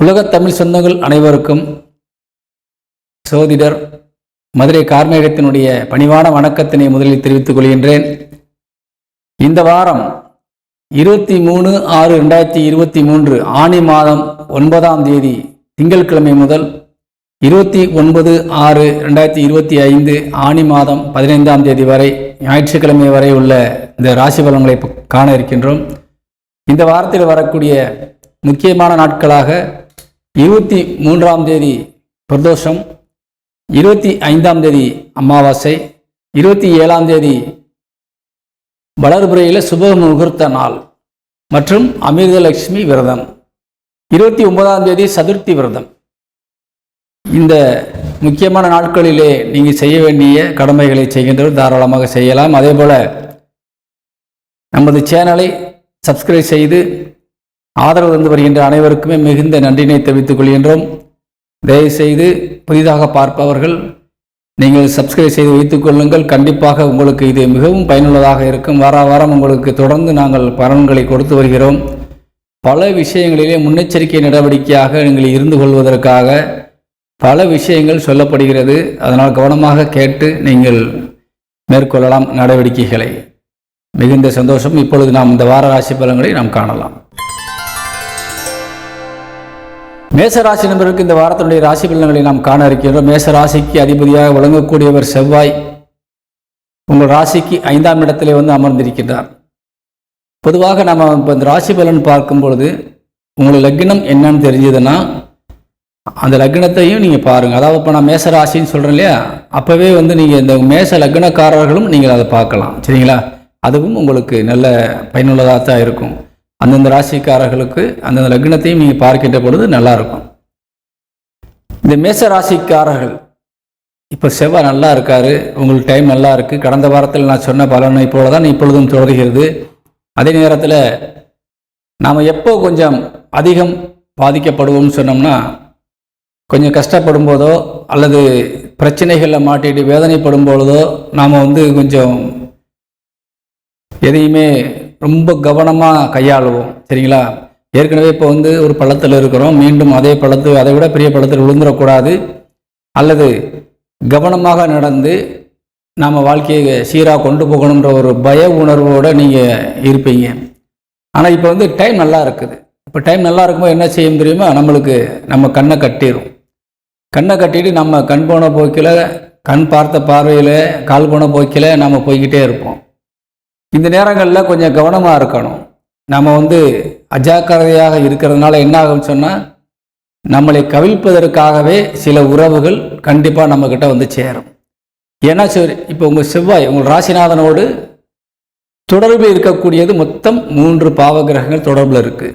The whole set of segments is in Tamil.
உலகத் தமிழ் சொந்தங்கள் அனைவருக்கும் சோதிடர் மதுரை கார்மேகத்தினுடைய பணிவான வணக்கத்தினை முதலில் தெரிவித்துக் கொள்கின்றேன். இந்த வாரம் 23/6/2023 ஆனி மாதம் 9ஆம் தேதி திங்கட்கிழமை முதல் 29/6/2025 ஆனி மாதம் 15ஆம் தேதி வரை ஞாயிற்றுக்கிழமை வரை உள்ள இந்த ராசி பலன்களை காண இருக்கின்றோம். இந்த வாரத்தில் வரக்கூடிய முக்கியமான நாட்களாக 23ஆம் தேதி பிரதோஷம், 25ஆம் தேதி அமாவாசை, 27ஆம் தேதி வளர்புறையில் சுப முகூர்த்த நாள் மற்றும் அமிர்தலட்சுமி விரதம், 29ஆம் தேதி சதுர்த்தி விரதம். இந்த முக்கியமான நாட்களிலே நீங்கள் செய்ய வேண்டிய கடமைகளை செய்கின்றவர் தாராளமாக செய்யலாம். அதே போல் நமது சேனலை சப்ஸ்கிரைப் செய்து ஆதரவு தந்து வருகின்ற அனைவருக்குமே மிகுந்த நன்றினை தெரிவித்துக் கொள்கின்றோம். தயவுசெய்து புதிதாக பார்ப்பவர்கள் நீங்கள் சப்ஸ்கிரைப் செய்து வைத்துக் கொள்ளுங்கள். கண்டிப்பாக உங்களுக்கு இது மிகவும் பயனுள்ளதாக இருக்கும். வார வாரம் உங்களுக்கு தொடர்ந்து நாங்கள் பலன்களை கொடுத்து வருகிறோம். பல விஷயங்களிலே முன்னெச்சரிக்கை நடவடிக்கையாக நீங்கள் இருந்து கொள்வதற்காக பல விஷயங்கள் சொல்லப்படுகிறது. அதனால் கவனமாக கேட்டு நீங்கள் மேற்கொள்ளலாம் நடவடிக்கைகளை. மிகுந்த சந்தோஷம். இப்பொழுது நாம் இந்த வார ராசி பலன்களை நாம் காணலாம். மேசராசி நபருக்கு இந்த வாரத்தினுடைய ராசி பலன்களை நாம் காண இருக்கின்றோம். மேசராசிக்கு அதிபதியாக விளங்கக்கூடியவர் செவ்வாய் உங்கள் ராசிக்கு 5ஆம் இடத்திலே வந்து அமர்ந்திருக்கின்றார். பொதுவாக நம்ம இப்போ இந்த ராசி பலன் பார்க்கும் பொழுது உங்களுக்கு லக்னம் என்னன்னு தெரிஞ்சதுன்னா அந்த லக்னத்தையும் நீங்கள் பாருங்கள். அதாவது இப்போ நான் மேசராசின்னு சொல்கிறேன் இல்லையா, அப்போவே வந்து நீங்கள் இந்த மேச லக்னக்காரர்களும் நீங்கள் அதை பார்க்கலாம். சரிங்களா? அதுவும் உங்களுக்கு நல்ல பயனுள்ளதாக தான் இருக்கும். அந்தந்த ராசிக்காரர்களுக்கு அந்தந்த லக்னத்தையும் நீங்கள் பார்க்கின்ற பொழுது நல்லாயிருக்கும். இந்த மேச ராசிக்காரர்கள் இப்போ செவ்வாய் நல்லா இருக்கார், உங்களுக்கு டைம் நல்லா இருக்குது. கடந்த வாரத்தில் நான் சொன்ன பலனை போல தான் இப்பொழுதும் தொடர்கிறது. அதே நேரத்தில் நாம் எப்போ கொஞ்சம் அதிகம் பாதிக்கப்படுவோம்னு சொன்னோம்னா, கொஞ்சம் கஷ்டப்படும் போதோ அல்லது பிரச்சனைகளில் மாட்டிட்டு வேதனைப்படும் பொழுதோ நாம் வந்து கொஞ்சம் எதையுமே ரொம்ப கவனமாக கையாளுவோம். சரிங்களா? ஏற்கனவே இப்போ வந்து ஒரு பள்ளத்தில் இருக்கிறோம், மீண்டும் அதே பள்ளத்து அதை விட பெரிய பள்ளத்தில் விழுந்துடக்கூடாது. அல்லது கவனமாக நடந்து நாம் வாழ்க்கையை சீராக கொண்டு போகணுன்ற ஒரு பய உணர்வோடு நீங்கள் இருப்பீங்க. ஆனால் இப்போ வந்து டைம் நல்லா இருக்குது. இப்போ டைம் நல்லா இருக்கும்போது என்ன செய்யும் தெரியுமா? நம்மளுக்கு நம்ம கண்ணை கட்டிடும். கண்ணை கட்டிட்டு நம்ம கண் போன போக்கில், கண் பார்த்த பார்வையில், கால் போன போக்கில் நம்ம போய்கிட்டே இருப்போம். இந்த நேரங்களில் கொஞ்சம் கவனமாக இருக்கணும். நம்ம வந்து அஜாக்கிரதையாக இருக்கிறதுனால என்ன ஆகும்னு சொன்னால், நம்மளை கவிழ்ப்பதற்காகவே சில உறவுகள் கண்டிப்பாக நம்மக்கிட்ட வந்து சேரும். ஏன்னா சரி, இப்போ உங்கள் செவ்வாய் உங்கள் ராசிநாதனோடு தொடர்பில் இருக்கக்கூடியது மொத்தம் 3 பாவ கிரகங்கள் தொடர்பில் இருக்குது.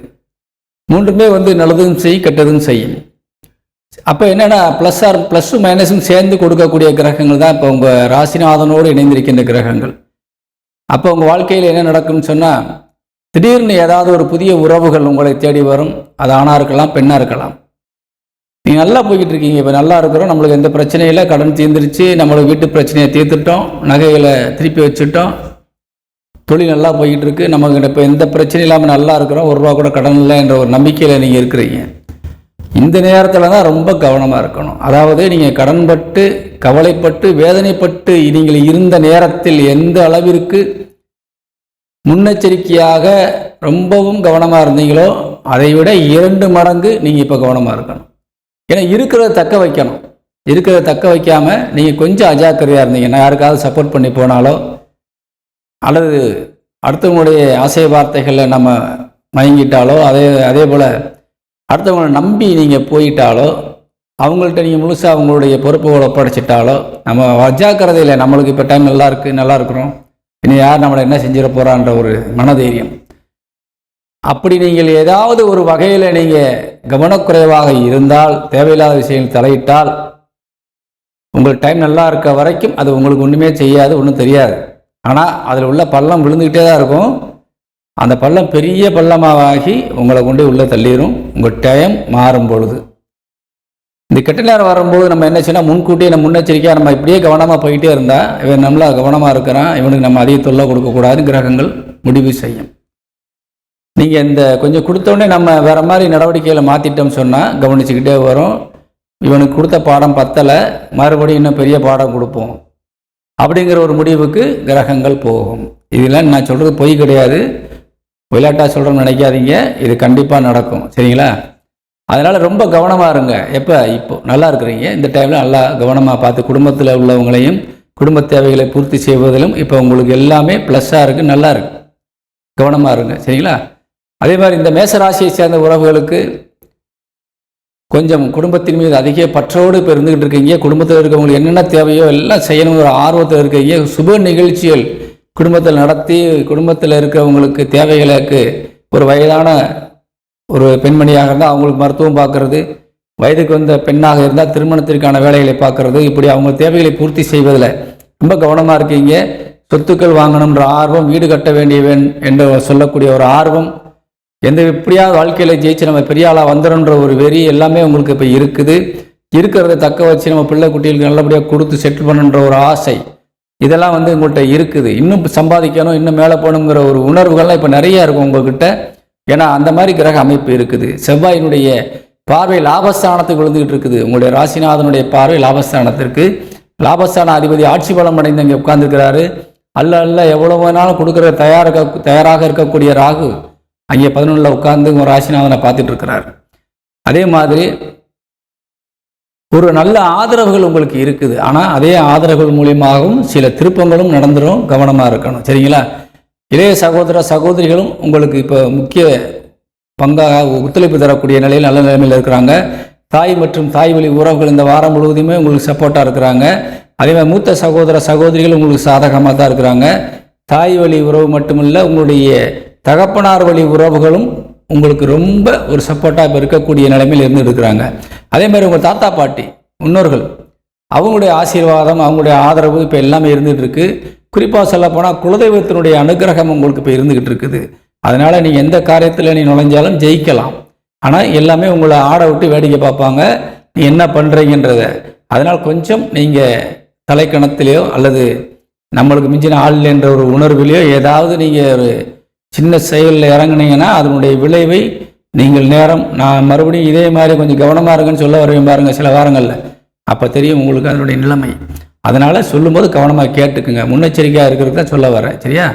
3மே வந்து நல்லதும் செய்யும் கெட்டதும் செய்யும். அப்போ என்னென்னா ப்ளஸ்ஸும் மைனஸும் சேர்ந்து கொடுக்கக்கூடிய கிரகங்கள் தான் இப்போ உங்கள் ராசிநாதனோடு இணைந்திருக்கின்ற கிரகங்கள். அப்போ உங்கள் வாழ்க்கையில் என்ன நடக்கும்னு சொன்னால், திடீர்னு ஏதாவது ஒரு புதிய உறவுகள் உங்களை தேடி வரும். அது ஆணாக இருக்கலாம், பெண்ணாக இருக்கலாம். நீங்கள் நல்லா போய்கிட்டு இருக்கீங்க, இப்போ நல்லா இருக்கிறோம், நம்மளுக்கு எந்த பிரச்சனையும் இல்லை, கடன் தீர்ந்துருச்சு, நம்மளுக்கு வீட்டு பிரச்சனையை தீர்த்துட்டோம், நகைகளை திருப்பி வச்சுட்டோம், தொழில் நல்லா போய்கிட்டு இருக்கு, நமக்கு இப்போ எந்த பிரச்சனையும் இல்லாமல் நல்லா இருக்கிறோம், ₹1 கூட கடன் இல்லை என்ற ஒரு நம்பிக்கையில் நீங்கள் இருக்கிறீங்க. இந்த நேரத்தில் தான் ரொம்ப கவனமாக இருக்கணும். அதாவது நீங்கள் கடன்பட்டு, கவலைப்பட்டு, வேதனைப்பட்டு நீங்கள் இருந்த நேரத்தில் எந்த அளவிற்கு முன்னெச்சரிக்கையாக ரொம்பவும் கவனமாக இருந்தீங்களோ அதை விட 2 மடங்கு நீங்கள் இப்போ கவனமாக இருக்கணும். ஏன்னா இருக்கிறத தக்க வைக்கணும். இருக்கிறத தக்க வைக்காமல் நீங்கள் கொஞ்சம் அஜாக்கிரதையாக இருந்தீங்கன்னா, யாருக்காவது சப்போர்ட் பண்ணி போனாலோ அல்லது அடுத்தவங்களுடைய ஆசை வார்த்தைகளில் நம்ம மயங்கிட்டாலோ, அதே போல் அடுத்தவங்களை நம்பி நீங்கள் போயிட்டாலோ, அவங்கள்ட்ட நீங்கள் முழுசாக அவங்களுடைய பொறுப்புகளை ஒப்படைச்சிட்டாலோ, நம்ம அஜாக்கிரதையில் நம்மளுக்கு இப்போ டைம் நல்லா இருக்குது, நல்லா இருக்கிறோம், இன்னும் யார் நம்மளை என்ன செஞ்சிட போகிறான்ற ஒரு மனதைரியம். அப்படி நீங்கள் ஏதாவது ஒரு வகையில் நீங்கள் கவனக்குறைவாக இருந்தால், தேவையில்லாத விஷயங்கள் தலையிட்டால், உங்களுக்கு டைம் நல்லா இருக்க வரைக்கும் அது உங்களுக்கு ஒன்றுமே செய்யாது, ஒன்றும் தெரியாது. ஆனால் அதில் உள்ள பள்ளம் விழுந்துக்கிட்டே தான் இருக்கும். அந்த பள்ளம் பெரிய பள்ளமாகி உங்களை கொண்டு உள்ளே தள்ளிடும் உங்கள் டைம் மாறும் பொழுது. இந்த கெட்ட நேரம் வரும்போது நம்ம என்ன செய்யணும், முன்கூட்டியே நம்ம முன்னெச்சரிக்கையாக நம்ம இப்படியே கவனமாக போயிட்டே இருந்தால், இவன் நம்மளா கவனமாக இருக்கிறான், இவனுக்கு நம்ம அதிக தொல்லை கொடுக்கக்கூடாதுன்னு கிரகங்கள் முடிவு செய்யும். நீங்கள் இந்த கொஞ்சம் கொடுத்தோடனே நம்ம வேறு மாதிரி நடவடிக்கையில் மாற்றிட்டோம்னு சொன்னால் கவனிச்சுக்கிட்டே வரும். இவனுக்கு கொடுத்த பாடம் பத்தலை, மறுபடியும் இன்னும் பெரிய பாடம் கொடுப்போம் அப்படிங்கிற ஒரு முடிவுக்கு கிரகங்கள் போகும். இதெல்லாம் நான் சொல்கிறது பொய் கிடையாது, விளையாட்டாக சொல்கிறோன்னு நினைக்காதீங்க, இது கண்டிப்பாக நடக்கும். சரிங்களா? அதனால் ரொம்ப கவனமாக இருங்க. இப்போ நல்லா இருக்கிறீங்க, இந்த டைமில் நல்லா கவனமாக பார்த்து குடும்பத்தில் உள்ளவங்களையும் குடும்ப தேவைகளை பூர்த்தி செய்வதிலும் இப்போ உங்களுக்கு எல்லாமே ப்ளஸ்ஸாக இருக்குது, நல்லா இருக்குது. கவனமாக இருங்க. சரிங்களா? அதே மாதிரி இந்த மேசராசியை சேர்ந்த உறவுகளுக்கு கொஞ்சம் குடும்பத்தின் மீது அதிக பற்றோடு இப்போ இருந்துக்கிட்டு இருக்கீங்க. குடும்பத்தில் இருக்கவங்களுக்கு என்னென்ன தேவையோ எல்லாம் செய்யணும் ஒரு ஆர்வத்தில் இருக்கீங்க. சுப நிகழ்ச்சிகள் குடும்பத்தில் நடத்தி குடும்பத்தில் இருக்கிறவங்களுக்கு தேவைகளுக்கு ஒரு வயதான ஒரு பெண்மணியாக இருந்தால் அவங்களுக்கு மருத்துவம் பார்க்குறது, வயதுக்கு வந்த பெண்ணாக இருந்தால் திருமணத்திற்கான வேலைகளை பார்க்குறது, இப்படி அவங்க தேவைகளை பூர்த்தி செய்வதில் ரொம்ப கவனமாக இருக்கீங்க. சொத்துக்கள் வாங்கணுன்ற ஆர்வம், வீடு கட்ட வேண்டியவன் என்று சொல்லக்கூடிய ஒரு ஆர்வம், எந்த எப்படியாவது வாழ்க்கையில் ஜெயிச்சு நம்ம பெரிய ஆளாக வந்துடும்ன்ற ஒரு வெறி எல்லாமே உங்களுக்கு இப்போ இருக்குது. இருக்கிறத தக்க வச்சு நம்ம பிள்ளை குட்டிகளுக்கு நல்லபடியாக கொடுத்து செட்டில் பண்ணுன்ற ஒரு ஆசை, இதெல்லாம் உங்கள்கிட்ட இருக்குது. இன்னும் சம்பாதிக்கணும், இன்னும் மேலே போகணுங்கிற ஒரு உணர்வுகள்லாம் இப்போ நிறையா இருக்கும் உங்கள்கிட்ட. ஏன்னா அந்த மாதிரி கிரக அமைப்பு இருக்குது. செவ்வாயினுடைய பார்வை லாபஸ்தானத்துக்கு விழுந்துகிட்டு இருக்குது. உங்களுடைய ராசிநாதனுடைய பார்வை லாபஸ்தானத்திற்கு. லாபஸ்தான அதிபதி ஆட்சி பலம் அடைந்து இங்கே உட்கார்ந்துருக்கிறாரு. அல்ல எவ்வளோ வேணாலும் கொடுக்குற தயாராக இருக்கக்கூடிய ராகு அங்கே 11 உட்கார்ந்து உங்கள் ராசிநாதனை பார்த்துட்டு இருக்கிறார். அதே மாதிரி ஒரு நல்ல ஆதரவுகள் உங்களுக்கு இருக்குது. ஆனால் அதே ஆதரவுகள் மூலியமாகவும் சில திருப்பங்களும் நடந்துடும், கவனமாக இருக்கணும். சரிங்களா? இளைய சகோதர சகோதரிகளும் உங்களுக்கு இப்போ முக்கிய பங்காக ஒத்துழைப்பு தரக்கூடிய நிலையில் நல்ல நிலைமையில் இருக்கிறாங்க. தாய் மற்றும் தாய் வழி உறவுகள் இந்த வாரம் முழுவதுமே உங்களுக்கு சப்போர்ட்டாக இருக்கிறாங்க. அதே மாதிரி மூத்த சகோதர சகோதரிகள் உங்களுக்கு சாதகமாக தான் இருக்கிறாங்க. தாய் வழி உறவு மட்டுமில்லை, உங்களுடைய தகப்பனார் வழி உறவுகளும் உங்களுக்கு ரொம்ப ஒரு சப்போர்ட்டாக இப்போ இருக்கக்கூடிய நிலைமையில் இருந்து இருக்கிறாங்க. அதே மாதிரி உங்கள் தாத்தா பாட்டி முன்னோர்கள் அவங்களுடைய ஆசீர்வாதம், அவங்களுடைய ஆதரவு இப்போ எல்லாமே இருந்துகிட்டு இருக்கு. குறிப்பாக சொல்லப்போனால் குலதெய்வத்தினுடைய அனுகிரகம் உங்களுக்கு இப்போ இருந்துக்கிட்டு இருக்குது. அதனால் நீங்கள் எந்த காரியத்தில் நீ நுழைஞ்சாலும் ஜெயிக்கலாம். ஆனால் எல்லாமே உங்களை ஆட விட்டு வேடிக்கை பார்ப்பாங்க நீ என்ன பண்ணுறீங்கன்றத. அதனால் கொஞ்சம் நீங்கள் தலைக்கணத்திலேயோ அல்லது நம்மளுக்கு மிஞ்சின ஆள் என்ற ஒரு உணர்விலையோ ஏதாவது நீங்கள் ஒரு சின்ன செயலில் இறங்குனீங்கன்னா அதனுடைய விளைவை நீங்கள் நான் மறுபடியும் இதே மாதிரி கொஞ்சம் கவனமாக இருக்குன்னு சொல்ல வருவேன் பாருங்கள் சில வாரங்களில், அப்போ தெரியும் உங்களுக்கு அதனுடைய நிலைமை. அதனால் சொல்லும்போது கவனமாக கேட்டுக்குங்க, முன்னெச்சரிக்கையாக இருக்கிறது தான் சொல்ல வரேன். சரியா?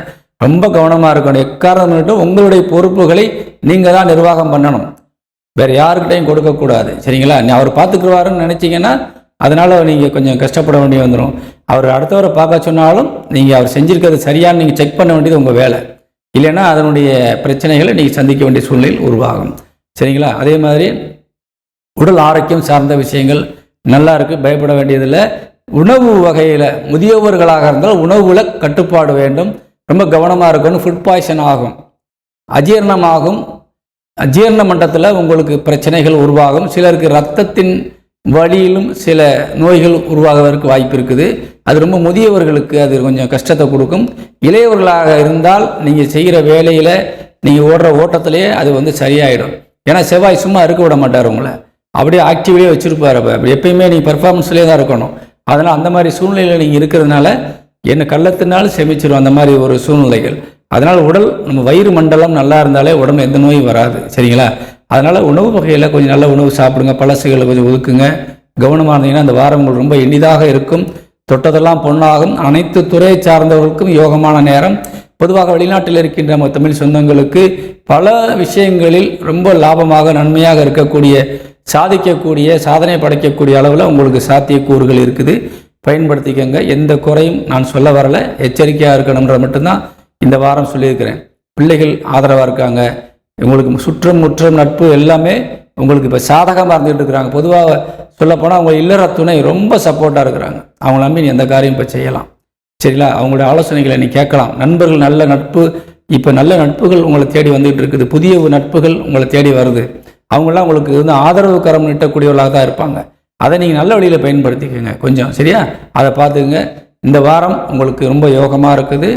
ரொம்ப கவனமாக இருக்கணும். எக்காரணம் மட்டும் உங்களுடைய பொறுப்புகளை நீங்கள் தான் நிர்வாகம் பண்ணணும், வேறு யாருக்கிட்டையும் கொடுக்கக்கூடாது. சரிங்களா? அவர் பார்த்துக்குவாருன்னு நினச்சிங்கன்னா அதனால் நீங்கள் கொஞ்சம் கஷ்டப்பட வேண்டி வந்துடும். அவர் அடுத்தவரை பார்க்க சொன்னாலும் நீங்கள் அவர் செஞ்சுருக்கிறது சரியானு நீங்கள் செக் பண்ண வேண்டியது உங்கள் வேலை. இல்லைன்னா அதனுடைய பிரச்சனைகளை நீங்கள் சந்திக்க வேண்டிய சூழ்நிலையில் உருவாகும். சரிங்களா? அதே மாதிரி உடல் ஆரோக்கியம் சார்ந்த விஷயங்கள் நல்லா இருக்குது, பயப்பட வேண்டியதில்லை. உணவு வகையில் முதியவர்களாக இருந்தால் உணவுல கட்டுப்பாடு வேண்டும், ரொம்ப கவனமாக இருக்கணும். ஃபுட் பாய்சன் ஆகும், அஜீரணமாகும். அஜீரண மண்டலத்தில் உங்களுக்கு பிரச்சனைகள் உருவாகும். சிலருக்கு இரத்தத்தின் வழியிலும் சில நோய்கள் உருவாகுவதற்கு வாய்ப்பு இருக்குது. அது ரொம்ப முதியவர்களுக்கு அது கொஞ்சம் கஷ்டத்தை கொடுக்கும். இளையவர்களாக இருந்தால் நீங்கள் செய்கிற வேலையில் நீங்கள் ஓடுற ஓட்டத்திலேயே அது சரியாயிடும். ஏன்னா செவ்வாய் சும்மா இருக்க விட மாட்டார், உங்களை அப்படியே ஆக்டிவ்லேயே வச்சுருப்பார். அப்போ எப்பயுமே நீங்கள் பெர்ஃபார்மன்ஸ்லேயே தான் இருக்கணும். அதனால் அந்த மாதிரி சூழ்நிலையில் நீங்கள் இருக்கிறதுனால என்ன கள்ளத்தினாலும் செமிச்சிடும் அந்த மாதிரி ஒரு சூழ்நிலைகள். அதனால் உடல் நம்ம வயிறு மண்டலம் நல்லா இருந்தாலே உடம்பு எந்த நோயும் வராது. சரிங்களா? அதனால் உணவு வகையில் கொஞ்சம் நல்ல உணவு சாப்பிடுங்க, பழசுகளை கொஞ்சம் ஒதுக்குங்க. கவனமாக இருந்தீங்கன்னா அந்த வாரம் உங்களுக்கு ரொம்ப இனிதாக இருக்கும். தொட்டதெல்லாம் பொன்னாகும். அனைத்து துறையை சார்ந்தவர்களுக்கும் யோகமான நேரம். பொதுவாக வெளிநாட்டில் இருக்கின்ற நம்ம தமிழ் சொந்தங்களுக்கு பல விஷயங்களில் ரொம்ப லாபமாக நன்மையாக இருக்கக்கூடிய சாதிக்கக்கூடிய சாதனை படைக்கக்கூடிய அளவில் உங்களுக்கு சாத்தியக்கூறுகள் இருக்குது. பயன்படுத்திக்கங்க. எந்த குறையும் நான் சொல்ல வரலை, எச்சரிக்கையாக இருக்கணுன்ற மட்டும்தான் இந்த வாரம் சொல்லியிருக்கிறேன். பிள்ளைகள் ஆதரவாக இருக்காங்க, உங்களுக்கு சுற்றம் முற்றம் நட்பு எல்லாமே உங்களுக்கு இப்போ சாதகமாக இருந்துகிட்டு இருக்கிறாங்க. பொதுவாக சொல்லப்போனால் அவங்க இல்லற துணை ரொம்ப சப்போர்ட்டாக இருக்கிறாங்க. அவங்கள நம்பி நீ எந்த காரியம் இப்போ செய்யலாம். சரிங்களா? அவங்களுடைய ஆலோசனைகளை நீ கேட்கலாம். நண்பர்கள் நல்ல நட்பு, இப்போ நல்ல நட்புகள் உங்களை தேடி வந்துகிட்டு இருக்குது. புதிய நட்புகள் உங்களை தேடி வருது. அவங்களாம் உங்களுக்கு ஆதரவு கரம் நீட்டக்கூடியவர்களாக தான் இருப்பாங்க. அதை நீங்கள் நல்ல வழியில் பயன்படுத்திக்கோங்க கொஞ்சம். சரியா? அதை பார்த்துக்குங்க. இந்த வாரம் உங்களுக்கு ரொம்ப யோகமாக இருக்குது,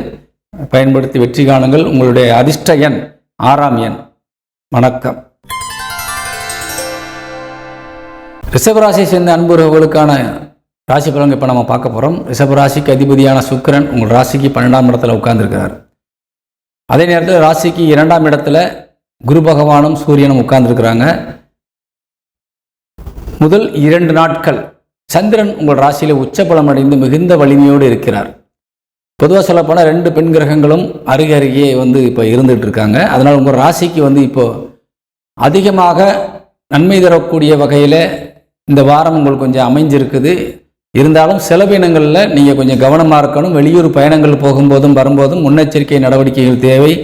பயன்படுத்தி வெற்றி காணுங்கள். உங்களுடைய அதிர்ஷ்ட எண் 6ஆம் எண். வணக்கம். ரிஷபராசியை சேர்ந்த அன்புறவுகளுக்கான ராசி பலன்கள் இப்போ நம்ம பார்க்க போகிறோம். ரிஷபராசிக்கு அதிபதியான சுக்கிரன் உங்கள் ராசிக்கு 12ஆம் இடத்துல உட்கார்ந்துருக்கிறார். அதே நேரத்தில் ராசிக்கு 2ஆம் இடத்துல குரு பகவானும் சூரியனும் உட்கார்ந்துருக்கிறாங்க. முதல் 2 நாட்கள் சந்திரன் உங்கள் ராசியில் உச்சபலம் அடைந்து மிகுந்த வலிமையோடு இருக்கிறார். பொதுவாக சொல்லப்போனால் 2 பெண் கிரகங்களும் அருகருகே இப்போ இருந்துகிட்டு இருக்காங்க. அதனால் உங்கள் ராசிக்கு இப்போது அதிகமாக நன்மை தரக்கூடிய வகையில் இந்த வாரம் உங்களுக்கு கொஞ்சம் அமைஞ்சிருக்குது. இருந்தாலும் செலவினங்களில் நீங்கள் கொஞ்சம் கவனமாக இருக்கணும். வெளியூர் பயணங்கள் போகும்போதும் வரும்போதும் முன்னெச்சரிக்கை நடவடிக்கைகள் தேவை.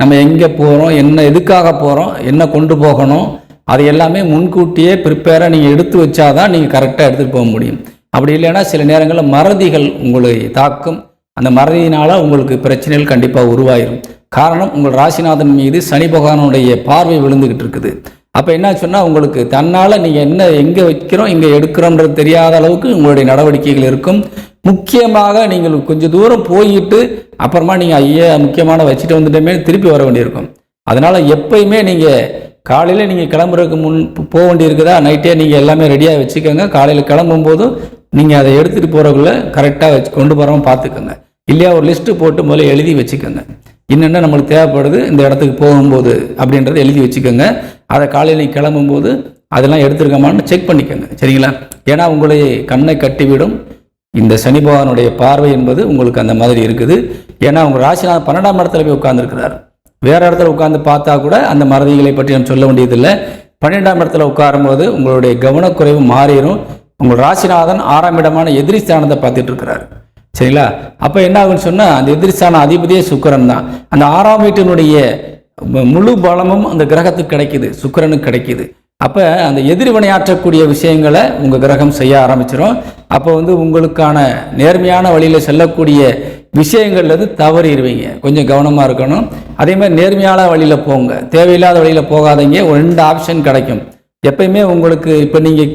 நம்ம எங்கே போகிறோம், என்ன எதுக்காக போகிறோம், என்ன கொண்டு போகணும், அது எல்லாமே முன்கூட்டியே ப்ரிப்பேராக நீங்கள் எடுத்து வச்சாதான் நீங்கள் கரெக்டாக எடுத்துகிட்டு போக முடியும். அப்படி இல்லைன்னா சில நேரங்களில் மறதிகள் உங்களை தாக்கும். அந்த மறதியினால் உங்களுக்கு பிரச்சனைகள் கண்டிப்பாக உருவாயிரும். காரணம், உங்கள் ராசிநாதன் மீது சனி பகவானுடைய பார்வை விழுந்துக்கிட்டு இருக்குது. அப்போ என்ன சொன்னால் உங்களுக்கு தன்னால் நீங்கள் என்ன எங்கே வைக்கிறோம் இங்கே எடுக்கிறோன்றது தெரியாத அளவுக்கு உங்களுடைய நடவடிக்கைகள் இருக்கும். முக்கியமாக நீங்கள் கொஞ்சம் தூரம் போயிட்டு அப்புறமா நீங்கள் முக்கியமான வச்சுட்டு வந்துட்டோமே திருப்பி வர வேண்டியிருக்கும். அதனால் எப்பயுமே நீங்கள் காலையில் நீங்கள் கிளம்புறதுக்கு முன் போக வேண்டியிருக்குதா, நைட்டே நீங்கள் எல்லாமே ரெடியாக வச்சுக்கோங்க. காலையில் கிளம்பும்போதும் நீங்கள் அதை எடுத்துகிட்டு போகிறக்குள்ள கரெக்டாக வச்சு கொண்டு போகிறோம் பார்த்துக்கோங்க. இல்லையா ஒரு லிஸ்ட்டு போட்டு முதல்ல எழுதி வச்சுக்கோங்க. என்னென்ன நம்மளுக்கு தேவைப்படுது இந்த இடத்துக்கு போகும்போது அப்படின்றத எழுதி வச்சுக்கோங்க. அதை காலையில் நீங்கள் கிளம்பும்போது அதெல்லாம் எடுத்துருக்கமான்னு செக் பண்ணிக்கோங்க. சரிங்களா? ஏன்னா உங்களை கண்ணை கட்டிவிடும் இந்த சனி பகவானுடைய பார்வை என்பது உங்களுக்கு அந்த மாதிரி இருக்குது. ஏன்னா உங்கள் ராசிநாதன் 12ஆம் இடத்துல போய் உட்கார்ந்துருக்கிறார். வேறு இடத்துல உட்கார்ந்து பார்த்தா கூட அந்த மறதிகளை பற்றி நம்ம சொல்ல வேண்டியதில்லை. 12ஆம் இடத்துல உட்காரும்போது உங்களுடைய கவனக்குறைவு மாறிடும். உங்கள் ராசிநாதன் 6ஆம் இடமான எதிரி ஸ்தானத்தை பார்த்துட்டு இருக்கிறார். சரிங்களா? அப்போ என்ன ஆகுன்னு சொன்னால் அந்த எதிரிஸ்தான அதிபதியே சுக்கிரன் தான். அந்த 6ஆம் வீட்டினுடைய முழு பலமும் அந்த கிரகத்துக்கு கிடைக்குது, சுக்கிரனுக்கு கிடைக்குது. அப்போ அந்த எதிர்வினையாற்றக்கூடிய விஷயங்களை உங்கள் கிரகம் செய்ய ஆரம்பிச்சிடும். அப்போ உங்களுக்கான நேர்மையான வழியில் செல்லக்கூடிய விஷயங்கள்லேருந்து தவறிடுவீங்க. கொஞ்சம் கவனமாக இருக்கணும். அதே மாதிரி நேர்மையான வழியில் போங்க, தேவையில்லாத வழியில் போகாதீங்க. 2 ஆப்ஷன் கிடைக்கும் எப்பயுமே உங்களுக்கு. இப்போ நீங்கள்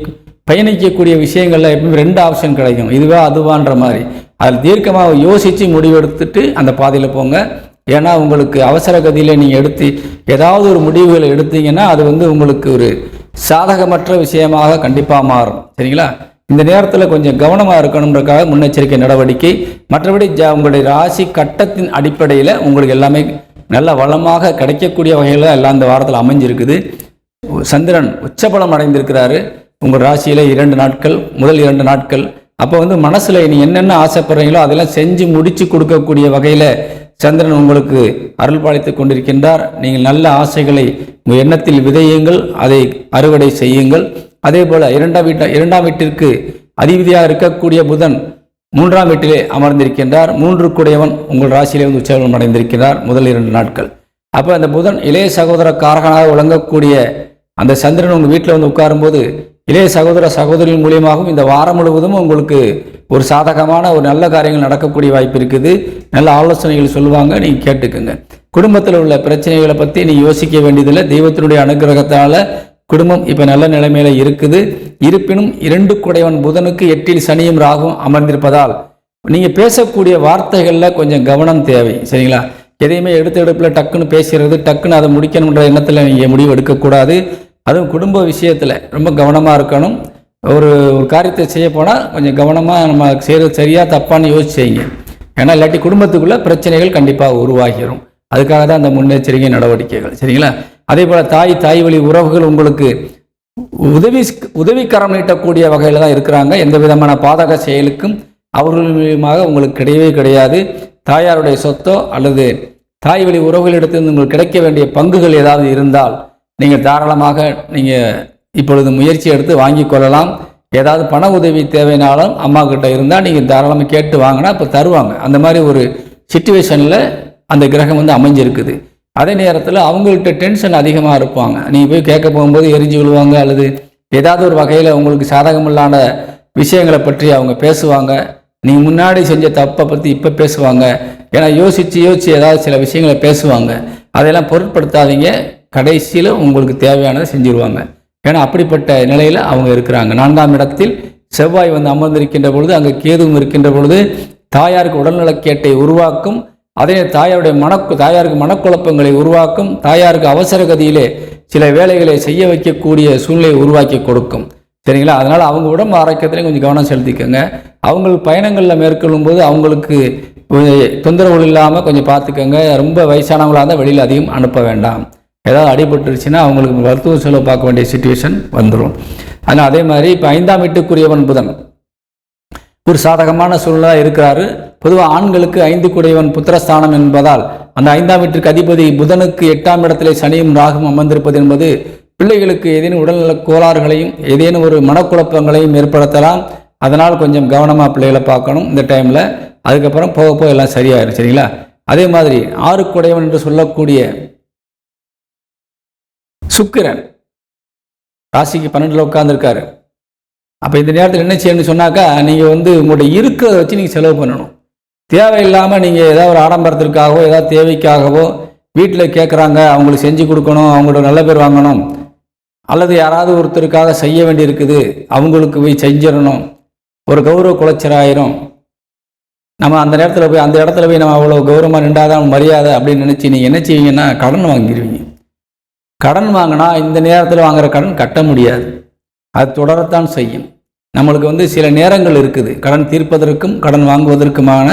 பயணிக்கக்கூடிய விஷயங்களில் எப்பவுமே 2 ஆப்ஷன் கிடைக்கும், இதுவா அதுவான்ற மாதிரி. அதில் தீர்க்கமாக யோசித்து முடிவெடுத்துட்டு அந்த பாதையில் போங்க. ஏன்னா உங்களுக்கு அவசர கதியில் நீங்கள் எடுத்து ஏதாவது ஒரு முடிவுகளை எடுத்தீங்கன்னா அது உங்களுக்கு ஒரு சாதகமற்ற விஷயமாக கண்டிப்பாக மாறும். சரிங்களா? இந்த நேரத்தில் கொஞ்சம் கவனமாக இருக்கணுன்றக்காக முன்னெச்சரிக்கை நடவடிக்கை. மற்றபடி உங்களுடைய ராசி கட்டத்தின் அடிப்படையில் உங்களுக்கு எல்லாமே நல்ல வளமாக கிடைக்கக்கூடிய வகையில் எல்லாம் இந்த வாரத்தில் அமைஞ்சிருக்குது. சந்திரன் உச்சபலம் அடைந்திருக்கிறாரு உங்கள் ராசியில் 2 நாட்கள், முதல் 2 நாட்கள். அப்போ மனசில் நீ என்னென்ன ஆசைப்படுறீங்களோ அதெல்லாம் செஞ்சு முடித்து கொடுக்கக்கூடிய வகையில் சந்திரன் உங்களுக்கு அருள் பாலித்து கொண்டிருக்கின்றார். நீங்கள் நல்ல ஆசைகளை உங்கள் எண்ணத்தில் விதையுங்கள், அதை அறுவடை செய்யுங்கள். அதே போல் 2ஆம் வீட்டிற்கு அதிபதியாக இருக்கக்கூடிய புதன் 3ஆம் வீட்டிலே அமர்ந்திருக்கின்றார். 3 கூடையவன் உங்கள் ராசியிலே உச்சபலம் அடைந்திருக்கிறார் முதல் 2 நாட்கள். அப்போ அந்த புதன் இளைய சகோதர காரகனாக விளங்கக்கூடிய அந்த சந்திரன் உங்கள் வீட்டில் உட்காரும்போது இளைய சகோதர சகோதரிகள் மூலியமாகவும் இந்த வாரம் முழுவதும் உங்களுக்கு ஒரு சாதகமான ஒரு நல்ல காரியங்கள் நடக்கக்கூடிய வாய்ப்பு இருக்குது. நல்ல ஆலோசனைகள் சொல்லுவாங்க, நீங்கள் கேட்டுக்குங்க. குடும்பத்தில் உள்ள பிரச்சனைகளை பற்றி நீங்கள் யோசிக்க வேண்டியதில்லை. தெய்வத்தினுடைய அனுகிரகத்தால் குடும்பம் இப்போ நல்ல நிலைமையில இருக்குது. இருப்பினும் 2 குடையவன் புதனுக்கு 8இல் சனியும் ராகும் அமர்ந்திருப்பதால் நீங்கள் பேசக்கூடிய வார்த்தைகளில் கொஞ்சம் கவனம் தேவை. சரிங்களா? எதையுமே எடுப்பில் டக்குன்னு பேசுகிறது, டக்குன்னு அதை முடிக்கணுன்ற எண்ணத்தில் நீங்கள் முடிவு எடுக்கக்கூடாது. அதுவும் குடும்ப விஷயத்தில் ரொம்ப கவனமாக இருக்கணும். ஒரு காரியத்தை செய்ய போனால் கொஞ்சம் கவனமாக நம்ம செய்கிறது சரியாக தப்பான்னு யோசிச்சு செய்யுங்க. ஏன்னா இல்லாட்டி குடும்பத்துக்குள்ளே பிரச்சனைகள் கண்டிப்பாக உருவாகிடும். அதுக்காக தான் அந்த முன்னெச்சரிக்கை நடவடிக்கைகள். சரிங்களா? அதே போல் தாய் வழி உறவுகள் உங்களுக்கு உதவிக்கரம் நீட்டக்கூடிய வகையில் தான் இருக்கிறாங்க. எந்த விதமான பாதக செயலுக்கும் அவர்கள் மூலியமாக உங்களுக்கு கிடையவே கிடையாது. தாயாருடைய சொத்தோ அல்லது தாய் வழி உறவுகளிடத்திலிருந்து உங்களுக்கு கிடைக்க வேண்டிய பங்குகள் ஏதாவது இருந்தால் நீங்கள் தாராளமாக நீங்கள் இப்பொழுது முயற்சி எடுத்து வாங்கி கொள்ளலாம். ஏதாவது பண உதவி தேவைனாலும் அம்மா கிட்ட இருந்தால் நீங்கள் தாராளமாக கேட்டு வாங்கினா இப்போ தருவாங்க. அந்த மாதிரி ஒரு சிச்சுவேஷனில் அந்த கிரகம் அமைஞ்சிருக்குது. அதே நேரத்தில் அவங்கள்ட்ட டென்ஷன் அதிகமாக இருப்பாங்க. நீங்கள் போய் கேட்க போகும்போது எரிஞ்சு விழுவாங்க, அல்லது ஏதாவது ஒரு வகையில் உங்களுக்கு சாதகமில்லாத விஷயங்களை பற்றி அவங்க பேசுவாங்க. நீங்கள் முன்னாடி செஞ்ச தப்பை பற்றி இப்போ பேசுவாங்க. ஏன்னா யோசித்து ஏதாவது சில விஷயங்களை பேசுவாங்க. அதெல்லாம் பொருட்படுத்தாதீங்க. கடைசியில் உங்களுக்கு தேவையானதை செஞ்சுருவாங்க. ஏன்னா அப்படிப்பட்ட நிலையில் அவங்க இருக்கிறாங்க. 4ஆம் இடத்தில் செவ்வாய் அமர்ந்திருக்கின்ற பொழுது, அங்கே கேதுவும் இருக்கின்ற பொழுது தாயாருக்கு உடல்நலக்கேட்டை உருவாக்கும். அதே தாயாருக்கு மனக்குழப்பங்களை உருவாக்கும். தாயாருக்கு அவசர கதியிலே சில வேலைகளை செய்ய வைக்கக்கூடிய சூழ்நிலையை உருவாக்கி கொடுக்கும். சரிங்களா? அதனால் அவங்க உடம்பு ஆரோக்கியத்திலையும் கொஞ்சம் கவனம் செலுத்திக்கோங்க. அவங்க பயணங்களில் மேற்கொள்ளும் போது அவங்களுக்கு தொந்தரவு இல்லாமல் கொஞ்சம் பார்த்துக்கோங்க. ரொம்ப வயசானவங்களாக இருந்தால் வெளியில் அதிகம் அனுப்ப வேண்டாம். ஏதாவது அடிபட்டுருச்சுன்னா அவங்களுக்கு மருத்துவ செலவு பார்க்க வேண்டிய சுச்சுவேஷன் வந்துடும். ஆனால் அதே மாதிரி இப்போ 5ஆம் வீட்டுக்குரியவன் புதன் ஒரு சாதகமான சூழ்நிலை இருக்கிறாரு. பொதுவாக ஆண்களுக்கு 5 புத்திரஸ்தானம் என்பதால் அந்த 5ஆம் வீட்டிற்கு அதிபதி புதனுக்கு 8ஆம் இடத்திலே சனியும் ராகும் அமர்ந்திருப்பது என்பது பிள்ளைகளுக்கு ஏதேனும் உடல்நல கோளாறுகளையும் ஏதேனும் ஒரு மனக்குழப்பங்களையும் ஏற்படுத்தலாம். அதனால் கொஞ்சம் கவனமாக பிள்ளைகளை பார்க்கணும் இந்த டைமில். அதுக்கப்புறம் போக போக எல்லாம் சரியாயிரும். சரிங்களா? அதே மாதிரி 6 என்று சொல்லக்கூடிய சுக்கிரன் ராசிக்கு 12 உட்கார்ந்துருக்காரு. அப்போ இந்த நேரத்தில் என்ன செய்யணும்னு சொன்னாக்கா, நீங்கள் உங்களுடைய இருக்கிறத வச்சு நீங்கள் செலவு பண்ணணும். தேவையில்லாமல் நீங்கள் ஏதாவது ஒரு ஆடம்பரத்திற்காகவோ ஏதாவது தேவைக்காகவோ வீட்டில் கேட்குறாங்க, அவங்களுக்கு செஞ்சு கொடுக்கணும், அவங்களோட நல்ல பேர் வாங்கணும், அல்லது யாராவது ஒருத்தருக்காக செய்ய வேண்டி இருக்குது, அவங்களுக்கு போய் செஞ்சிடணும், ஒரு கௌரவ குலைச்சராயிரும். நம்ம அந்த நேரத்தில் போய் அந்த இடத்துல போய் நம்ம அவ்வளோ கௌரவமாக நின்றாதான் மரியாதை அப்படின்னு நினச்சி நீங்கள் என்ன செய்வீங்கன்னா கடன் வாங்கிடுவீங்க. கடன் வாங்கினா இந்த நேரத்தில் வாங்குகிற கடன் கட்ட முடியாது, அது தொடரத்தான் செய்யும். நம்மளுக்கு சில நேரங்கள் இருக்குது, கடன் தீர்ப்பதற்கும் கடன் வாங்குவதற்குமான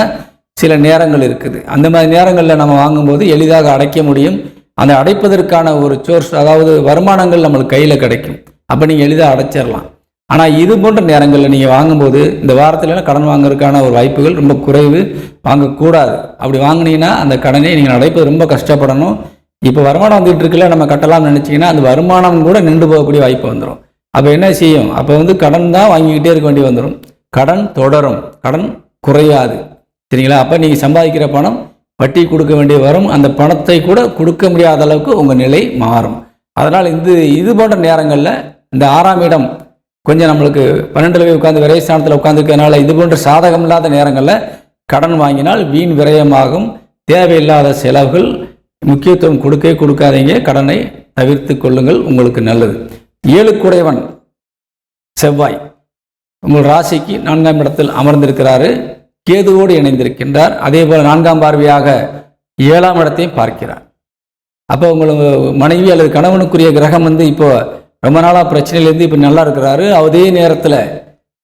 சில நேரங்கள் இருக்குது. அந்த மாதிரி நேரங்களில் நம்ம வாங்கும்போது எளிதாக அடைக்க முடியும். அந்த அடைப்பதற்கான ஒரு சோர்ஸ், அதாவது வருமானங்கள் நம்மளுக்கு கையில் கிடைக்கும். அப்போ நீங்கள் எளிதாக அடைச்சிடலாம். ஆனால் இது போன்ற நேரங்களில் நீங்கள் வாங்கும்போது இந்த வாரத்தில் கடன் வாங்குறதுக்கான ஒரு வாய்ப்புகள் ரொம்ப குறைவு, வாங்கக்கூடாது. அப்படி வாங்கினீங்கன்னா அந்த கடனை நீங்கள் அடைப்பது ரொம்ப கஷ்டப்படணும். இப்போ வருமானம் வந்துட்டு இருக்குல்ல, நம்ம கட்டலாம்னு நினச்சிங்கன்னா அந்த வருமானம் கூட நின்று போகக்கூடிய வாய்ப்பு வந்துடும். அப்போ என்ன செய்யும், அப்போ கடன் தான் வாங்கிக்கிட்டே இருக்க வேண்டி வந்துடும். கடன் தொடரும், கடன் குறையாது. சரிங்களா? அப்போ நீங்கள் சம்பாதிக்கிற பணம் வட்டி கொடுக்க வேண்டிய வரும், அந்த பணத்தை கூட கொடுக்க முடியாத அளவுக்கு உங்கள் நிலை மாறும். அதனால் இது போன்ற நேரங்களில் இந்த 6ஆம் இடம் கொஞ்சம் நம்மளுக்கு 12ல் போய் உட்காந்து விரயஸ்தானத்தில் உட்காந்துருக்கனால இது போன்ற சாதகம் இல்லாத நேரங்களில் கடன் வாங்கினால் வீண் விரயமாகும், தேவையில்லாத செலவுகள். முக்கியத்துவம் கொடுக்காதீங்க, கடனை தவிர்த்து கொள்ளுங்கள், உங்களுக்கு நல்லது. 7 செவ்வாய் உங்கள் ராசிக்கு 4ஆம் இடத்தில் அமர்ந்திருக்கிறாரு, கேதுவோடு இணைந்திருக்கின்றார். அதே போல் 4ஆம் பார்வையாக 7ஆம் இடத்தையும் பார்க்கிறார். அப்போ உங்களுக்கு மனைவி அல்லது கணவனுக்குரிய கிரகம் இப்போ ரொம்ப நாளாக பிரச்சனையிலேருந்து இப்போ நல்லா இருக்கிறாரு. அதே நேரத்தில்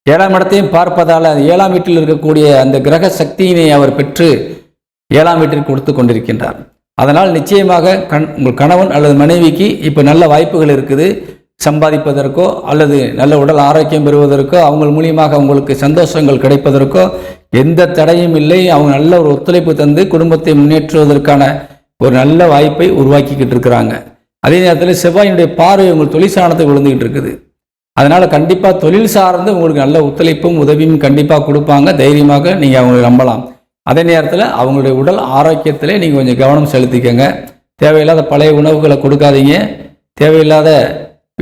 7ஆம் இடத்தையும் பார்ப்பதால் 7ஆம் வீட்டில் இருக்கக்கூடிய அந்த கிரக சக்தியினை அவர் பெற்று 7ஆம் வீட்டிற்கு கொடுத்து கொண்டிருக்கின்றார். அதனால் நிச்சயமாக உங்கள் கணவன் அல்லது மனைவிக்கு இப்போ நல்ல வாய்ப்புகள் இருக்குது. சம்பாதிப்பதற்கோ அல்லது நல்ல உடல் ஆரோக்கியம் பெறுவதற்கோ அவங்க மூலியமாக உங்களுக்கு சந்தோஷங்கள் கிடைப்பதற்கோ எந்த தடையும் இல்லை. அவங்க நல்ல ஒரு ஒத்துழைப்பு தந்து குடும்பத்தை முன்னேற்றுவதற்கான ஒரு நல்ல வாய்ப்பை உருவாக்கிக்கிட்டு இருக்கிறாங்க. அதே நேரத்தில் செவ்வாயினுடைய பார்வை உங்கள் தொழில் சாணத்தை விழுந்துக்கிட்டு இருக்குது. அதனால் கண்டிப்பாக தொழில் சார்ந்து உங்களுக்கு நல்ல ஒத்துழைப்பும் உதவியும் கண்டிப்பாக கொடுப்பாங்க. தைரியமாக நீங்கள் அவங்களை நம்பலாம். அதே நேரத்தில் அவங்களுடைய உடல் ஆரோக்கியத்தில் நீங்கள் கொஞ்சம் கவனம் செலுத்திக்கங்க. தேவையில்லாத பழைய உணவுகளை கொடுக்காதீங்க. தேவையில்லாத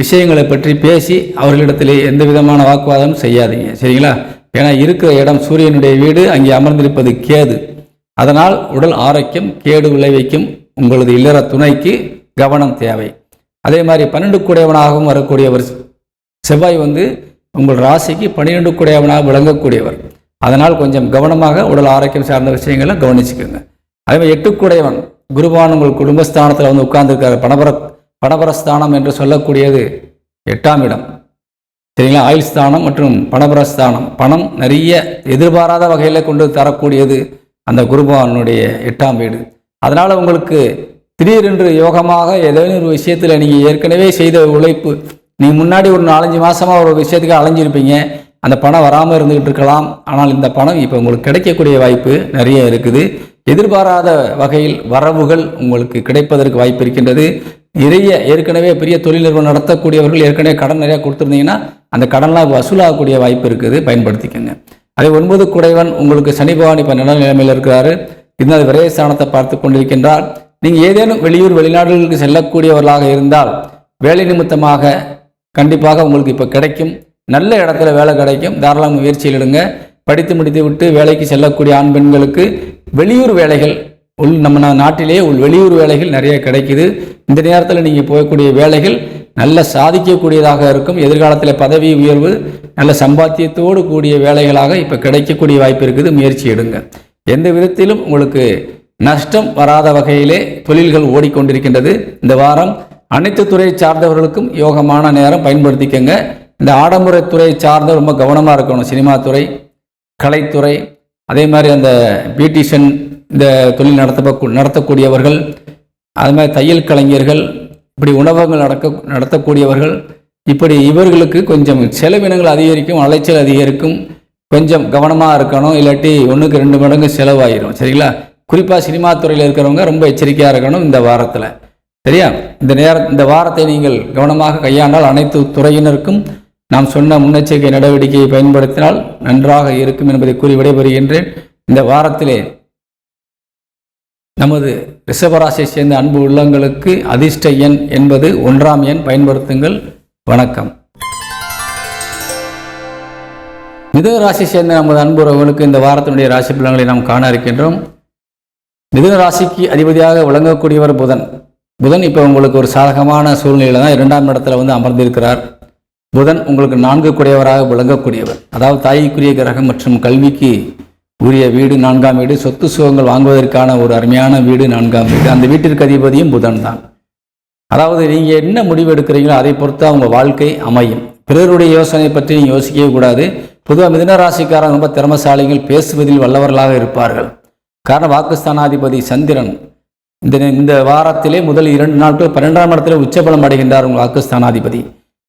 விஷயங்களை பற்றி பேசி அவர்களிடத்திலே எந்த விதமான வாக்குவாதம் செய்யாதீங்க. சரிங்களா? ஏன்னா இருக்கிற இடம் சூரியனுடைய வீடு, அங்கே அமர்ந்திருப்பது கேது. அதனால் உடல் ஆரோக்கியம் கேடு விளைவிக்கும். உங்களது இல்லற துணைக்கு கவனம் தேவை. அதே மாதிரி 12 வரக்கூடியவர் செவ்வாய் உங்கள் ராசிக்கு 12 விளங்கக்கூடியவர். அதனால் கொஞ்சம் கவனமாக உடல் ஆரோக்கியம் சார்ந்த விஷயங்களை கவனிச்சுக்கோங்க. அதே மாதிரி 8 குருவான் உங்கள் குடும்பஸ்தானத்தில் உட்கார்ந்துருக்காரு. பணபரஸ்தானம் என்று சொல்லக்கூடியது 8ஆம் இடம். சரிங்களா? ஆயுள் ஸ்தானம் மற்றும் பணபரஸ்தானம், பணம் நிறைய எதிர்பாராத வகையில் கொண்டு தரக்கூடியது அந்த குருபவானுடைய 8ஆம் வீடு. அதனால் உங்களுக்கு திடீரென்று யோகமாக ஏதேனும் ஒரு விஷயத்தில் நீங்கள் ஏற்கனவே செய்த உழைப்பு, நீங்கள் முன்னாடி ஒரு 4-5 மாதமாக ஒரு விஷயத்துக்கு அலைஞ்சிருப்பீங்க, அந்த பணம் வராமல் இருந்துகிட்டு இருக்கலாம். ஆனால் இந்த பணம் இப்போ உங்களுக்கு கிடைக்கக்கூடிய வாய்ப்பு நிறைய இருக்குது. எதிர்பாராத வகையில் வரவுகள் உங்களுக்கு கிடைப்பதற்கு வாய்ப்பு இருக்கின்றது. ஏற்கனவே பெரிய தொழில் நிறுவனம் நடத்தக்கூடியவர்கள் ஏற்கனவே கடன் நிறையா கொடுத்துருந்தீங்கன்னா அந்த கடன்லாம் வசூலாகக்கூடிய வாய்ப்பு இருக்குது, பயன்படுத்திக்கோங்க. அதே 9 உங்களுக்கு சனி பகவான் இப்போ நல்ல நிலைமையில் இருக்கிறாரு. இருந்தால் விரயஸ்தானத்தை பார்த்து கொண்டிருக்கின்றார். நீங்கள் ஏதேனும் வெளியூர் வெளிநாடுகளுக்கு செல்லக்கூடியவர்களாக இருந்தால் வேலை நிமித்தமாக கண்டிப்பாக உங்களுக்கு இப்போ கிடைக்கும். நல்ல இடத்துல வேலை கிடைக்கும். தாராளமாக முயற்சியில் எடுங்க. படித்து முடித்து விட்டு வேலைக்கு செல்லக்கூடிய ஆண் பெண்களுக்கு வெளியூர் வேலைகள் நம்ம நாட்டிலேயே வெளியூர் வேலைகள் நிறைய கிடைக்குது. இந்த நேரத்தில் நீங்கள் போகக்கூடிய வேலைகள் நல்ல சாதிக்கக்கூடியதாக இருக்கும். எதிர்காலத்தில் பதவி உயர்வு நல்ல சம்பாத்தியத்தோடு கூடிய வேலைகளாக இப்போ கிடைக்கக்கூடிய வாய்ப்பு இருக்குது. முயற்சி எடுங்க. எந்த விதத்திலும் உங்களுக்கு நஷ்டம் வராத வகையிலே தொழில்கள் ஓடிக்கொண்டிருக்கின்றது. இந்த வாரம் அனைத்து துறை சார்ந்தவர்களுக்கும் யோகமான நேரம், பயன்படுத்திக்கங்க. இந்த ஆடம்பர துறை சார்ந்த ரொம்ப கவனமாக இருக்கணும். சினிமா துறை, கலைத்துறை, அதே மாதிரி அந்த பியூட்டிஷியன் இந்த தொழில் நடத்தக்கூடியவர்கள், அது மாதிரி தையல் கலைஞர்கள், இப்படி உணவகங்கள் நடத்தக்கூடியவர்கள், இப்படி இவர்களுக்கு கொஞ்சம் செலவினங்கள் அதிகரிக்கும், அலைச்சல் அதிகரிக்கும். கொஞ்சம் கவனமாக இருக்கணும், இல்லாட்டி 1க்கு 2 மடங்கு செலவாயிரும். சரிங்களா? குறிப்பாக சினிமா துறையில் இருக்கிறவங்க ரொம்ப எச்சரிக்கையாக இருக்கணும் இந்த வாரத்தில். சரியா? இந்த வாரத்தை நீங்கள் கவனமாக கையாண்டால் அனைத்து துறையினருக்கும் நாம் சொன்ன முன்னெச்சரிக்கை நடவடிக்கையை பயன்படுத்தினால் நன்றாக இருக்கும் என்பதை கூறி விடைபெறுகின்றேன். இந்த வாரத்திலே நமது ரிஷபராசியை சேர்ந்த அன்பு உள்ளங்களுக்கு அதிர்ஷ்ட எண் என்பது 1ஆம் எண். பயன்படுத்துங்கள். வணக்கம். மிதுன ராசி சேர்ந்த நமது அன்பு உறவுகளுக்கு இந்த வாரத்தினுடைய ராசி பலன்களை நாம் காண இருக்கின்றோம். மிதுன ராசிக்கு அதிபதியாக விளங்கக்கூடியவர் புதன். புதன் இப்போ உங்களுக்கு ஒரு சாதகமான சூழ்நிலையில் தான் 2ஆம் இடத்துல அமர்ந்திருக்கிறார். புதன் உங்களுக்கு 4 குடையவராக விளங்கக்கூடியவர். அதாவது தாய்க்குரிய கிரகம் மற்றும் கல்விக்கு உரிய வீடு 4ஆம் வீடு, சொத்து சுகங்கள் வாங்குவதற்கான ஒரு அருமையான வீடு 4ஆம் வீடு. அந்த வீட்டிற்கு அதிபதியும் புதன் தான். அதாவது நீங்கள் என்ன முடிவு எடுக்கிறீங்களோ அதை பொறுத்து அவங்க வாழ்க்கை அமையும். பிறருடைய யோசனை பற்றி நீங்கள் யோசிக்கவே கூடாது. பொதுவாக மிதுன ராசிக்காரங்க ரொம்ப திறமசாலிகள், பேசுவதில் வல்லவர்களாக இருப்பார்கள். காரணம் வாக்குஸ்தானாதிபதி சந்திரன் இந்த வாரத்திலே முதல் 2 நாட்கள் 12ஆம் இடத்துல உச்சபலம் அடைகின்றார் உங்கள் வாக்குஸ்தானாதிபதி.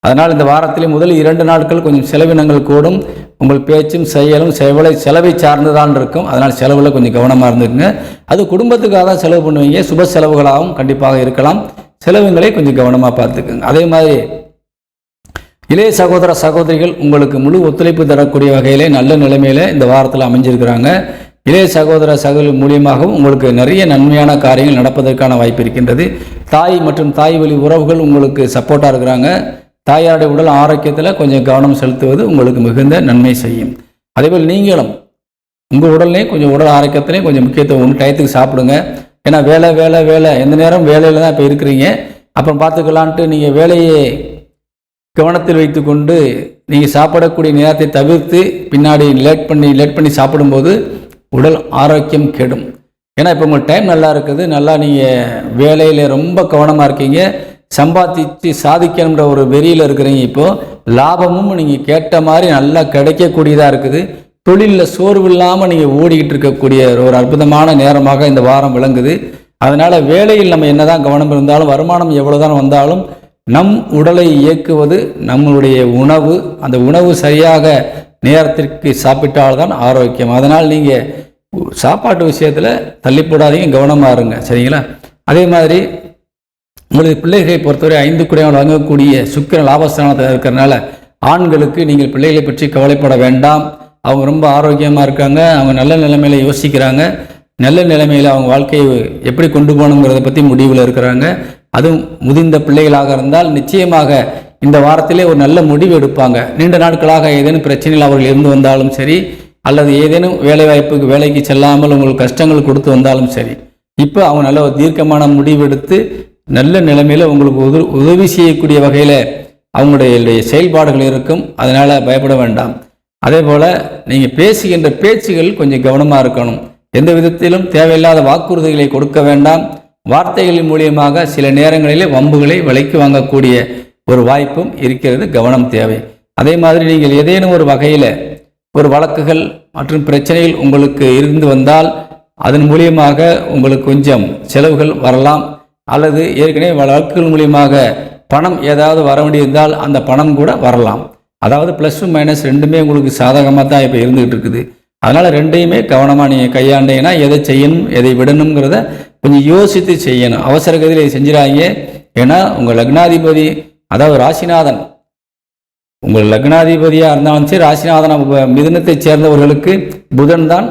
அதனால் இந்த வாரத்திலே முதல் 2 நாட்கள் கொஞ்சம் செலவினங்கள் கூடும். உங்கள் பேச்சும் செயலும் செலவை சார்ந்துதான் இருக்கும். அதனால் செலவில் கொஞ்சம் கவனமாக இருந்துக்குங்க. அது குடும்பத்துக்காக தான் செலவு பண்ணுவீங்க, சுப செலவுகளாகவும் கண்டிப்பாக இருக்கலாம். செலவுகளை கொஞ்சம் கவனமாக பார்த்துக்குங்க. அதே மாதிரி இளைய சகோதர சகோதரிகள் உங்களுக்கு முழு ஒத்துழைப்பு தரக்கூடிய வகையிலே நல்ல நிலைமையில் இந்த வாரத்தில் அமைஞ்சிருக்கிறாங்க. இளைய சகோதர சகோதரி மூலியமாகவும் உங்களுக்கு நிறைய நன்மையான காரியங்கள் நடப்பதற்கான வாய்ப்பு இருக்கின்றது. தாய் மற்றும் தாய் வழி உறவுகள் உங்களுக்கு சப்போர்ட்டாக இருக்கிறாங்க. தாயாருடைய உடல் ஆரோக்கியத்தில் கொஞ்சம் கவனம் செலுத்துவது உங்களுக்கு மிகுந்த நன்மை செய்யும். அதேபோல் நீங்களும் உங்கள் உடல்லே கொஞ்சம் உடல் ஆரோக்கியத்திலையும் கொஞ்சம் முக்கியத்துவம் டயத்துக்கு சாப்பிடுங்க. ஏன்னா வேலை வேலை வேலை எந்த நேரம் வேலையில் தான் இப்போ இருக்கிறீங்க. அப்புறம் பார்த்துக்கலான்ட்டு நீங்கள் வேலையை கவனத்தில் வைத்து கொண்டு நீங்கள் சாப்பிடக்கூடிய நேரத்தை தவிர்த்து பின்னாடி லேட் பண்ணி சாப்பிடும்போது உடல் ஆரோக்கியம் கெடும். ஏன்னா இப்போ உங்கள் டைம் நல்லா இருக்குது, நல்லா நீங்கள் வேலையில் ரொம்ப கவனமாக இருக்கீங்க, சம்பாதிச்சு சாதிக்கணுன்ற ஒரு வெறியில் இருக்கிறீங்க. இப்போது லாபமும் நீங்கள் கேட்ட மாதிரி நல்லா கிடைக்கக்கூடியதாக இருக்குது. தொழிலில் சோர்வு இல்லாமல் நீங்கள் ஓடிக்கிட்டு இருக்கக்கூடிய ஒரு அற்புதமான நேரமாக இந்த வாரம் விளங்குது. அதனால் வேலையில் நம்ம என்ன தான் கவனம் இருந்தாலும், வருமானம் எவ்வளோ தான் வந்தாலும், நம் உடலை இயக்குவது நம்மளுடைய உணவு. அந்த உணவு சரியாக நேரத்திற்கு சாப்பிட்டால்தான் ஆரோக்கியம். அதனால் நீங்கள் சாப்பாட்டு விஷயத்தில் தள்ளி போடாதீங்க, கவனமாக இருங்க. சரிங்களா? அதே மாதிரி உங்களது பிள்ளைகளை பொறுத்தவரை 5 குடையவன் வழங்கக்கூடிய சுக்கிரன் லாபஸ்தானத்தில் இருக்கிறனால ஆண்களுக்கு நீங்கள் பிள்ளைகளை பற்றி கவலைப்பட வேண்டாம். அவங்க ரொம்ப ஆரோக்கியமாக இருக்காங்க, அவங்க நல்ல நிலைமையில் யோசிக்கிறாங்க, நல்ல நிலைமையில் அவங்க வாழ்க்கையை எப்படி கொண்டு போகணுங்கிறத பற்றி முடிவில் இருக்கிறாங்க. அதுவும் முதிர்ந்த பிள்ளைகளாக இருந்தால் நிச்சயமாக இந்த வாரத்திலே ஒரு நல்ல முடிவு எடுப்பாங்க. நீண்ட நாட்களாக ஏதேனும் பிரச்சனையில் அவர்கள் இருந்து வந்தாலும் சரி, அல்லது ஏதேனும் வேலைக்கு செல்லாமல் உங்களுக்கு கஷ்டங்கள் கொடுத்து வந்தாலும் சரி, இப்போ அவங்க நல்ல ஒரு தீர்க்கமான முடிவெடுத்து நல்ல நிலைமையில் உங்களுக்கு உதவி செய்யக்கூடிய வகையில் அவங்களுடைய செயல்பாடுகள் இருக்கும். அதனால் பயப்பட வேண்டாம். அதே போல் நீங்கள் பேசுகின்ற பேச்சுகள் கொஞ்சம் கவனமாக இருக்கணும். எந்த விதத்திலும் தேவையில்லாத வாக்குறுதிகளை கொடுக்க வேண்டாம். வார்த்தைகளின் மூலியமாக சில நேரங்களிலே வம்புகளை விலைக்கு வாங்கக்கூடிய ஒரு வாய்ப்பும் இருக்கிறது. கவனம் தேவை. அதே மாதிரி நீங்கள் ஏதேனும் ஒரு வகையில் ஒரு வழக்குகள் மற்றும் பிரச்சனைகள் உங்களுக்கு இருந்து வந்தால் அதன் மூலியமாக உங்களுக்கு கொஞ்சம் செலவுகள் வரலாம். அல்லது ஏற்கனவே வழக்குகள் மூலியமாக பணம் ஏதாவது வர வேண்டியிருந்தால் அந்த பணம் கூட வரலாம். அதாவது ப்ளஸ்ஸும் மைனஸ் ரெண்டுமே உங்களுக்கு சாதகமாக தான் இப்போ இருந்துகிட்டு இருக்குது. அதனால் ரெண்டையுமே கவனமாக நீங்கள் கையாண்டீங்கன்னா எதை செய்யணும் எதை விடணுங்கிறத கொஞ்சம் யோசித்து செய்யணும். அவசர கதியில் செஞ்சிடாங்க. ஏன்னா உங்கள் லக்னாதிபதி, அதாவது ராசிநாதன், உங்கள் லக்னாதிபதியாக இருந்தாலும் சரி, ராசிநாதன் மிதுனத்தை சேர்ந்தவர்களுக்கு புதன் தான்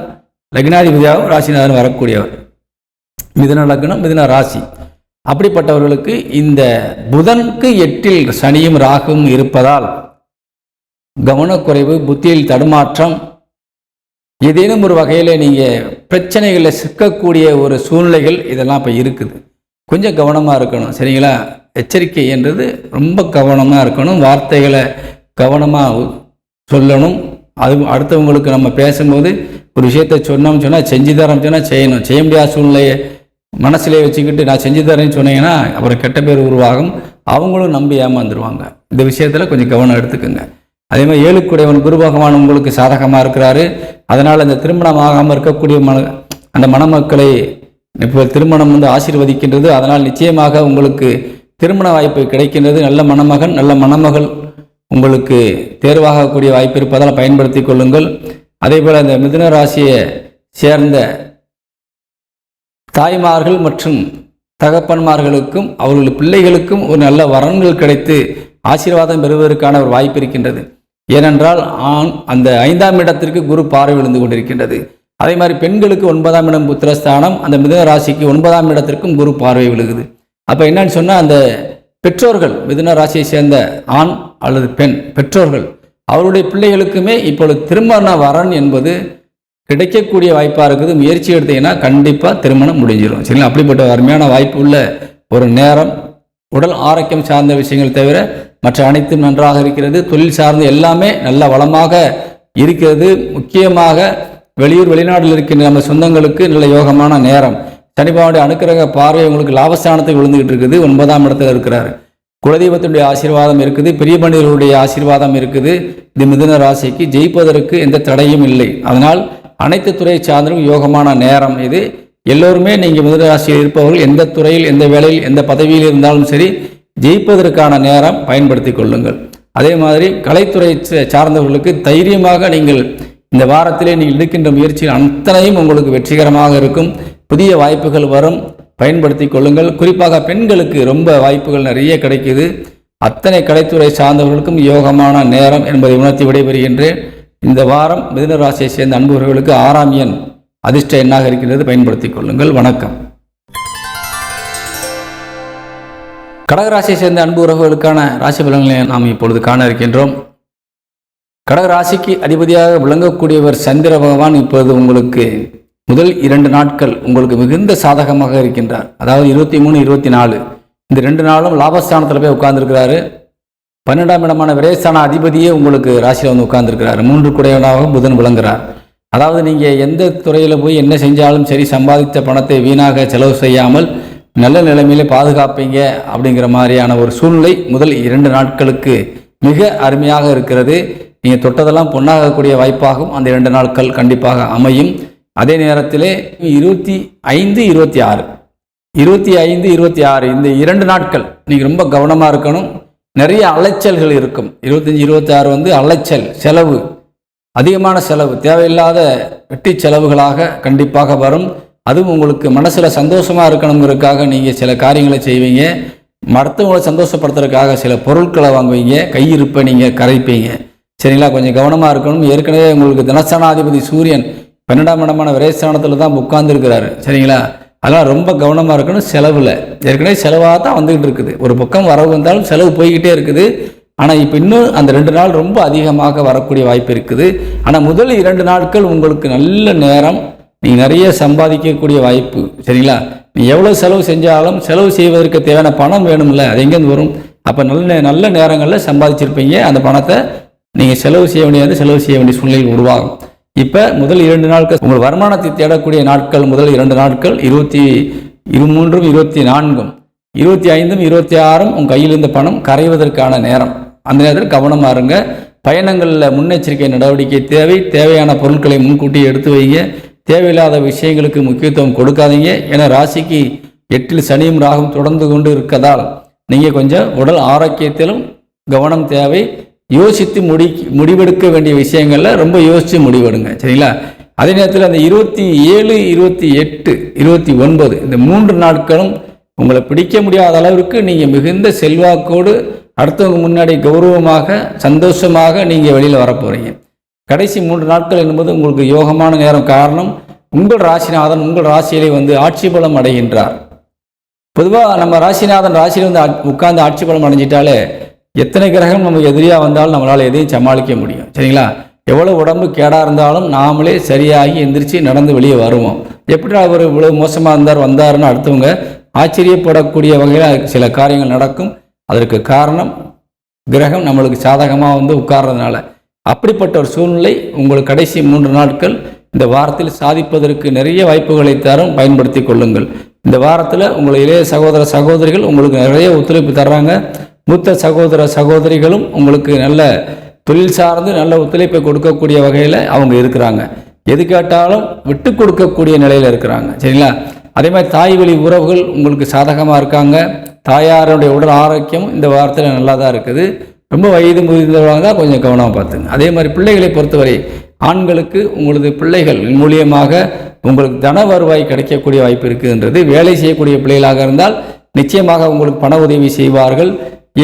லக்னாதிபதியாக ராசிநாதன் வரக்கூடியவர். மிதுன லக்னம், மிதுன ராசி. அப்படிப்பட்டவர்களுக்கு இந்த புதனுக்கு 8இல் சனியும் ராகுவும் இருப்பதால் கவனக்குறைவு, புத்தியில் தடுமாற்றம், ஏதேனும் ஒரு வகையில் நீங்கள் பிரச்சனைகளில் சிக்கக்கூடிய ஒரு சூழ்நிலைகள் இதெல்லாம் இப்போ இருக்குது. கொஞ்சம் கவனமாக இருக்கணும். சரிங்களா? எச்சரிக்கை என்றது ரொம்ப கவனமாக இருக்கணும். வார்த்தைகளை கவனமாக சொல்லணும். அது அடுத்தவங்களுக்கு நம்ம பேசும்போது ஒரு விஷயத்தை சொன்னால் செஞ்சு தரோம் சொன்னால் செய்யணும். செய்ய முடியாத சூழ்நிலையை மனசிலே வச்சுக்கிட்டு நான் செஞ்சு தரேன்னு சொன்னீங்கன்னா அப்புறம் கெட்ட பேர் உருவாகும். அவங்களும் நம்பி ஏமாந்துருவாங்க. இந்த விஷயத்தில் கொஞ்சம் கவனம் எடுத்துக்கோங்க. அதே மாதிரி 7 குடையவன் குரு பகவான் உங்களுக்கு சாதகமாக இருக்கிறாரு. அதனால் இந்த திருமணம் ஆகாமல் இருக்கக்கூடிய அந்த மணமக்களை இப்போ திருமணம் ஆசீர்வதிக்கின்றது. அதனால் நிச்சயமாக உங்களுக்கு திருமண வாய்ப்பு கிடைக்கின்றது. நல்ல மணமகன் நல்ல மணமகள் உங்களுக்கு தேர்வாகக்கூடிய வாய்ப்பு இருப்பதால் பயன்படுத்தி கொள்ளுங்கள். அதே போல் இந்த மிதுன ராசியை சேர்ந்த தாய்மார்கள் மற்றும் தகப்பன்மார்களுக்கும் அவர்கள் பிள்ளைகளுக்கும் ஒரு நல்ல வரன்கள் கிடைத்து ஆசீர்வாதம் பெறுவதற்கான ஒரு வாய்ப்பு இருக்கின்றது. ஏனென்றால் அந்த 5ஆம் இடத்திற்கு குரு பார்வை விழுந்து கொண்டிருக்கின்றது. அதே மாதிரி பெண்களுக்கு 9ஆம் இடம் புத்திரஸ்தானம், அந்த மிதுன ராசிக்கு 9ஆம் இடத்திற்கும் குரு பார்வை விழுகுது. அப்போ என்னன்னு சொன்னால் அந்த பெற்றோர்கள் மிதுன ராசியை சேர்ந்த ஆண் அல்லது பெண் பெற்றோர்கள் அவருடைய பிள்ளைகளுக்குமே இப்பொழுது திருமண வரன் என்பது கிடைக்கக்கூடிய வாய்ப்பாக இருக்குது. முயற்சி எடுத்தீங்கன்னா கண்டிப்பாக திருமணம் முடிஞ்சிடும். சரிங்களா? அப்படிப்பட்ட அருமையான வாய்ப்பு உள்ள ஒரு நேரம். உடல் ஆரோக்கியம் சார்ந்த விஷயங்கள் தவிர மற்ற அனைத்தும் நன்றாக இருக்கிறது. தொழில் சார்ந்த எல்லாமே நல்ல வளமாக இருக்கிறது. முக்கியமாக வெளியூர் வெளிநாட்டில் இருக்கின்ற நம்ம சொந்தங்களுக்கு நல்ல யோகமான நேரம். சனிபாவுடைய அனுக்கிரக பார்வை உங்களுக்கு லாபஸ்தானத்துக்கு விழுந்துகிட்டு இருக்குது. 9ஆம் இடத்துல இருக்கிறார். குலதெய்வத்தினுடைய ஆசீர்வாதம் இருக்குது. பெரிய மனிதர்களுடைய ஆசீர்வாதம் இருக்குது. இந்த மிதுன ராசிக்கு ஜெயிப்பதற்கு எந்த தடையும் இல்லை. அதனால் அனைத்து துறை சார்ந்தும் யோகமான நேரம் இது. எல்லோருமே நீங்கள் மிதுன ராசியில் இருப்பவர்கள் எந்த துறையில் எந்த வேலையில் எந்த பதவியில் இருந்தாலும் சரி ஜெயிப்பதற்கான நேரம் பயன்படுத்தி கொள்ளுங்கள். அதே மாதிரி கலைத்துறை சார்ந்தவர்களுக்கு தைரியமாக நீங்கள் இந்த வாரத்திலே நீங்கள் எடுக்கின்ற முயற்சியில் அத்தனையும் உங்களுக்கு வெற்றிகரமாக இருக்கும். புதிய வாய்ப்புகள் வரும், பயன்படுத்தி கொள்ளுங்கள். குறிப்பாக பெண்களுக்கு ரொம்ப வாய்ப்புகள் நிறைய கிடைக்குது. அத்தனை கலைத்துறை சார்ந்தவர்களுக்கும் யோகமான நேரம் என்பதை உணர்த்தி விடைபெறுகின்றேன். இந்த வாரம் மிதுன ராசியை சேர்ந்த அன்புறவர்களுக்கு 6ஆம் எண் அதிர்ஷ்ட எண்ணாக இருக்கின்றது. பயன்படுத்தி கொள்ளுங்கள். வணக்கம். கடகராசியை சேர்ந்த அன்பு உறவுகளுக்கான ராசி பலன்களை நாம் இப்பொழுது காண இருக்கின்றோம். கடகராசிக்கு அதிபதியாக விளங்கக்கூடியவர் சந்திர பகவான் இப்பொழுது உங்களுக்கு முதல் 2 நாட்கள் உங்களுக்கு மிகுந்த சாதகமாக இருக்கின்றார். அதாவது 23, 24 இந்த 2 நாளும் லாபஸ்தானத்தில் போய் உட்கார்ந்துருக்கிறாரு. 12ஆம் இடமான விரயஸ்தான அதிபதியே உங்களுக்கு ராசியில் வந்து உட்கார்ந்துருக்கிறார். 3 குடையவனாக புதன் விளங்குகிறார். அதாவது நீங்கள் எந்த துறையில் போய் என்ன செஞ்சாலும் சரி சம்பாதித்த பணத்தை வீணாக செலவு செய்யாமல் நல்ல நிலைமையிலே பாதுகாப்பீங்க அப்படிங்கிற மாதிரியான ஒரு சூழ்நிலை முதல் 2 நாட்களுக்கு மிக அருமையாக இருக்கிறது. நீங்கள் தொட்டதெல்லாம் பொன்னாகக்கூடிய வாய்ப்பாகவும் அந்த 2 நாட்கள் கண்டிப்பாக அமையும். அதே நேரத்திலே 25, 26 இந்த 2 நாட்கள் நீங்கள் ரொம்ப கவனமாக இருக்கணும். நிறைய அலைச்சல்கள் இருக்கும். 25, 26 அலைச்சல், செலவு, அதிகமான செலவு, தேவையில்லாத வெட்டி செலவுகளாக கண்டிப்பாக வரும். அதுவும் உங்களுக்கு மனசில் சந்தோஷமாக இருக்கணுங்கிறதுக்காக நீங்கள் சில காரியங்களை செய்வீங்க. மற்றவங்களை சந்தோஷப்படுத்துறதுக்காக சில பொருட்களை வாங்குவீங்க. கையிருப்பை நீங்கள் கரைப்பீங்க. சரிங்களா? கொஞ்சம் கவனமாக இருக்கணும். ஏற்கனவே உங்களுக்கு தனஸ்தானாதிபதி சூரியன் 12ஆம் இடமான விரயஸ்தானத்தில் தான் உட்கார்ந்துருக்கிறாரு. சரிங்களா? அதெல்லாம் ரொம்ப கவனமாக இருக்கணும். செலவில் ஏற்கனவே செலவாக தான் வந்துக்கிட்டு இருக்குது. ஒரு பக்கம் வரவு வந்தாலும் செலவு போய்கிட்டே இருக்குது. ஆனால் இப்போ இன்னும் அந்த 2 நாள் ரொம்ப அதிகமாக வரக்கூடிய வாய்ப்பு இருக்குது. ஆனால் முதல் 2 நாட்கள் உங்களுக்கு நல்ல நேரம். நீங்கள் நிறைய சம்பாதிக்கக்கூடிய வாய்ப்பு. சரிங்களா? நீ எவ்வளோ செலவு செஞ்சாலும் செலவு செய்வதற்கு தேவையான பணம் வேணும்ல, அது எங்கேருந்து வரும்? அப்போ நல்ல நேரங்களில் சம்பாதிச்சிருப்பீங்க. அந்த பணத்தை நீங்கள் செலவு செய்ய வேண்டிய சூழ்நிலை உருவாகும். இப்போ முதல் 2 நாட்கள் உங்கள் வருமானத்தை தேடக்கூடிய நாட்கள். முதல் 2 நாட்கள் 23, 24, 25, 26 உங்கள் கையில் இருந்த பணம் கரைவதற்கான நேரம். அந்த நேரத்தில் கவனமாக இருங்க. பயணங்களில் முன்னெச்சரிக்கை நடவடிக்கை தேவையான பொருட்களை முன்கூட்டி எடுத்து வைங்க. தேவையில்லாத விஷயங்களுக்கு முக்கியத்துவம் கொடுக்காதீங்க. ஏன்னா ராசிக்கு 8இல் சனியும் ராகும் தொடர்ந்து கொண்டு இருக்கதால் நீங்கள் கொஞ்சம் உடல் ஆரோக்கியத்திலும் கவனம் தேவை. யோசித்து முடிவெடுக்க வேண்டிய விஷயங்களில் ரொம்ப யோசித்து முடிவெடுங்க. சரிங்களா? அதே நேரத்தில் அந்த 27, 28, 29 இந்த 3 நாட்களும் உங்களை பிடிக்க முடியாத அளவிற்கு நீங்கள் மிகுந்த செல்வாக்கோடு அடுத்தவங்க முன்னாடி கௌரவமாக சந்தோஷமாக நீங்கள் வெளியில் வரப்போகிறீங்க. கடைசி 3 நாட்கள் என்பது உங்களுக்கு யோகமான நேரம். காரணம், உங்கள் ராசிநாதன் உங்கள் ராசியிலே ஆட்சி பலம் அடைகின்றார். பொதுவாக நம்ம ராசிநாதன் ராசியில் உட்கார்ந்து ஆட்சி பலம் அடைஞ்சிட்டாலே எத்தனை கிரகம் நமக்கு எதிரியாக வந்தாலும் நம்மளால் எதையும் சமாளிக்க முடியும். சரிங்களா? எவ்வளோ உடம்பு கேடாக இருந்தாலும் நாமளே சரியாகி எந்திரிச்சு நடந்து வெளியே வருவோம். எப்படி அவர் இவ்வளோ மோசமாக வந்தாருன்னு அடுத்தவங்க ஆச்சரியப்படக்கூடிய வகையில் சில காரியங்கள் நடக்கும். அதற்கு காரணம் கிரகம் நம்மளுக்கு சாதகமாக உட்கார்றதுனால. அப்படிப்பட்ட ஒரு சூழ்நிலை உங்களுக்கு கடைசி 3 நாட்கள் இந்த வாரத்தில் சாதிப்பதற்கு நிறைய வாய்ப்புகளை தரும். பயன்படுத்தி கொள்ளுங்கள். இந்த வாரத்தில் உங்கள் இளைய சகோதர சகோதரிகள் உங்களுக்கு நிறைய ஒத்துழைப்பு தர்றாங்க. மூத்த சகோதர சகோதரிகளும் உங்களுக்கு நல்ல தொழில் சார்ந்து நல்ல ஒத்துழைப்பை கொடுக்கக்கூடிய வகையில் அவங்க இருக்கிறாங்க. எது கேட்டாலும் விட்டு கொடுக்கக்கூடிய நிலையில் இருக்கிறாங்க. சரிங்களா? அதே மாதிரி தாய் வழி உறவுகள் உங்களுக்கு சாதகமாக இருக்காங்க. தாயாருடைய உடல் ஆரோக்கியம் இந்த வாரத்தில் நல்லா தான் இருக்குது. ரொம்ப வயது முதிர்ந்தவங்க தான் கொஞ்சம் கவனமாக பார்த்துங்க. அதே மாதிரி பிள்ளைகளை பொறுத்தவரை ஆண்களுக்கு உங்களது பிள்ளைகள் மூலியமாக உங்களுக்கு தன வருவாய் கிடைக்கக்கூடிய வாய்ப்பு இருக்குதுன்றது. வேலை செய்யக்கூடிய பிள்ளைகளாக இருந்தால் நிச்சயமாக உங்களுக்கு பண உதவி செய்வார்கள்.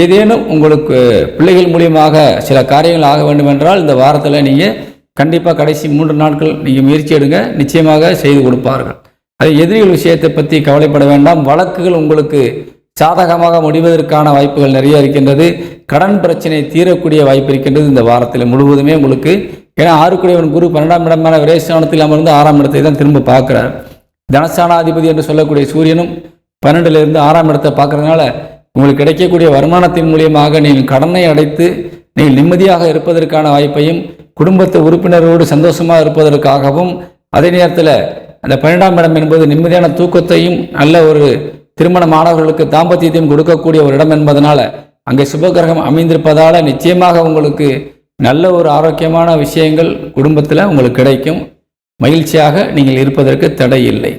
ஏதேனும் உங்களுக்கு பிள்ளைகள் மூலியமாக சில காரியங்கள் ஆக வேண்டும் என்றால் இந்த வாரத்தில் நீங்கள் கண்டிப்பாக கடைசி 3 நாட்கள் நீங்கள் முயற்சி எடுங்க, நிச்சயமாக செய்து கொடுப்பார்கள். அது எதிரிகள் விஷயத்தை பற்றி கவலைப்பட வேண்டாம். வழக்குகள் உங்களுக்கு சாதகமாக முடிவதற்கான வாய்ப்புகள் நிறைய இருக்கின்றது. கடன் பிரச்சனை தீரக்கூடிய வாய்ப்பு இருக்கின்றது இந்த வாரத்தில் முழுவதுமே உங்களுக்கு. ஏன்னா 6 குரு 12ஆம் இடமான விரயஸ்தானத்தில் அமர்ந்து 6ஆம் இடத்தை தான் திரும்ப பார்க்குறார். தனஸ்தானாதிபதி என்று சொல்லக்கூடிய சூரியனும் 12லிருந்து 6ஆம் இடத்தை பார்க்கறதுனால உங்களுக்கு கிடைக்கக்கூடிய வருமானத்தின் மூலியமாக நீங்கள் கடனை அடைத்து நீங்கள் நிம்மதியாக இருப்பதற்கான வாய்ப்பையும் குடும்பத்து உறுப்பினரோடு சந்தோஷமாக இருப்பதற்காகவும், அதே நேரத்தில் அந்த 12ஆம் இடம் என்பது நிம்மதியான தூக்கத்தையும் நல்ல ஒரு திருமணமானவர்களுக்கு தாம்பத்தியத்தையும் கொடுக்கக்கூடிய ஒரு இடம் என்பதனால அங்கே சுபகிரகம் அமைந்திருப்பதால் நிச்சயமாக உங்களுக்கு நல்ல ஒரு ஆரோக்கியமான விஷயங்கள் குடும்பத்தில் உங்களுக்கு கிடைக்கும். மகிழ்ச்சியாக நீங்கள் இருப்பதற்கு தடை இல்லை.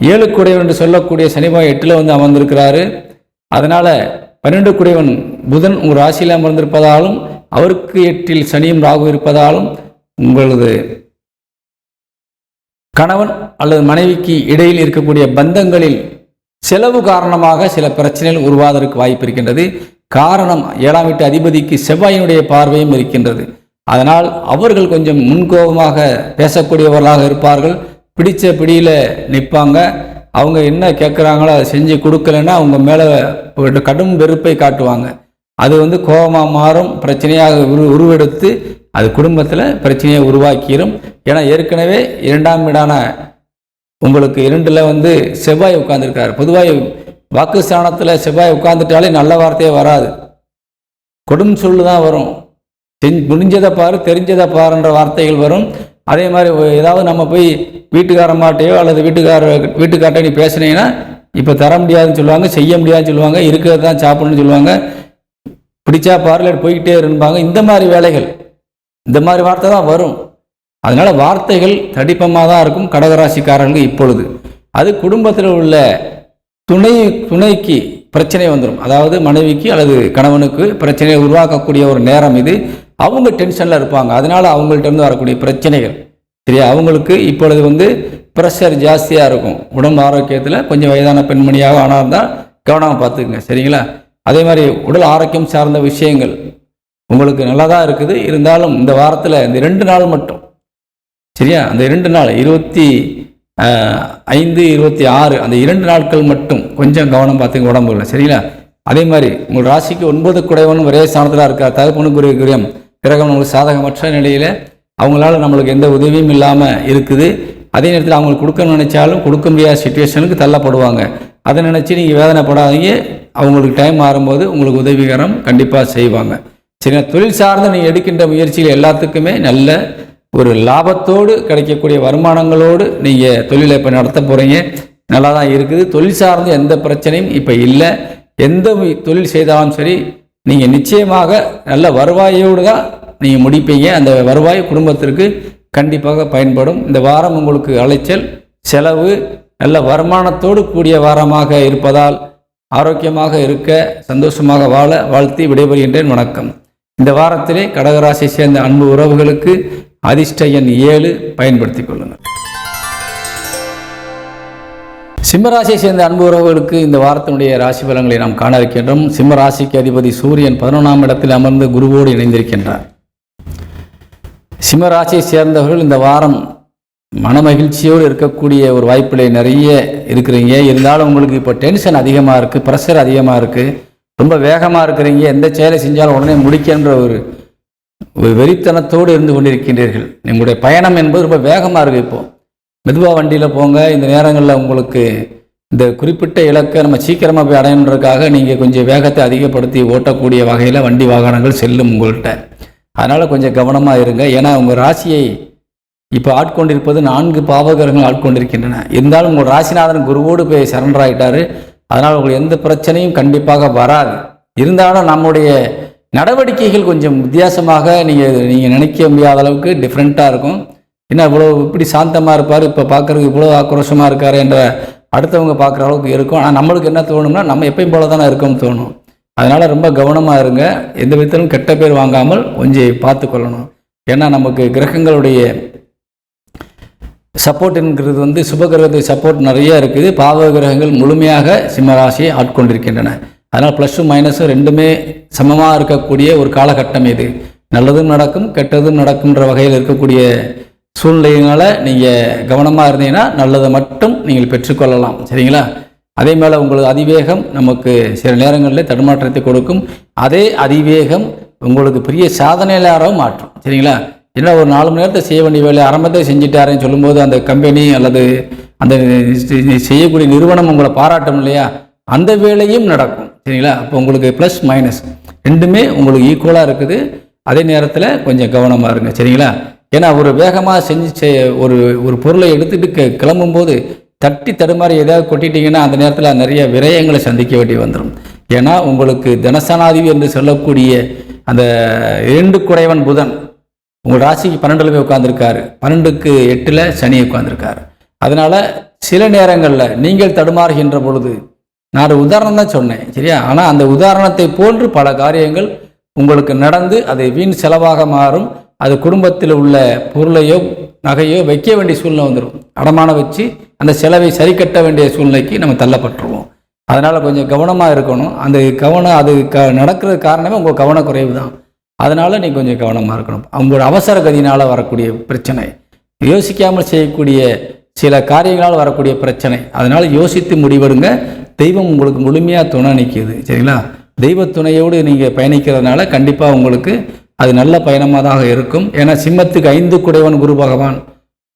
7 குடையவன் என்று சொல்லக்கூடிய சனிபாய் 8ல் வந்து அமர்ந்திருக்கிறாரு. அதனால் 12 குடையவன் புதன் உங்கள் ராசியில் அமர்ந்திருப்பதாலும் அவருக்கு 8ல் சனியும் ராகு இருப்பதாலும் உங்களது கணவன் அல்லது மனைவிக்கு இடையில் இருக்கக்கூடிய பந்தங்களில் செலவு காரணமாக சில பிரச்சனைகள் உருவாவதற்கு வாய்ப்பு இருக்கின்றது. காரணம் 7ஆம் வீட்டு அதிபதிக்கு செவ்வாயினுடைய பார்வையும் இருக்கின்றது. அதனால் அவர்கள் கொஞ்சம் முன்கோபமாக பேசக்கூடியவர்களாக இருப்பார்கள். பிடிச்ச பிடியில் நிற்பாங்க. அவங்க என்ன கேட்குறாங்களோ அதை செஞ்சு கொடுக்கலன்னா அவங்க மேலே கடும் வெறுப்பை காட்டுவாங்க. அது வந்து கோபமாக மாறும், பிரச்சனையாக உருவெடுத்து அது குடும்பத்தில் பிரச்சனையை உருவாக்கிடும். ஏன்னா ஏற்கனவே 2ஆம் வீடான உங்களுக்கு 2ல் வந்து செவ்வாய் உட்கார்ந்துருக்காரு. பொதுவாக வாக்குஸ்தானத்தில் செவ்வாய் உட்கார்ந்துட்டாலே நல்ல வார்த்தையே வராது, கொடும் சொல்லு தான் வரும். முடிஞ்சதை பாரு தெரிஞ்சதை பாருன்ற வார்த்தைகள் வரும். அதே மாதிரி ஏதாவது நம்ம போய் வீட்டுக்காரமாட்டையோ அல்லது வீட்டுக்கார்ட்ட நீ பேசுனீங்கன்னா இப்போ தர முடியாதுன்னு சொல்லுவாங்க, செய்ய முடியாதுன்னு சொல்லுவாங்க, இருக்கிறது தான் சாப்பிடணும்னு சொல்லுவாங்க, பிடிச்சா பார்லர் போய்கிட்டே இருப்பாங்க. இந்த மாதிரி வேலைகள், இந்த மாதிரி வார்த்தை தான் வரும். அதனால் வார்த்தைகள் தடிப்பமாக தான் இருக்கும் கடகராசிக்காரர்கள். இப்பொழுது அது குடும்பத்தில் உள்ள துணைக்கு பிரச்சனை வந்துடும். அதாவது மனைவிக்கு அல்லது கணவனுக்கு பிரச்சனையை உருவாக்கக்கூடிய ஒரு நேரம் இது. அவங்க டென்ஷனில் இருப்பாங்க. அதனால் அவங்கள்ட்ட இருந்து வரக்கூடிய பிரச்சனைகள் சரியா அவங்களுக்கு இப்பொழுது வந்து ப்ரெஷர் ஜாஸ்தியாக இருக்கும். உடம்பு ஆரோக்கியத்தில் கொஞ்சம் வயதான பெண்மணியாக ஆனால் தான் கவனமாக பார்த்துக்குங்க சரிங்களா. அதே மாதிரி உடல் ஆரோக்கியம் சார்ந்த விஷயங்கள் உங்களுக்கு நல்லா தான் இருக்குது. இருந்தாலும் இந்த வாரத்தில் இந்த 2 நாள் மட்டும் சரியா, அந்த 2 நாள் 25, 26 அந்த 2 நாட்கள் மட்டும் கொஞ்சம் கவனம் பார்த்துங்க உடம்புல சரிங்களா. அதே மாதிரி உங்கள் ராசிக்கு 9 குடைவனும் ஒரே ஸ்தானத்தில் இருக்கார். தகப்பனுக்குரிய கிரகம் உங்களுக்கு சாதகமற்ற நிலையில் அவங்களால நம்மளுக்கு எந்த உதவியும் இல்லாமல் இருக்குது. அதே நேரத்தில் அவங்களுக்கு கொடுக்கணும்னு நினைச்சாலும் கொடுக்க முடியாத சுச்சுவேஷனுக்கு தள்ளப்படுவாங்க. அதை நினச்சி நீங்கள் வேதனைப்படாதீங்க. அவங்களுக்கு டைம் மாறும்போது உங்களுக்கு உதவிகரம் கண்டிப்பாக செய்வாங்க சரிங்களா. தொழில் சார்ந்து நீங்கள் எடுக்கின்ற முயற்சிகள் எல்லாத்துக்குமே நல்ல ஒரு லாபத்தோடு கிடைக்கக்கூடிய வருமானங்களோடு நீங்கள் தொழிலை இப்போ நடத்த போகிறீங்க. நல்லா தான் இருக்குது. தொழில் சார்ந்து எந்த பிரச்சனையும் இப்போ இல்லை. எந்த தொழில் செய்தாலும் சரி நீங்கள் நிச்சயமாக நல்ல வருவாயோடு தான் நீங்கள் முடிப்பீங்க. அந்த வருவாய் குடும்பத்திற்கு கண்டிப்பாக பயன்படும். இந்த வாரம் உங்களுக்கு அலைச்சல் செலவு நல்ல வருமானத்தோடு கூடிய வாரமாக இருப்பதால் ஆரோக்கியமாக இருக்க சந்தோஷமாக வாழ வாழ்த்தி விடைபெறுகின்றேன். வணக்கம். இந்த வாரத்திலே கடகராசியை சேர்ந்த அன்பு உறவுகளுக்கு அதிர்ஷ்ட எண் 7 பயன்படுத்திக் கொள்ளுங்கள். சிம்மராசியை சேர்ந்த அன்பு உறவுகளுக்கு இந்த வாரத்தினுடைய ராசி பலன்களை நாம் காண இருக்கின்றோம். சிம்ம ராசிக்கு அதிபதி சூரியன் 11ஆம் இடத்தில் அமர்ந்து குருவோடு இணைந்திருக்கின்றார். சிம்ம ராசியை சேர்ந்தவர்கள் இந்த வாரம் மனமகிழ்ச்சியோடு இருக்கக்கூடிய ஒரு வாய்ப்பில் நிறைய இருக்கிறீங்க. இருந்தாலும் உங்களுக்கு இப்போ டென்ஷன் அதிகமாக இருக்குது, ப்ரெஷர் அதிகமாக இருக்குது, ரொம்ப வேகமாக இருக்கிறீங்க. எந்த செயலை செஞ்சாலும் உடனே முடிக்கின்ற ஒரு வெறித்தனத்தோடு இருந்து கொண்டிருக்கின்றீர்கள். உங்களுடைய பயணம் என்பது ரொம்ப வேகமாக இருக்குது. இப்போது மெதுவாக வண்டியில் போங்க. இந்த நேரங்களில் உங்களுக்கு இந்த குறிப்பிட்ட இலக்கை நம்ம சீக்கிரமாக போய் அடையணுன்றதுக்காக நீங்கள் கொஞ்சம் வேகத்தை அதிகப்படுத்தி ஓட்டக்கூடிய வகையில் வண்டி வாகனங்கள் செல்லும் உங்கள்கிட்ட. அதனால் கொஞ்சம் கவனமாக இருங்க. ஏன்னா உங்கள் ராசியை இப்போ ஆட்கொண்டிருப்பது 4 பாவகரங்கள் ஆட்கொண்டிருக்கின்றன. இருந்தாலும் உங்கள் ராசிநாதன் குருவோடு போய் சரண்டர் ஆகிட்டார். அதனால் உங்களுக்கு எந்த பிரச்சனையும் கண்டிப்பாக வராது. இருந்தாலும் நம்முடைய நடவடிக்கைகள் கொஞ்சம் வித்தியாசமாக நீங்கள் நினைக்க முடியாத அளவுக்கு டிஃப்ரெண்ட்டாக இருக்கும். என்ன இவ்வளோ இப்படி சாந்தமாக இருப்பார், இப்போ பார்க்குறதுக்கு இவ்வளோ ஆக்ரோஷமாக இருக்கார் என்ற அடுத்தவங்க பார்க்குற அளவுக்கு இருக்கும். ஆனால் நம்மளுக்கு என்ன தோணும்னா நம்ம எப்பயும் போல தானே இருக்கோம்னு தோணும். அதனால் ரொம்ப கவனமாக இருங்க. எந்த விதத்திலும் கெட்ட பேர் வாங்காமல் கொஞ்சம் பார்த்து கொள்ளணும். ஏன்னா நமக்கு கிரகங்களுடைய சப்போர்ட்டுங்கிறது வந்து சுபகிரகத்தை சப்போர்ட் நிறைய இருக்குது. பாவ கிரகங்கள் முழுமையாக சிம்மராசியை ஆட்கொண்டிருக்கின்றன. அதனால் ப்ளஸ்ஸும் மைனஸும் ரெண்டுமே சமமாக இருக்கக்கூடிய ஒரு காலகட்டம் இது. நல்லதும் நடக்கும் கெட்டதும் நடக்கும்ன்ற வகையில் இருக்கக்கூடிய சூழ்நிலையினால் நீங்கள் கவனமாக இருந்தீங்கன்னா நல்லதை மட்டும் நீங்கள் பெற்றுக்கொள்ளலாம். சரிங்களா? அதே மேலே உங்களுக்கு அதிவேகம் நமக்கு சில நேரங்களில் தடுமாற்றத்தை கொடுக்கும். அதே அதிவேகம் உங்களுக்கு பெரிய சாதனையாளராகவும் மாற்றும். சரிங்களா? ஏன்னா ஒரு 4 மணி நேரத்தை செய்ய வேண்டிய வேலை ஆரம்பத்தை செஞ்சுட்டாருன்னு சொல்லும்போது அந்த கம்பெனி அல்லது அந்த செய்யக்கூடிய நிறுவனம் உங்களை பாராட்டும் இல்லையா? அந்த வேலையும் நடக்கும். சரிங்களா? அப்போ உங்களுக்கு ப்ளஸ் மைனஸ் ரெண்டுமே உங்களுக்கு ஈக்குவலாக இருக்குது. அதே நேரத்தில் கொஞ்சம் கவனமாக இருங்க. சரிங்களா? ஏன்னா ஒரு வேகமாக செஞ்சு ஒரு பொருளை எடுத்துகிட்டு கிளம்பும்போது தட்டி தடுமாறி ஏதாவது கொட்டிட்டிங்கன்னா அந்த நேரத்தில் நிறைய விரயங்களை சந்திக்க வேண்டி வந்துடும். ஏன்னா உங்களுக்கு தனசனாதிபதி என்று சொல்லக்கூடிய அந்த 2 குடைவன் புதன் உங்கள் ராசிக்கு 12ல் போய் உட்காந்துருக்காரு. 12க்கு 8ல் சனி உட்காந்துருக்காரு. அதனால் சில நேரங்களில் நீங்கள் தடுமாறுகின்ற பொழுது நான் ஒரு உதாரணம் தான் சொன்னேன். சரியா? ஆனால் அந்த உதாரணத்தை போன்று பல காரியங்கள் உங்களுக்கு நடந்து அது வீண் செலவாக மாறும். அது குடும்பத்தில் உள்ள பொருளையோ நகையோ வைக்க வேண்டிய சூழ்நிலை வந்துடும். அடமான வச்சு அந்த செலவை சரி கட்ட வேண்டிய சூழ்நிலைக்கு நம்ம தள்ளப்பட்டுருவோம். அதனால் கொஞ்சம் கவனமாக இருக்கணும். அந்த கவனம் அது நடக்கிறது காரணமே உங்கள் கவனக்குறைவு தான். அதனால் நீங்கள் கொஞ்சம் கவனமாக இருக்கணும். அவங்களோட அவசர கதியினால் வரக்கூடிய பிரச்சனை, யோசிக்காமல் செய்யக்கூடிய சில காரியங்களால் வரக்கூடிய பிரச்சனை. அதனால் யோசித்து முடிவெடுங்க. தெய்வம் உங்களுக்கு முழுமையாக துணை நிற்கிது. சரிங்களா? தெய்வ துணையோடு நீங்கள் பயணிக்கிறதுனால கண்டிப்பாக உங்களுக்கு அது நல்ல பயணமாக இருக்கும். ஏன்னா சிம்மத்துக்கு 5 குடைவன் குரு பகவான்,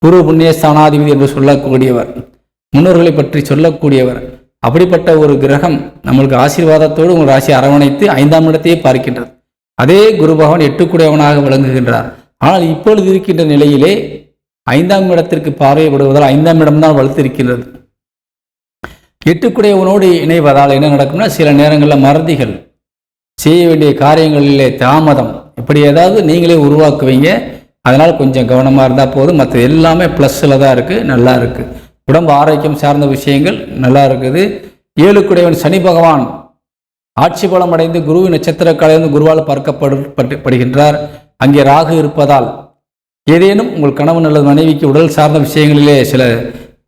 குரு புண்ணியஸ்தானாதிபதி என்று சொல்லக்கூடியவர், முன்னோர்களை பற்றி சொல்லக்கூடியவர். அப்படிப்பட்ட ஒரு கிரகம் நம்மளுக்கு ஆசீர்வாதத்தோடு உங்கள் ராசி அரவணைத்து 5ஆம் இடத்தையே பார்க்கின்றது. அதே குரு பகவான் 8 குடையவனாக விளங்குகின்றார். ஆனால் இப்பொழுது இருக்கின்ற நிலையிலே 5ஆம் இடத்திற்கு பார்வைப்படுவதால் 5ஆம் இடம்தான் வலுத்திருக்கின்றது. 8 குடையவனோடு இணைவதால் என்ன நடக்கும்னா சில நேரங்களில் மறதிகள், செய்ய வேண்டிய காரியங்களிலே தாமதம், இப்படி ஏதாவது நீங்களே உருவாக்குவீங்க. அதனால் கொஞ்சம் கவனமாக இருந்தால் போதும். மற்ற எல்லாமே ப்ளஸ்ஸில் தான் இருக்குது, நல்லா இருக்குது. உடம்பு ஆரோக்கியம் சார்ந்த விஷயங்கள் நல்லா இருக்குது. 7 குடையவன் சனி பகவான் ஆட்சி பலம் அடைந்து குருவின் நட்சத்திர காலையிலிருந்து குருவால் பார்க்கப்படுகின்றார். அங்கே ராகு இருப்பதால் ஏதேனும் உங்கள் கணவன் அல்லது மனைவிக்கு உடல் சார்ந்த விஷயங்களிலே சில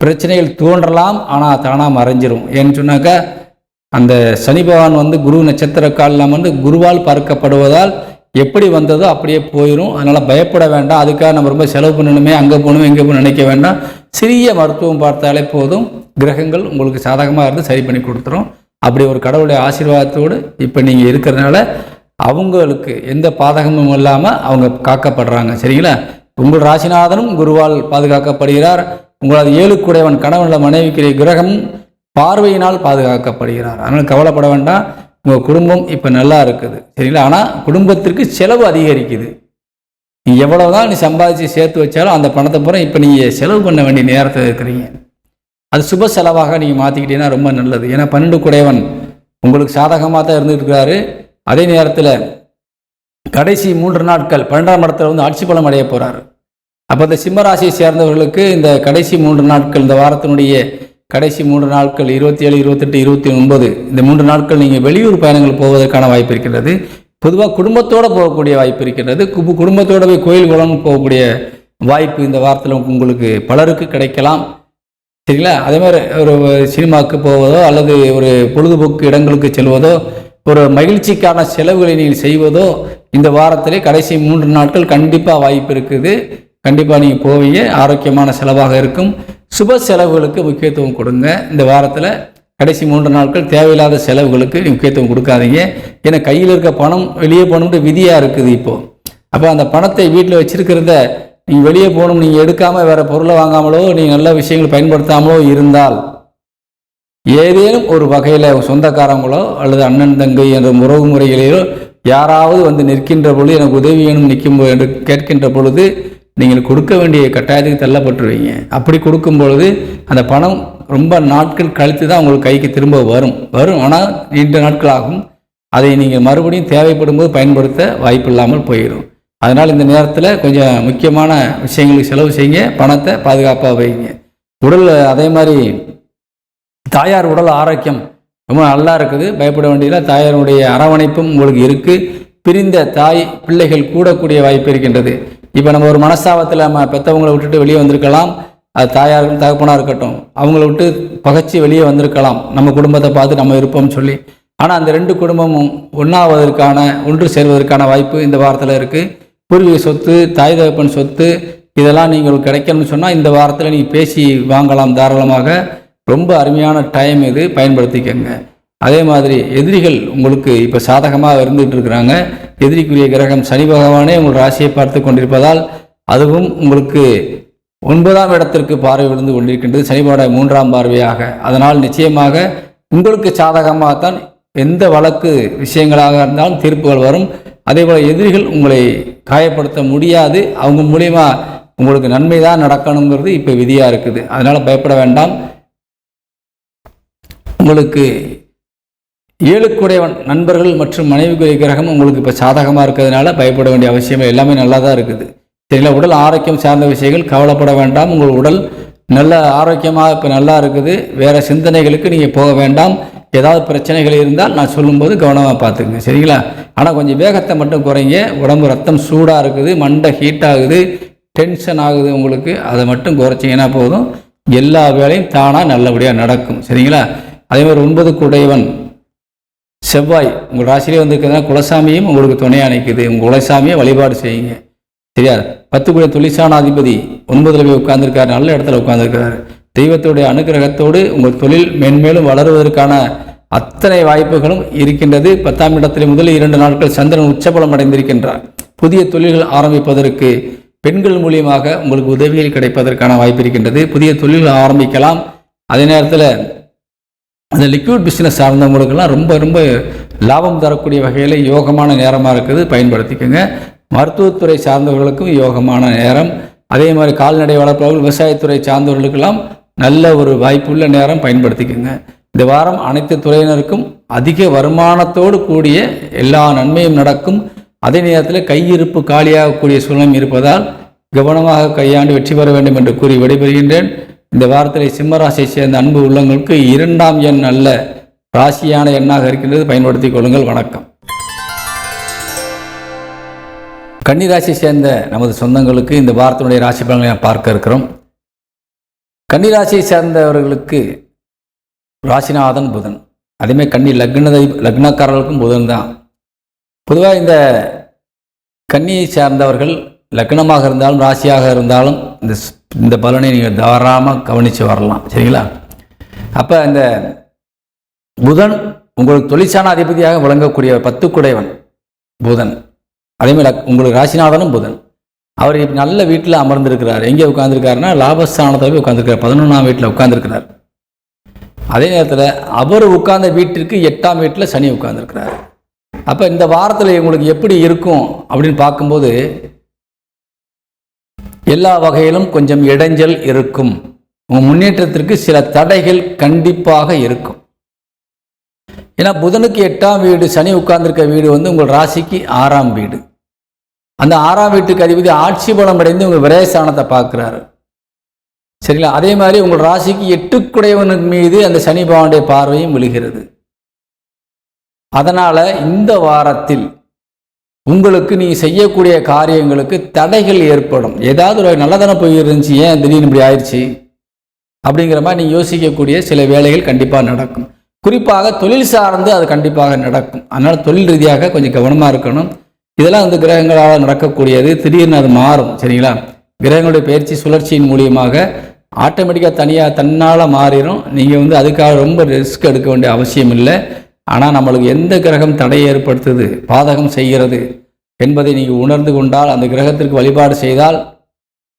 பிரச்சனைகள் தோன்றலாம். ஆனால் தானாக மறைஞ்சிரும். ஏன்னு சொன்னாக்கா அந்த சனி பகவான் குரு நட்சத்திர காலில் குருவால் பார்க்கப்படுவதால் எப்படி வந்ததோ அப்படியே போயிடும். அதனால் பயப்பட வேண்டாம். அதுக்காக நம்ம ரொம்ப செலவு பண்ணணுமே, அங்கே போகணுமே இங்கே போகணும் நினைக்க வேண்டாம். சிறிய மருத்துவம் பார்த்தாலே போதும். கிரகங்கள் உங்களுக்கு சாதகமாக இருந்து சரி பண்ணி கொடுத்துரும். அப்படி ஒரு கடவுளுடைய ஆசீர்வாதத்தோடு இப்போ நீங்கள் இருக்கிறதுனால அவங்களுக்கு எந்த பாதகமும் இல்லாமல் அவங்க காக்கப்படுறாங்க. சரிங்களா? உங்கள் ராசிநாதனும் குருவால் பாதுகாக்கப்படுகிறார். உங்களது 7 குடையவன் கணவன் மனைவிக்கிற கிரகம் பார்வையினால் பாதுகாக்கப்படுகிறார். அதனால் கவலைப்பட வேண்டாம். உங்கள் குடும்பம் இப்போ நல்லா இருக்குது. சரிங்களா? ஆனால் குடும்பத்திற்கு செலவு அதிகரிக்குது. நீ எவ்வளவுதான் நீ சம்பாதிச்சு சேர்த்து வச்சாலும் அந்த பணத்தை பூரா இப்போ நீங்கள் செலவு பண்ண வேண்டிய நேரத்தில் இருக்கிறீங்க. அது சுப செலவாக நீங்கள் மாற்றிக்கிட்டீங்கன்னா ரொம்ப நல்லது. ஏன்னா 12 குடையவன் உங்களுக்கு சாதகமாக தான் இருந்துட்டு இருக்கிறாரு. அதே நேரத்தில் கடைசி 3 நாட்கள் 12ஆம் இடத்துல ஆட்சி பலம் அடைய போகிறார். அப்போ இந்த சிம்மராசியை சேர்ந்தவர்களுக்கு இந்த கடைசி 3 நாட்கள், இந்த வாரத்தினுடைய கடைசி 3 நாட்கள் 27, 28, 29 இந்த 3 நாட்கள் நீங்கள் வெளியூர் பயணங்கள் போவதற்கான வாய்ப்பு இருக்கின்றது. பொதுவாக குடும்பத்தோடு போகக்கூடிய வாய்ப்பு இருக்கின்றது. குடும்பத்தோடு போய் கோயில் குளம் போகக்கூடிய வாய்ப்பு இந்த வாரத்தில் உங்களுக்கு பலருக்கு கிடைக்கலாம். சரிங்களா? அதே மாதிரி ஒரு சினிமாவுக்கு போவதோ அல்லது ஒரு பொழுதுபோக்கு இடங்களுக்கு செல்வதோ ஒரு மகிழ்ச்சிக்கான செலவுகளை நீங்கள் செய்வதோ இந்த வாரத்திலே கடைசி 3 நாட்கள் கண்டிப்பாக வாய்ப்பு இருக்குது. கண்டிப்பாக நீங்கள் போவீங்க. ஆரோக்கியமான செலவாக இருக்கும். சுப செலவுகளுக்கு முக்கியத்துவம் கொடுங்க. இந்த வாரத்தில் கடைசி 3 நாட்கள் தேவையில்லாத செலவுகளுக்கு முக்கியத்துவம் கொடுக்காதீங்க. ஏன்னா கையில் இருக்க பணம் வெளியே போகணும்னு விதியாக இருக்குது இப்போது. அப்போ அந்த பணத்தை வீட்டில் வச்சுருக்கிறத நீங்கள் வெளியே போகணும், நீங்கள் எடுக்காமல் வேறு பொருளை வாங்காமலோ நீங்கள் நல்ல விஷயங்கள் பயன்படுத்தாமலோ இருந்தால் ஏதேனும் ஒரு வகையில் சொந்தக்காரங்களோ அல்லது அண்ணன் தங்கை என்ற உறவு முறைகளிலோ யாராவது நிற்கின்ற பொழுது எனக்கு உதவி வேணும் நிற்கும் என்று கேட்கின்ற பொழுது நீங்கள் கொடுக்க வேண்டிய கட்டாயத்துக்கு தள்ளப்பட்டுருவீங்க. அப்படி கொடுக்கும் பொழுது அந்த பணம் ரொம்ப நாட்கள் கழித்து தான் உங்களுக்கு கைக்கு திரும்ப வரும். ஆனால் நீண்ட நாட்கள் ஆகும். அதை நீங்கள் மறுபடியும் தேவைப்படும் போது பயன்படுத்த வாய்ப்பு இல்லாமல் போயிடும். அதனால் இந்த நேரத்தில் கொஞ்சம் முக்கியமான விஷயங்களுக்கு செலவு செய்யுங்க. பணத்தை பாதுகாப்பாக வைங்க. உடல் அதே மாதிரி தாயார் உடல் ஆரோக்கியம் ரொம்ப நல்லா இருக்குது, பயப்பட வேண்டியதில்லை. தாயாருடைய அரவணைப்பும் உங்களுக்கு இருக்குது. பிரிந்த தாய் பிள்ளைகள் கூடக்கூடிய வாய்ப்பு இருக்கின்றது. இப்போ நம்ம ஒரு மனஸ்தாபத்தில் நம்ம பெற்றவங்களை விட்டுட்டு வெளியே வந்திருக்கலாம், அது தாயார் தகப்பனாக இருக்கட்டும், அவங்கள விட்டு பகைச்சி வெளியே வந்திருக்கலாம், நம்ம குடும்பத்தை பார்த்து நம்ம இருப்போம்னு சொல்லி. ஆனால் அந்த 2 குடும்பமும் ஒன்று சேர்வதற்கான வாய்ப்பு இந்த வாரத்தில் இருக்குது. பூர்வீக சொத்து, தாய் தகப்பன் சொத்து இதெல்லாம் நீங்கள் கிடைக்கணும்னு சொன்னால் இந்த வாரத்தில் நீங்கள் பேசி வாங்கலாம் தாராளமாக. ரொம்ப அருமையான டைம் இது, பயன்படுத்திக்கங்க. அதே மாதிரி எதிரிகள் உங்களுக்கு இப்போ சாதகமாக இருந்துகிட்டு இருக்கிறாங்க. எதிரிக்குரிய கிரகம் சனி பகவானே உங்கள் ராசியை பார்த்து கொண்டிருப்பதால் அதுவும் உங்களுக்கு 9ஆம் இடத்திற்கு பார்வை விழுந்து கொண்டிருக்கின்றது, சனிபாட 3ஆம் பார்வையாக. அதனால் நிச்சயமாக உங்களுக்கு சாதகமாகத்தான் எந்த வழக்கு விஷயங்களாக இருந்தாலும் தீர்ப்புகள் வரும். அதேபோல் எதிரிகள் உங்களை காயப்படுத்த முடியாது, அவங்க மூலிமா உங்களுக்கு நன்மை தான் நடக்கணுங்கிறது இப்போ விதியாக இருக்குது. அதனால் பயப்பட வேண்டாம். உங்களுக்கு 7 நண்பர்கள் மற்றும் மனைவிக்குரிய கிரகம் உங்களுக்கு இப்போ சாதகமாக இருக்கிறதுனால பயப்பட வேண்டிய அவசியம் எல்லாமே நல்லா தான் இருக்குது. சரிங்களா? உடல் ஆரோக்கியம் சார்ந்த விஷயங்கள் கவலைப்பட வேண்டாம். உங்கள் உடல் நல்ல ஆரோக்கியமாக இப்போ நல்லா இருக்குது. வேறு சிந்தனைகளுக்கு நீங்கள் போக வேண்டாம். ஏதாவது பிரச்சனைகள் இருந்தால் நான் சொல்லும்போது கவனமாக பார்த்துக்குங்க. சரிங்களா? ஆனால் கொஞ்சம் வேகத்தை மட்டும் குறைங்க. உடம்பு ரத்தம் சூடாக இருக்குது, மண்டை ஹீட் ஆகுது, டென்ஷன் ஆகுது உங்களுக்கு. அதை மட்டும் குறைச்சிங்கன்னா போதும், எல்லா வேலையும் தானாக நல்லபடியாக நடக்கும். சரிங்களா? அதே மாதிரி 9 செவ்வாய் உங்கள் ராசியிலே வந்திருக்கிறதுனா குலசாமியும் உங்களுக்கு துணையாக நிற்குது. உங்கள் குலசாமியை வழிபாடு செய்யுங்க. சரியா? 10 தொழிற்சானாதிபதி 9ல் போய் உட்கார்ந்துருக்காரு, நல்ல இடத்துல உட்கார்ந்துருக்கிறாரு. தெய்வத்துடைய அனுகிரகத்தோடு உங்கள் தொழில் மென்மேலும் வளருவதற்கான அத்தனை வாய்ப்புகளும் இருக்கின்றது. 10ஆம் இடத்தில் முதல் 2 நாட்கள் சந்திரன் உச்சபலம் அடைந்திருக்கின்றார். புதிய தொழில்கள் ஆரம்பிப்பதற்கு பெண்கள் மூலியமாக உங்களுக்கு உதவிகள் கிடைப்பதற்கான வாய்ப்பு இருக்கின்றது. புதிய தொழில்கள் ஆரம்பிக்கலாம். அதே நேரத்தில் அந்த லிக்விட் பிஸ்னஸ் சார்ந்தவங்களுக்கெல்லாம் ரொம்ப ரொம்ப லாபம் தரக்கூடிய வகையில் யோகமான நேரமாக இருக்குது, பயன்படுத்திக்கோங்க. மருத்துவத்துறை சார்ந்தவர்களுக்கும் யோகமான நேரம். அதே மாதிரி கால்நடை வளர்ப்பவர்கள், விவசாயத்துறை சார்ந்தவர்களுக்கெல்லாம் நல்ல ஒரு வாய்ப்புள்ள நேரம், பயன்படுத்திக்கோங்க. இந்த வாரம் அனைத்து துறையினருக்கும் அதிக வருமானத்தோடு கூடிய எல்லா நன்மையும் நடக்கும். அதே நேரத்தில் கையிருப்பு காலியாகக்கூடிய சூழ்நிலை இருப்பதால் கவனமாக கையாண்டு வெற்றி பெற வேண்டும் என்று கூறி விடைபெறுகின்றேன். இந்த வாரத்தில் சிம்மராசியை சேர்ந்த அன்பு உள்ளங்களுக்கு 2ஆம் எண் நல்ல ராசியான எண்ணாக இருக்கின்றது, பயன்படுத்திக் கொள்ளுங்கள். வணக்கம். கன்னிராசியை சேர்ந்த நமது சொந்தங்களுக்கு இந்த வாரத்தினுடைய ராசி பலன்களை பார்க்க இருக்கிறோம். கன்னிராசியை சேர்ந்தவர்களுக்கு ராசிநாதன் புதன், அதேமாதிரி கன்னி லக்னக்காரர்களுக்கும் புதன் தான். பொதுவாக இந்த கன்னியை சேர்ந்தவர்கள் லக்னமாக இருந்தாலும் ராசியாக இருந்தாலும் இந்த பலனை நீங்கள் தாராளமாக கவனித்து வரலாம். சரிங்களா? அப்போ இந்த புதன் உங்களுக்கு தொழிற்சான அதிபதியாக விளங்கக்கூடிய 10 புதன், அதேமாதிரி உங்களுக்கு ராசிநாதனும் புதன். அவர் நல்ல வீட்டில் அமர்ந்திருக்கிறார். எங்கே உட்கார்ந்துருக்காருன்னா லாபஸ்தானத்தில் போய் உட்காந்துருக்கார், 11ஆம் வீட்டில் உட்கார்ந்துருக்கிறார். அதே நேரத்தில் அவர் உட்கார்ந்த வீட்டிற்கு 8ஆம் வீட்டில் சனி உட்கார்ந்துருக்கிறார். அப்போ இந்த வாரத்தில் உங்களுக்கு எப்படி இருக்கும் அப்படின்னு பார்க்கும்போது எல்லா வகையிலும் கொஞ்சம் இடைஞ்சல் இருக்கும். உங்கள் முன்னேற்றத்திற்கு சில தடைகள் கண்டிப்பாக இருக்கும். ஏன்னா புதனுக்கு 8ஆம் வீடு, சனி உட்கார்ந்துருக்க வீடு உங்கள் ராசிக்கு 6ஆம் வீடு. அந்த 6ஆம் வீட்டுக்கு அதிபதி ஆட்சி பலம் அடைந்து உங்கள் விரயஸ்தானத்தை பார்க்குறாரு. சரிங்களா? அதே மாதிரி உங்கள் ராசிக்கு 8 மீது அந்த சனி பகவானுடைய பார்வையும் விழுகிறது. அதனால் இந்த வாரத்தில் உங்களுக்கு நீங்கள் செய்யக்கூடிய காரியங்களுக்கு தடைகள் ஏற்படும். ஏதாவது ஒரு நல்லதான போய் இருந்துச்சு, ஏன் திடீர்னு இப்படி ஆயிடுச்சு அப்படிங்கிற மாதிரி நீங்கள் யோசிக்கக்கூடிய சில வேலைகள் கண்டிப்பாக நடக்கும். குறிப்பாக தொழில் சார்ந்து அது கண்டிப்பாக நடக்கும். அதனால் தொழில் ரீதியாக கொஞ்சம் கவனமாக இருக்கணும். இதெல்லாம் கிரகங்களால் நடக்கக்கூடியது, திடீர்னு அது மாறும். சரிங்களா? கிரகங்களுடைய பயிற்சி சுழற்சியின் மூலியமாக ஆட்டோமேட்டிக்காக தன்னால் மாறிடும். நீங்கள் அதுக்காக ரொம்ப ரிஸ்க் எடுக்க வேண்டிய அவசியம் இல்லை. ஆனால் நம்மளுக்கு எந்த கிரகம் தடையை ஏற்படுத்துது, பாதகம் செய்கிறது என்பதை நீங்கள் உணர்ந்து கொண்டால், அந்த கிரகத்திற்கு வழிபாடு செய்தால்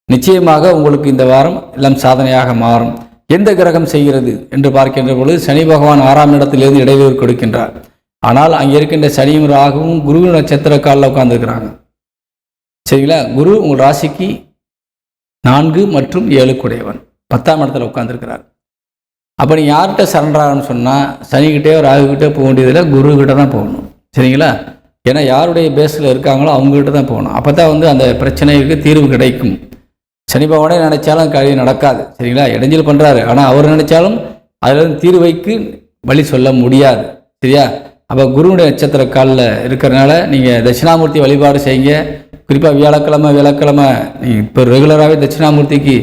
நிச்சயமாக உங்களுக்கு இந்த வாரம் எல்லாம் சாதனையாக மாறும். எந்த கிரகம் செய்கிறது என்று பார்க்கின்ற பொழுது சனி பகவான் 6ஆம் இடத்திலிருந்து இடைவெளி கொடுக்கின்றார். ஆனால் அங்கே இருக்கின்ற சனியும் ராகுவும் குரு நட்சத்திர காலில் உட்கார்ந்துருக்கிறாங்க. சரிங்களா? குரு உங்கள் ராசிக்கு 4 மற்றும் 7 10ஆம் இடத்துல உட்கார்ந்துருக்கிறார். அப்போ நீங்கள் யார்கிட்ட சரண்டராகணும்னு சொன்னால் சனிக்கிட்டே ராகுக்கிட்டே போக வேண்டியதில்லை, குருக்கிட்ட தான் போகணும். சரிங்களா? ஏன்னா யாருடைய பேஸில் இருக்காங்களோ அவங்ககிட்ட தான் போகணும். அப்போ தான் அந்த பிரச்சனைக்கு தீர்வு கிடைக்கும். சனி பகவானே நினைச்சாலும் காரியம் நடக்காது. சரிங்களா? இடைஞ்சல் பண்ணுறாரு, ஆனால் அவர் நினைச்சாலும் அதில் தீர்வைக்கு வழி சொல்ல முடியாது. சரியா? அப்போ குருவுடைய நட்சத்திர காலில் இருக்கிறனால நீங்கள் தட்சிணாமூர்த்தி வழிபாடு செய்யுங்க. குறிப்பாக வியாழக்கிழமை நீங்கள் இப்போ ரெகுலராகவே தட்சிணாமூர்த்திக்கு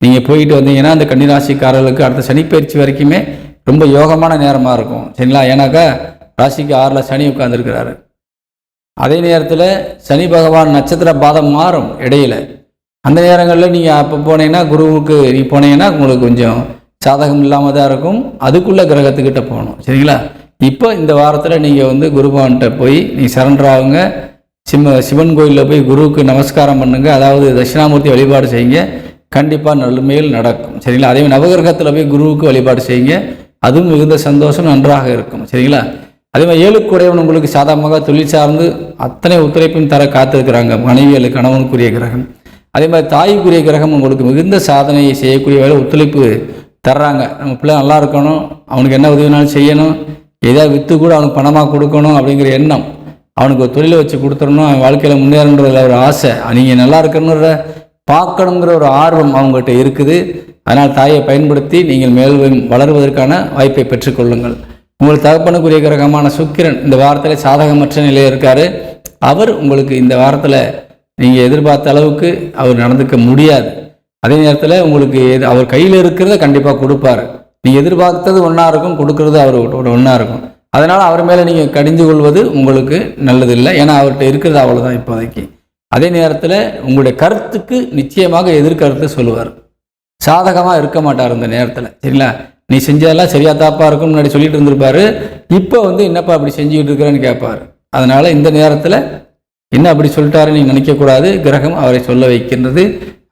நீங்கள் போயிட்டு வந்தீங்கன்னா அந்த கன்னிராசிக்காரர்களுக்கு அடுத்த சனிப்பயிற்சி வரைக்குமே ரொம்ப யோகமான நேரமாக இருக்கும். சரிங்களா? ஏன்னாக்கா ராசிக்கு 6ல் சனி உட்கார்ந்துருக்கிறாரு. அதே நேரத்தில் சனி பகவான் நட்சத்திர பாதம் மாறும் இடையில. அந்த நேரங்களில் நீங்கள் அப்போ போனீங்கன்னா குருவுக்கு நீங்கள் போனீங்கன்னா உங்களுக்கு கொஞ்சம் சாதகம் இல்லாமல் தான் இருக்கும். அதுக்குள்ளே கிரகத்துக்கிட்ட போகணும். சரிங்களா? இப்போ இந்த வாரத்தில் நீங்கள் குருபவன்கிட்ட போய் நீங்கள் சரண்டர் ஆகுங்க. சிவன் கோயிலில் போய் குருவுக்கு நமஸ்காரம் பண்ணுங்கள். அதாவது தட்சிணாமூர்த்தி வழிபாடு செய்யுங்க. கண்டிப்பாக நன்மைகள் நடக்கும். சரிங்களா? அதே நவகிரகத்தில் போய் குருவுக்கு வழிபாடு செய்யுங்க. அதுவும் மிகுந்த சந்தோஷம், நன்றாக இருக்கும். சரிங்களா? அதே மாதிரி 7க்குடையவன் உங்களுக்கு சாதகமாக தொழில் சார்ந்து அத்தனை ஒத்துழைப்பும் தர காத்திருக்கிறாங்க. மனைவியல் கணவனுக்குரிய கிரகம். அதே மாதிரி தாய்க்குரிய கிரகம் உங்களுக்கு மிகுந்த சாதனையை செய்யக்கூடிய வேலை ஒத்துழைப்பு தர்றாங்க. நம்ம பிள்ளை நல்லா இருக்கணும், அவனுக்கு என்ன உதவினாலும் செய்யணும், ஏதாவது விற்று கூட அவனுக்கு பணமாக கொடுக்கணும் அப்படிங்கிற எண்ணம், அவனுக்கு ஒரு தொழிலை வச்சு கொடுத்துடணும், அவன் வாழ்க்கையில் முன்னேறன்றதில் ஒரு ஆசை, நீங்கள் நல்லா இருக்கணுன்ற பார்க்கணுங்கிற ஒரு ஆர்வம் அவங்ககிட்ட இருக்குது. அதனால் தாயை பயன்படுத்தி நீங்கள் மேலும் வளருவதற்கான வாய்ப்பை பெற்றுக்கொள்ளுங்கள். உங்களுக்கு தகப்பனுக்குரிய கிரகமான சுக்கிரன் இந்த வாரத்தில் சாதகமற்ற நிலையில் இருக்கார். அவர் உங்களுக்கு இந்த வாரத்தில் நீங்கள் எதிர்பார்த்த அளவுக்கு அவர் நடந்துக்க முடியாது. அதே நேரத்தில் உங்களுக்கு அவர் கையில் இருக்கிறத கண்டிப்பாக கொடுப்பார். நீங்கள் எதிர்பார்த்தது ஒன்றா இருக்கும், கொடுக்கறது அவர் ஒன்றா இருக்கும். அதனால் அவர் மேலே நீங்கள் கடிந்து கொள்வது உங்களுக்கு நல்லதில்லை. ஏன்னா அவர்கிட்ட இருக்கிறது அவ்வளோதான் இப்போதைக்கு. அதே நேரத்தில் உங்களுடைய கருத்துக்கு நிச்சயமாக எதிர்கருத்து சொல்லுவார். சாதகமாக இருக்க மாட்டார் இந்த நேரத்தில். சரிங்களா? நீ செஞ்சதெல்லாம் சரியா தாப்பா இருக்கும்னு முன்னாடி சொல்லிட்டு இருந்திருப்பாரு. இப்போ என்னப்பா அப்படி செஞ்சுக்கிட்டு இருக்கிறேன்னு கேட்பார். அதனால் இந்த நேரத்தில் என்ன அப்படி சொல்லிட்டாரு நீங்கள் நினைக்கக்கூடாது. கிரகம் அவரை சொல்ல வைக்கின்றது.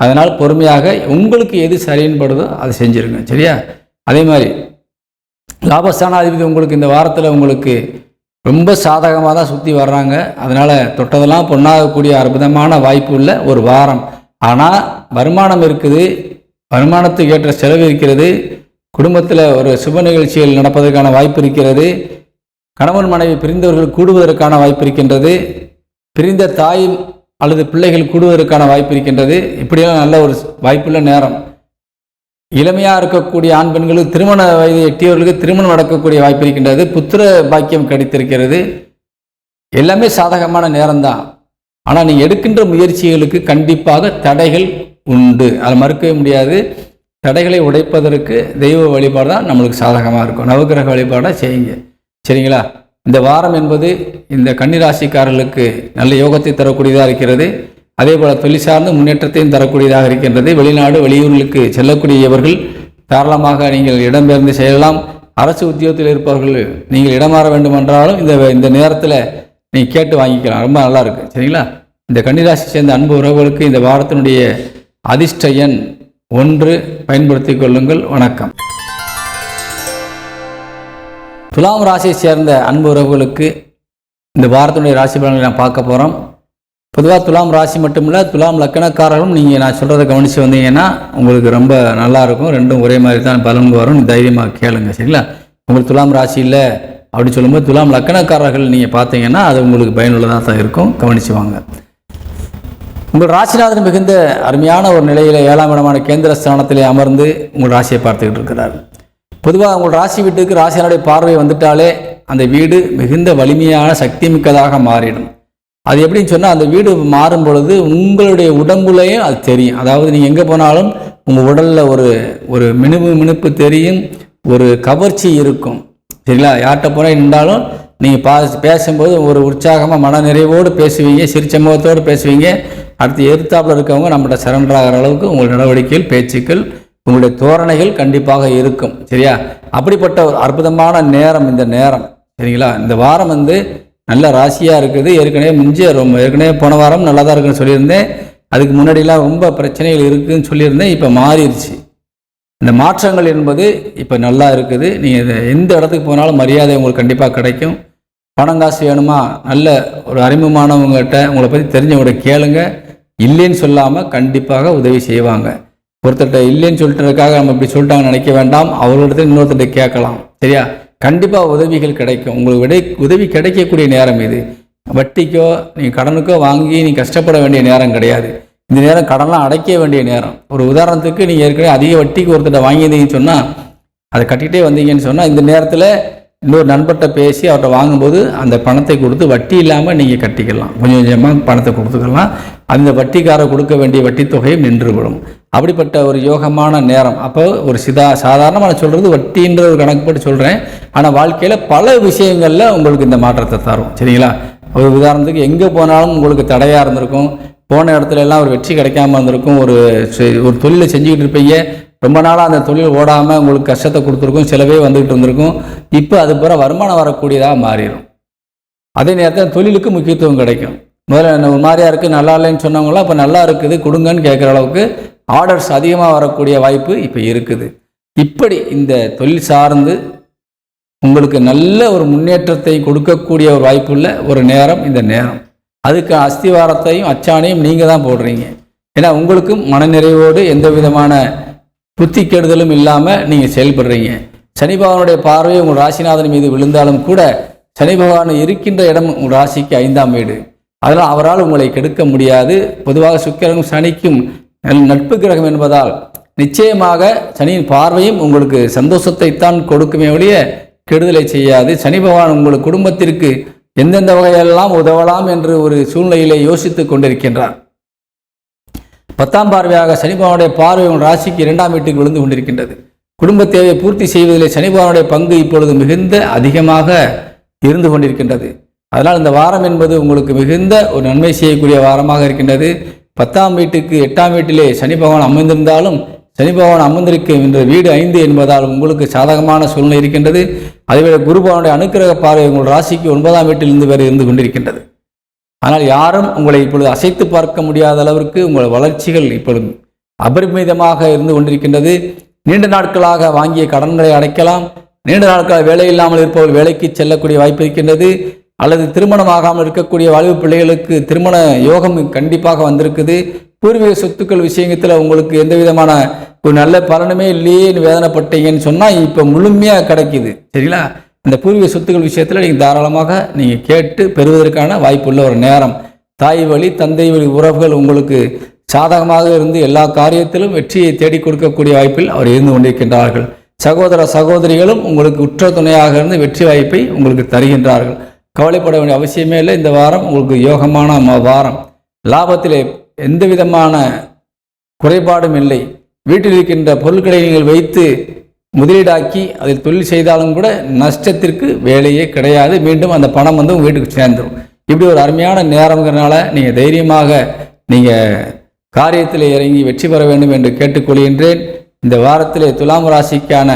அதனால் பொறுமையாக உங்களுக்கு எது சரின்னு படுதோ அதை செஞ்சுருங்க. சரியா? அதே மாதிரி லாபஸ்தானாதிபதி உங்களுக்கு இந்த வாரத்தில் உங்களுக்கு ரொம்ப சாதகமாக தான் சுற்றி வர்றாங்க. அதனால் தொட்டதெல்லாம் பொண்ணாகக்கூடிய அற்புதமான வாய்ப்பு உள்ள ஒரு வாரம். ஆனால் வருமானம் இருக்குது, வருமானத்துக்கு ஏற்ற செலவு இருக்கிறது. குடும்பத்தில் ஒரு சுப நிகழ்ச்சிகள் நடப்பதற்கான வாய்ப்பு இருக்கிறது. கணவன் மனைவி பிரிந்தவர்கள் கூடுவதற்கான வாய்ப்பு இருக்கின்றது. பிரிந்த தாய் அல்லது பிள்ளைகள் கூடுவதற்கான வாய்ப்பு இருக்கின்றது. இப்படியெல்லாம் நல்ல ஒரு வாய்ப்புள்ள நேரம். இளமையாக இருக்கக்கூடிய ஆண் பெண்களுக்கு திருமண வயது எட்டியவர்களுக்கு திருமணம் நடக்கக்கூடிய வாய்ப்பு இருக்கின்றது. புத்திர பாக்கியம் கிடைத்திருக்கிறது. எல்லாமே சாதகமான நேரம்தான். ஆனால் நீங்கள் எடுக்கின்ற முயற்சிகளுக்கு கண்டிப்பாக தடைகள் உண்டு, அதை மறுக்கவே முடியாது. தடைகளை உடைப்பதற்கு தெய்வ வழிபாடு தான் நம்மளுக்கு சாதகமாக இருக்கும். நவகிரக வழிபாடாக செய்யுங்க. சரிங்களா? இந்த வாரம் என்பது இந்த கன்னிராசிக்காரர்களுக்கு நல்ல யோகத்தை தரக்கூடியதாக இருக்கிறது. அதே போல் தொழில் சார்ந்த முன்னேற்றத்தையும் தரக்கூடியதாக இருக்கின்றது. வெளிநாடு வெளியூர்களுக்கு செல்லக்கூடியவர்கள் தாராளமாக நீங்கள் இடம்பெயர்ந்து செய்யலாம். அரசு உத்தியோகத்தில் இருப்பவர்கள் நீங்கள் இடமாற வேண்டுமென்றாலும் இந்த நேரத்தில் நீங்கள் கேட்டு வாங்கிக்கலாம். ரொம்ப நல்லா இருக்குது. சரிங்களா? இந்த கன்னிராசி சேர்ந்த அன்பு உறவுகளுக்கு இந்த வாரத்தினுடைய அதிர்ஷ்ட எண் 1 பயன்படுத்தி கொள்ளுங்கள். வணக்கம். துலாம் ராசியை சேர்ந்த அன்பு உறவுகளுக்கு இந்த வாரத்தினுடைய ராசி பலன்களை நான் பார்க்க போகிறோம். பொதுவாக துலாம் ராசி மட்டுமில்லை, துலாம் லக்கணக்காரர்களும் நீங்கள் நான் சொல்கிறத கவனித்து வந்தீங்கன்னா உங்களுக்கு ரொம்ப நல்லாயிருக்கும். ரெண்டும் ஒரே மாதிரி தான் பலன் வரும். தைரியமாக கேளுங்க. சரிங்களா? உங்களுக்கு துலாம் ராசி இல்லை அப்படி சொல்லும்போது துலாம் லக்கணக்காரர்கள் நீங்கள் பார்த்தீங்கன்னா அது உங்களுக்கு பயனுள்ளதாக தான் இருக்கும். கவனித்து வாங்க. உங்கள் ராசிநாதன் மிகுந்த அருமையான ஒரு நிலையில் 7ஆம் இடமான கேந்திர ஸ்தானத்திலே அமர்ந்து உங்கள் ராசியை பார்த்துக்கிட்டு இருக்கிறார். பொதுவாக உங்கள் ராசி வீட்டுக்கு ராசியானுடைய பார்வை வந்துட்டாலே அந்த வீடு மிகுந்த வலிமையான சக்தி மிக்கதாக மாறிடும். அது எப்படின்னு சொன்னால் அந்த வீடு மாறும் பொழுது உங்களுடைய உடம்புலையும் அது தெரியும். அதாவது நீங்கள் எங்கே போனாலும் உங்கள் உடலில் ஒரு மினுப்பு தெரியும், ஒரு கவர்ச்சி இருக்கும். சரிங்களா? யார்கிட்ட போனால் நின்றாலும் நீங்கள் பேசும்போது ஒரு உற்சாகமாக மன நிறைவோடு பேசுவீங்க, சிரிச்ச முகத்தோடு பேசுவீங்க. அடுத்து எதிர்த்தாப்பில் இருக்கவங்க நம்மகிட்ட சரண்டர் ஆகிற அளவுக்கு உங்கள் நடவடிக்கைகள், பேச்சுக்கள், உங்களுடைய தோரணைகள் கண்டிப்பாக இருக்கும். சரியா? அப்படிப்பட்ட ஒரு அற்புதமான நேரம் இந்த நேரம். சரிங்களா? இந்த வாரம் நல்ல ராசியாக இருக்குது. ஏற்கனவே போன வாரம் நல்லா தான் இருக்குன்னு சொல்லியிருந்தேன். அதுக்கு முன்னாடிலாம் ரொம்ப பிரச்சனைகள் இருக்குதுன்னு சொல்லியிருந்தேன். இப்போ மாறிடுச்சு. இந்த மாற்றங்கள் என்பது இப்போ நல்லா இருக்குது. நீங்கள் எந்த இடத்துக்கு போனாலும் மரியாதை உங்களுக்கு கண்டிப்பாக கிடைக்கும். பணம் காசு வேணுமா, நல்ல ஒரு அறிமுகமானவங்ககிட்ட உங்களை பற்றி தெரிஞ்சவங்கள்ட்ட கேளுங்க. இல்லைன்னு சொல்லாமல் கண்டிப்பாக உதவி செய்வாங்க. ஒருத்தர்கிட்ட இல்லைன்னு சொல்லிட்டுறதுக்காக நம்ம இப்படி சொல்லிட்டாங்கன்னு நினைக்க வேண்டாம். அவர்களிடத்துல இன்னொருத்தர்கிட்ட கேட்கலாம். சரியா? கண்டிப்பாக உதவிகள் கிடைக்கும். உங்களுக்கு உதவி கிடைக்கக்கூடிய நேரம் இது. வட்டிக்கோ நீங்கள் கடனுக்கோ வாங்கி நீங்கள் கஷ்டப்பட வேண்டிய நேரம் கிடையாது. இந்த நேரம் கடன்லாம் அடைக்க வேண்டிய நேரம். ஒரு உதாரணத்துக்கு நீங்கள் ஏற்கனவே அதிக வட்டிக்கு ஒருத்தர்கிட்ட வாங்கியிருந்தீங்கன்னு சொன்னால் அதை கட்டிகிட்டே வந்தீங்கன்னு சொன்னால் இந்த நேரத்தில் இன்னொரு நண்பர்கிட்ட பேசி அவர்கிட்ட வாங்கும்போது அந்த பணத்தை கொடுத்து வட்டி இல்லாமல் நீங்கள் கட்டிக்கலாம். கொஞ்சம் கொஞ்சமாக பணத்தை கொடுத்துக்கலாம். அந்த வட்டிக்காரர் கொடுக்க வேண்டிய வட்டி தொகையும் நின்றுவிடும். அப்படிப்பட்ட ஒரு யோகமான நேரம். அப்போ ஒரு சாதாரணமாக நான் சொல்கிறது வட்டின்ற ஒரு கணக்கு போட்டு சொல்கிறேன். ஆனால் வாழ்க்கையில் பல விஷயங்களில் உங்களுக்கு இந்த மாற்றத்தை தரும். சரிங்களா? ஒரு உதாரணத்துக்கு எங்கே போனாலும் உங்களுக்கு தடையாக இருந்திருக்கும். போன இடத்துல எல்லாம் ஒரு வெற்றி கிடைக்காம இருந்திருக்கும். ஒரு தொழிலை செஞ்சுக்கிட்டு இருப்பீங்க. ரொம்ப நாளாக அந்த தொழில் ஓடாமல் உங்களுக்கு கஷ்டத்தை கொடுத்துருக்கும். சிலவே வந்துக்கிட்டு இருந்திருக்கும். இப்போ அது பிற வருமானம் வரக்கூடியதாக மாறிடும். அதே நேரத்தில் தொழிலுக்கு முக்கியத்துவம் கிடைக்கும். முதல்ல ஒரு மாதிரியாக இருக்குது, நல்லா இல்லைன்னு சொன்னவங்களாம் இப்போ நல்லா இருக்குது கொடுங்கன்னு கேட்குற அளவுக்கு ஆர்டர்ஸ் அதிகமாக வரக்கூடிய வாய்ப்பு இப்போ இருக்குது. இப்படி இந்த தொழில் சார்ந்து உங்களுக்கு நல்ல ஒரு முன்னேற்றத்தை கொடுக்கக்கூடிய ஒரு வாய்ப்புள்ள ஒரு நேரம் இந்த நேரம். அதுக்கு அஸ்திவாரத்தையும் அச்சாணையும் நீங்கள் தான் போடுறீங்க. ஏன்னா உங்களுக்கும் மனநிறைவோடு எந்த விதமான புத்தி கெடுதலும் இல்லாமல் நீங்கள் செயல்படுறீங்க. சனி பகவானுடைய பார்வை உங்கள் ராசிநாதன் மீது விழுந்தாலும் கூட சனி பகவான் இருக்கின்ற இடம் உங்கள் ராசிக்கு 5ஆம் வீடு. அதனால் அவரால் உங்களை கெடுக்க முடியாது. பொதுவாக சுக்கிரனும் சனிக்கும் நட்பு கிரகம் என்பதால் நிச்சயமாக சனியின் பார்வையும் உங்களுக்கு சந்தோஷத்தை தான் கொடுக்குமே ஒழிய கெடுதலை செய்யாது. சனி பகவான் உங்கள் குடும்பத்திற்கு எந்தெந்த வகையெல்லாம் உதவலாம் என்று ஒரு சூழ்நிலையிலே யோசித்து கொண்டிருக்கின்றார். 10ஆம் பார்வையாக சனி பகவானுடைய பார்வை உங்கள் ராசிக்கு 2ஆம் வீட்டுக்கு விழுந்து கொண்டிருக்கின்றது. குடும்ப தேவையை பூர்த்தி செய்வதிலே சனி பகவானுடைய பங்கு இப்பொழுது மிகுந்த அதிகமாக இருந்து கொண்டிருக்கின்றது. அதனால் இந்த வாரம் என்பது உங்களுக்கு மிகுந்த ஒரு நன்மை செய்யக்கூடிய வாரமாக இருக்கின்றது. 10ஆம் வீட்டுக்கு 8ஆம் வீட்டிலே சனி பகவான் அமைந்திருந்தாலும் சனி பகவான் அமர்ந்திருக்கும் என்ற வீடு 5 என்பதால் உங்களுக்கு சாதகமான சூழ்நிலை இருக்கின்றது. அதேவேளை குரு பகவானுடைய அனுக்கிரக பார்வை உங்கள் ராசிக்கு 9ஆம் வீட்டிலிருந்து வேறு இருந்து கொண்டிருக்கின்றது. ஆனால் யாரும் உங்களை இப்பொழுது அசைத்து பார்க்க முடியாத அளவிற்கு உங்கள் வளர்ச்சிகள் இப்பொழுது அபரிமிதமாக இருந்து கொண்டிருக்கின்றது. நீண்ட நாட்களாக வாங்கிய கடன்களை அடைக்கலாம். நீண்ட நாட்களாக வேலை இல்லாமல் இருப்பவர்கள் வேலைக்கு செல்லக்கூடிய வாய்ப்பு இருக்கின்றது. அல்லது திருமணமாகாமல் இருக்கக்கூடிய வாழ்வு பிள்ளைகளுக்கு திருமண யோகம் கண்டிப்பாக வந்திருக்குது. பூர்வீக சொத்துக்கள் விஷயத்தில் உங்களுக்கு எந்த விதமான ஒரு நல்ல பலனுமே இல்லையேன்னு வேதனைப்பட்டீங்கன்னு சொன்னால் இப்போ முழுமையாக கிடைக்குது. சரிங்களா? இந்த பூர்வீக சொத்துக்கள் விஷயத்தில் நீங்கள் தாராளமாக நீங்கள் கேட்டு பெறுவதற்கான வாய்ப்புள்ள ஒரு நேரம். தாய் வழி தந்தை வழி உறவுகள் உங்களுக்கு சாதகமாக இருந்து எல்லா காரியத்திலும் வெற்றியை தேடி கொடுக்கக்கூடிய வாய்ப்பில் அவர் இருந்து கொண்டிருக்கின்றார்கள். சகோதர சகோதரிகளும் உங்களுக்கு உற்ற துணையாக இருந்து வெற்றி வாய்ப்பை உங்களுக்கு தருகின்றார்கள். கவலைப்பட வேண்டிய அவசியமே இல்லை. இந்த வாரம் உங்களுக்கு யோகமான வாரம். லாபத்திலே எந்த விதமான குறைபாடும் இல்லை. வீட்டில் இருக்கின்ற பொருட்களை நீங்கள் வைத்து முதலீடாக்கி அதில் தொழில் செய்தாலும் கூட நஷ்டத்திற்கு வேலையே கிடையாது. மீண்டும் அந்த பணம் உங்கள் வீட்டுக்கு சேர்ந்துடும். இப்படி ஒரு அருமையான நேரங்கிறனால நீங்கள் தைரியமாக நீங்கள் காரியத்தில் இறங்கி வெற்றி பெற வேண்டும் என்று கேட்டுக்கொள்கின்றேன். இந்த வாரத்திலே துலாம் ராசிக்கான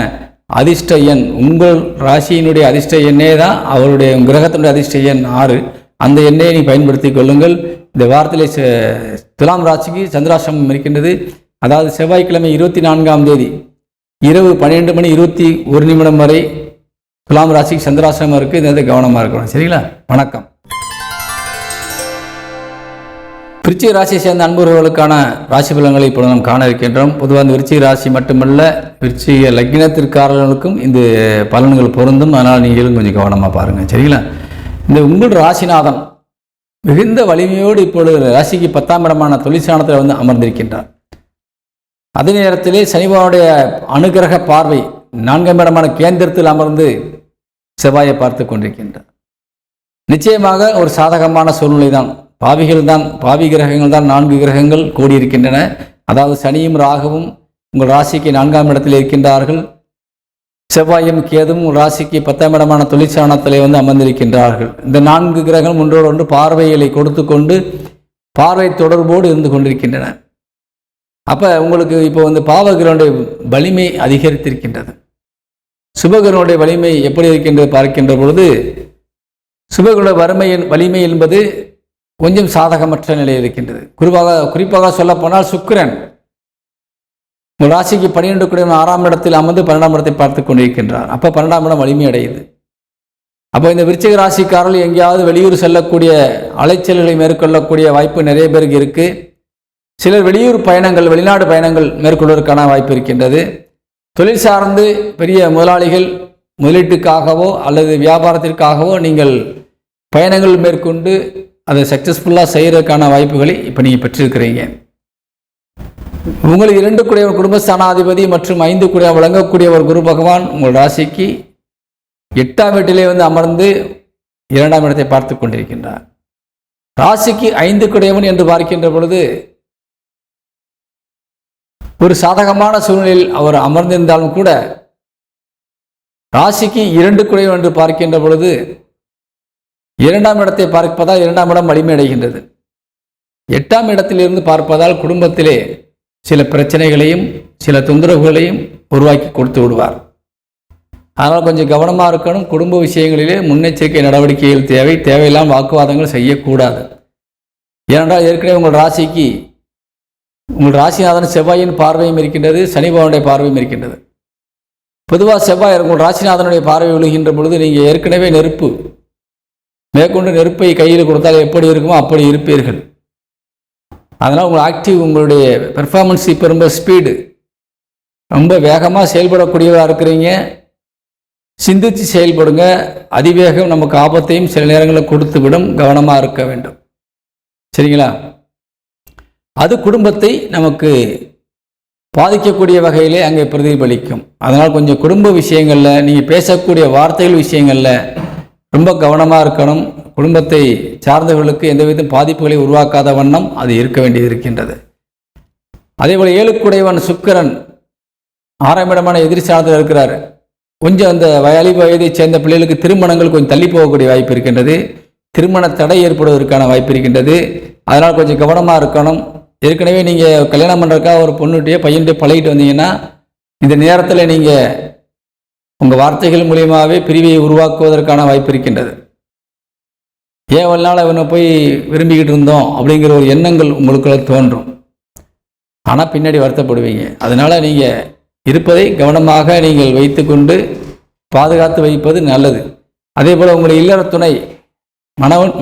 அதிர்ஷ்ட எண் உங்கள் ராசியினுடைய அதிர்ஷ்ட எண்ணே தான் அவருடைய கிரகத்தினுடைய அதிர்ஷ்ட எண் 6. அந்த எண்ணெயை நீ பயன்படுத்தி கொள்ளுங்கள். இந்த வாரத்திலே துலாம் ராசிக்கு சந்திராசிரமம் இருக்கின்றது. அதாவது செவ்வாய்க்கிழமை 24ஆம் தேதி இரவு 12:21 வரை துலாம் ராசிக்கு சந்திராசிரமம் இருக்குது. இந்த கவனமாக இருக்கணும். சரிங்களா? வணக்கம். விருச்சிக ராசியை சேர்ந்த அன்பர்களுக்கான ராசி பலன்களை இப்பொழுது நாம் காண இருக்கின்றோம். பொதுவாக இந்த விருச்சிக ராசி மட்டுமல்ல, விருச்சிக லக்னத்திற்காரர்களுக்கும் இந்த பலன்கள் பொருந்தும். அதனால் நீங்களும் கொஞ்சம் கவனமாக பாருங்கள். சரிங்களா? இந்த உங்கள் ராசிநாதன் மிகுந்த வலிமையோடு இப்பொழுது ராசிக்கு 10ஆம் இடமான தொழிற்சானத்தில் அமர்ந்திருக்கின்றார். அதே நேரத்திலே சனிபகவானுடைய அனுகிரக பார்வை 4ஆம் இடமான கேந்திரத்தில் அமர்ந்து செவ்வாயை பார்த்து கொண்டிருக்கின்றார். நிச்சயமாக ஒரு சாதகமான சூழ்நிலை தான். பாவி கிரகங்கள் தான் 4 கிரகங்கள் கூடியிருக்கின்றன. அதாவது சனியும் ராகுவும் உங்கள் ராசிக்கு 4ஆம் இடத்தில் இருக்கின்றார்கள். செவ்வாயும் கேதுவும் ராசிக்கு 10ஆம் இடமான தொழிற்சானத்திலே அமர்ந்திருக்கின்றார்கள். இந்த 4 கிரகங்கள் ஒன்றோடு ஒன்று பார்வைகளை கொடுத்து கொண்டு பார்வை தொடர்போடு இருந்து கொண்டிருக்கின்றன. அப்போ உங்களுக்கு இப்போ பாவகிரனுடைய வலிமை அதிகரித்திருக்கின்றது. சுபகிரனுடைய வலிமை எப்படி இருக்கின்றது பார்க்கின்ற பொழுது சுபகிரனுடைய வலிமை என்பது கொஞ்சம் சாதகமற்ற நிலையில் இருக்கின்றது. குறிப்பாக சொல்லப்போனால் சுக்கிரன் உங்கள் ராசிக்கு 12 கூடிய 6ஆம் இடத்தில் அமர்ந்து 12ஆம் இடத்தை பார்த்து கொண்டிருக்கின்றார். அப்போ 12ஆம் இடம் வலிமை அடையுது. அப்போ இந்த விருச்சிக ராசிக்காரர்கள் எங்கேயாவது வெளியூர் செல்லக்கூடிய அலைச்சல்களை மேற்கொள்ளக்கூடிய வாய்ப்பு நிறைய பேருக்கு இருக்குது. சிலர் வெளியூர் பயணங்கள் வெளிநாடு பயணங்கள் மேற்கொள்வதற்கான வாய்ப்பு இருக்கின்றது. தொழில் சார்ந்து பெரிய முதலாளிகள் முதலீட்டுக்காகவோ அல்லது வியாபாரத்திற்காகவோ நீங்கள் பயணங்கள் மேற்கொண்டு அதை சக்ஸஸ்ஃபுல்லாக செய்கிறதுக்கான வாய்ப்புகளை இப்போ நீங்கள் பெற்றிருக்கிறீங்க. உங்கள் 2 கூடியவர் குடும்பஸ்தானாதிபதி மற்றும் 5 கூடிய வழங்கக்கூடியவர் குரு பகவான் உங்கள் ராசிக்கு 8ஆம் வீட்டிலே வந்து அமர்ந்து 2ஆம் இடத்தை பார்த்து கொண்டிருக்கின்றார். ராசிக்கு 5 கூடியவன் என்று பார்க்கின்ற பொழுது ஒரு சாதகமான சூழ்நிலையில் அவர் அமர்ந்திருந்தாலும் கூட ராசிக்கு 2 கூடியவன் என்று பார்க்கின்ற பொழுது 2ஆம் இடத்தை பார்ப்பதால் 2ஆம் இடம் வலிமை அடைகின்றது. 8ஆம் இடத்திலிருந்து பார்ப்பதால் குடும்பத்திலே சில பிரச்சனைகளையும் சில தொந்தரவுகளையும் உருவாக்கி கொடுத்து விடுவார். அதனால் கொஞ்சம் கவனமாக இருக்கணும். குடும்ப விஷயங்களிலே முன்னெச்சரிக்கை நடவடிக்கைகள் தேவை. தேவையில்லாமல் வாக்குவாதங்கள் செய்யக்கூடாது. ஏனென்றால் ஏற்கனவே உங்கள் ராசிநாதன் செவ்வாயின் பார்வையும் இருக்கின்றது, சனி பகவானுடைய பார்வையும் இருக்கின்றது. பொதுவாக செவ்வாய் உங்கள் ராசிநாதனுடைய பார்வை விழுகின்ற பொழுது நீங்கள் ஏற்கனவே நெருப்பு மேற்கொண்டு நெருப்பை கையில் கொடுத்தால் எப்படி இருக்குமோ அப்படி இருப்பீர்கள். அதனால் உங்கள் ஆக்டிவ், உங்களுடைய பெர்ஃபார்மன்ஸ் இப்போ ரொம்ப ஸ்பீடு, ரொம்ப வேகமாக செயல்படக்கூடியவராக இருக்கிறீங்க. சிந்தித்து செயல்படுங்க. அதிவேகம் நமக்கு ஆபத்தையும் சில நேரங்களில் கொடுத்து விடும். கவனமாக இருக்க வேண்டும். சரிங்களா? அது குடும்பத்தை நமக்கு பாதிக்கக்கூடிய வகையிலே அங்கே பிரதிபலிக்கும். அதனால் கொஞ்சம் குடும்ப விஷயங்களில் நீங்கள் பேசக்கூடிய வார்த்தைகள் விஷயங்களில் ரொம்ப கவனமாக இருக்கணும். குடும்பத்தை சார்ந்தவர்களுக்கு எந்தவித பாதிப்புகளை உருவாக்காத வண்ணம் அது இருக்க வேண்டியது இருக்கின்றது. அதேபோல் 7 கூடையவன் சுக்கிரன் 6ஆம் இடமான எதிரி சார்ந்தில் இருக்கிறார். கொஞ்சம் அந்த வயதை சேர்ந்த பிள்ளைகளுக்கு திருமணங்கள் கொஞ்சம் தள்ளி போகக்கூடிய வாய்ப்பு இருக்கின்றது. திருமண தடை ஏற்படுவதற்கான வாய்ப்பு இருக்கின்றது. அதனால் கொஞ்சம் கவனமாக இருக்கணும். ஏற்கனவே நீங்கள் கல்யாணம் பண்ணுறதுக்காக ஒரு பொண்ணுகிட்டே பையன்கிட்ட பழகிட்டு வந்தீங்கன்னா இந்த நேரத்தில் நீங்கள் உங்கள் வார்த்தைகள் மூலியமாகவே பிரிவை உருவாக்குவதற்கான வாய்ப்பு இருக்கின்றது. ஏன் ஒரு நாள் இவனை போய் விரும்பிக்கிட்டு இருந்தோம் அப்படிங்கிற ஒரு எண்ணங்கள் உங்களுக்குள்ள தோன்றும். ஆனால் பின்னாடி வருத்தப்படுவீங்க. அதனால் நீங்கள் இருப்பதை கவனமாக நீங்கள் வைத்து கொண்டு பாதுகாத்து வைப்பது நல்லது. அதே போல் உங்களுடைய இல்லற துணை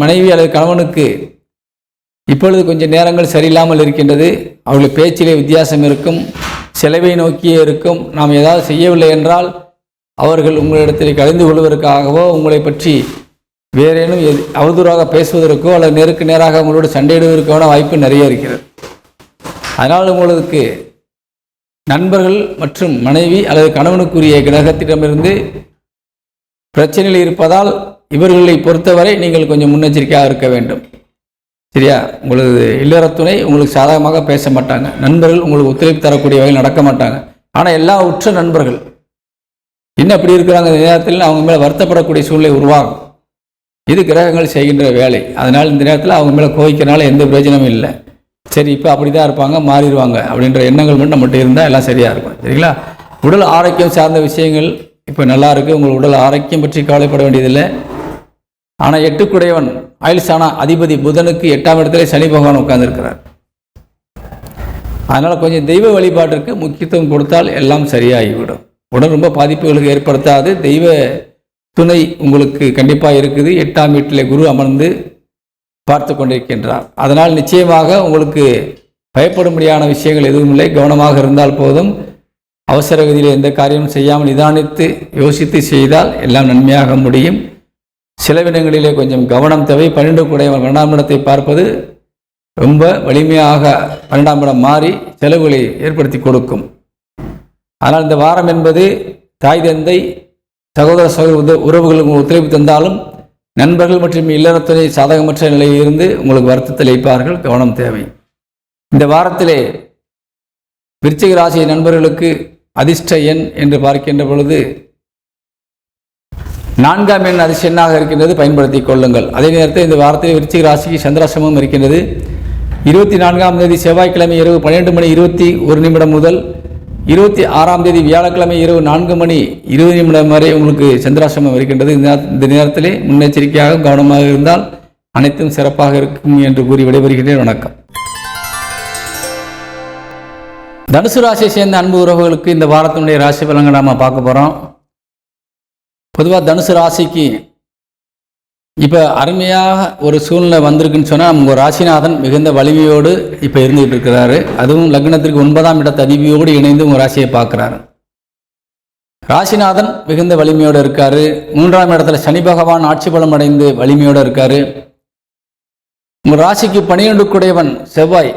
மனைவி அல்லது கணவனுக்கு இப்பொழுது கொஞ்சம் நேரங்கள் சரியில்லாமல் இருக்கின்றது. அவர்களுடைய பேச்சிலே வித்தியாசம் இருக்கும், செலவை நோக்கியே இருக்கும். நாம் ஏதாவது செய்யவில்லை என்றால் அவர்கள் உங்களிடத்தில் கலந்து கொள்வதற்காகவோ உங்களை பற்றி வேறேனும் அவதூறாக பேசுவதற்கோ அல்லது நேருக்கு நேராக உங்களோடு சண்டையிடுவதற்கான வாய்ப்பு நிறைய இருக்கிறது. அதனால் உங்களுக்கு நண்பர்கள் மற்றும் மனைவி அல்லது கணவனுக்குரிய கிரகத்திடமிருந்து பிரச்சனைகள் இருப்பதால் இவர்களை பொறுத்தவரை நீங்கள் கொஞ்சம் முன்னெச்சரிக்கையாக இருக்க வேண்டும். சரியா? உங்களது இல்லறத்துணை உங்களுக்கு சாதகமாக பேச மாட்டாங்க. நண்பர்கள் உங்களுக்கு ஒத்துழைப்பு தரக்கூடிய வகையில் நடக்க மாட்டாங்க. ஆனால் எல்லா உற்ற நண்பர்கள் இன்னும் அப்படி இருக்கிறாங்க. இந்த நேரத்தில் அவங்க மேலே வருத்தப்படக்கூடிய சூழ்நிலை உருவாகும். இது கிரகங்கள் செய்கின்ற வேலை. அதனால் இந்த நேரத்தில் அவங்க மேலே கோவிக்கிறனால எந்த பிரயோஜனமும் இல்லை. சரி, இப்போ அப்படி தான் இருப்பாங்க, மாறிடுவாங்க அப்படின்ற எண்ணங்கள் மட்டும் நம்மகிட்ட இருந்தால் எல்லாம் சரியாக இருக்கும். சரிங்களா? உடல் ஆரோக்கியம் சார்ந்த விஷயங்கள் இப்போ நல்லா இருக்குது. உங்கள் உடல் ஆரோக்கியம் பற்றி கவலைப்பட வேண்டியதில்லை. ஆனால் 8 கூடையவன் ஆயுள்சானா அதிபதி புதனுக்கு 8ஆம் இடத்துல சனி பகவான் உட்கார்ந்துருக்கிறார். அதனால் கொஞ்சம் தெய்வ வழிபாட்டிற்கு முக்கியத்துவம் கொடுத்தால் எல்லாம் சரியாகிவிடும். உடல் ரொம்ப பாதிப்புகளுக்கு ஏற்படுத்தாது. தெய்வ துணை உங்களுக்கு கண்டிப்பாக இருக்குது. 8ஆம் வீட்டிலே குரு அமர்ந்து பார்த்து கொண்டிருக்கின்றார். அதனால் நிச்சயமாக உங்களுக்கு பயப்படும்படியான விஷயங்கள் எதுவும் இல்லை. கவனமாக இருந்தால் போதும். அவசர கதியில் எந்த காரியமும் செய்யாமல் நிதானித்து யோசித்து செய்தால் எல்லாம் நன்மையாக முடியும். சிலவிடங்களிலே கொஞ்சம் கவனம் தேவை. 12 கூடையவன் 12ஆம் இடத்தை பார்ப்பது ரொம்ப வலிமையாக 12ஆம் இடம் மாறி செலவுகளை ஏற்படுத்தி கொடுக்கும். ஆனால் இந்த வாரம் என்பது தாய் தந்தை சகோதர சகோதர உறவுகளுக்கு ஒத்துழைப்பு தந்தாலும் நண்பர்கள் மற்றும் இல்லறத்துறை சாதகமற்ற நிலையில் இருந்து உங்களுக்கு வருத்தத்தில் வைப்பார்கள். கவனம் தேவை. இந்த வாரத்திலே விருச்சிக ராசி நண்பர்களுக்கு அதிர்ஷ்ட எண் என்று பார்க்கின்ற பொழுது 4ஆம் எண் அதிர்ஷ்ட எண்ணாக இருக்கின்றது. பயன்படுத்திக் கொள்ளுங்கள். அதே நேரத்தில் இந்த வாரத்தில் விருச்சிக ராசிக்கு சந்திராசிரமம் இருக்கின்றது. 24ஆம் தேதி செவ்வாய்க்கிழமை இரவு 12:21 முதல் 26ஆம் தேதி வியாழக்கிழமை இரவு 4:20 வரை உங்களுக்கு சந்திராசிரமம் இருக்கின்றது. இந்த நேரத்திலே முன்னெச்சரிக்கையாக கவனமாக இருந்தால் அனைத்தும் சிறப்பாக இருக்கும் என்று கூறி விடைபெறுகிறேன். வணக்கம். தனுசு ராசியை சேர்ந்த அன்பு உறவுகளுக்கு இந்த வாரத்தினுடைய ராசி பலன்களை நாம் பார்க்க போகிறோம். பொதுவாக தனுசு ராசிக்கு இப்போ அருமையாக ஒரு சூழ்நிலை வந்திருக்குன்னு சொன்னால் நம்ம ராசிநாதன் மிகுந்த வலிமையோடு இப்போ இருந்துகிட்டு இருக்கிறாரு. அதுவும் லக்னத்திற்கு 9ஆம் இடத்து அதிபதியோடு இணைந்து உங்கள் ராசியை பார்க்குறாரு. ராசிநாதன் மிகுந்த வலிமையோடு இருக்கார். 3ஆம் இடத்துல சனி பகவான் ஆட்சி பலம் அடைந்து வலிமையோடு இருக்கார். உங்கள் ராசிக்கு 12 கூடையவன் செவ்வாய்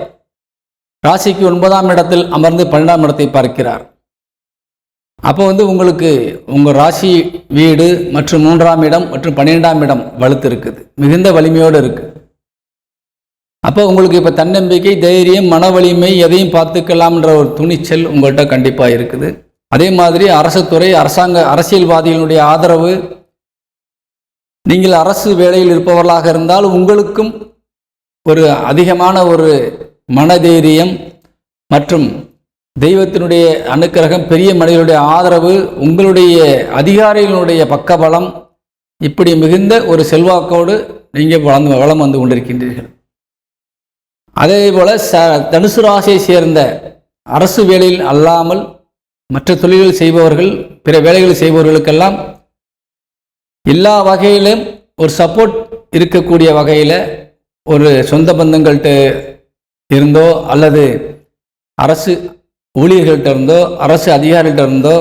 ராசிக்கு 9ஆம் இடத்தில் அமர்ந்து 12ஆம் இடத்தை பார்க்கிறார். அப்போ உங்களுக்கு உங்கள் ராசி வீடு மற்றும் 3ஆம் இடம் மற்றும் 12ஆம் இடம் வலுத்து இருக்குது, மிகுந்த வலிமையோடு இருக்குது. அப்போ உங்களுக்கு இப்போ தன்னம்பிக்கை, தைரியம், மன வலிமை, எதையும் பார்த்துக்கலாம்ன்ற ஒரு துணிச்சல் உங்கள்கிட்ட கண்டிப்பாக இருக்குது. அதே மாதிரி அரசுத்துறை, அரசியல்வாதிகளுடைய ஆதரவு, நீங்கள் அரசு வேலையில் இருப்பவர்களாக இருந்தால் உங்களுக்கும் ஒரு அதிகமான ஒரு மனதைரியம் மற்றும் தெய்வத்தினுடைய அனுக்கிரகம், பெரிய மனிதனுடைய ஆதரவு, உங்களுடைய அதிகாரிகளுடைய பக்கபலம், இப்படி மிகுந்த ஒரு செல்வாக்கோடு நீங்கள் வளம் வந்து கொண்டிருக்கின்றீர்கள். அதே போல தனுசு ராசியை சேர்ந்த அரசு வேலையில் அல்லாமல் மற்ற தொழில்கள் செய்பவர்கள், பிற வேலைகள் செய்பவர்களுக்கெல்லாம் எல்லா வகையிலும் ஒரு சப்போர்ட் இருக்கக்கூடிய வகையில் ஒரு சொந்த பந்தங்கள்கிட்ட இருந்தோ அல்லது அரசு ஊழியர்கள்ட்ட இருந்தோ அரசு அதிகாரிகிட்ட இருந்தோ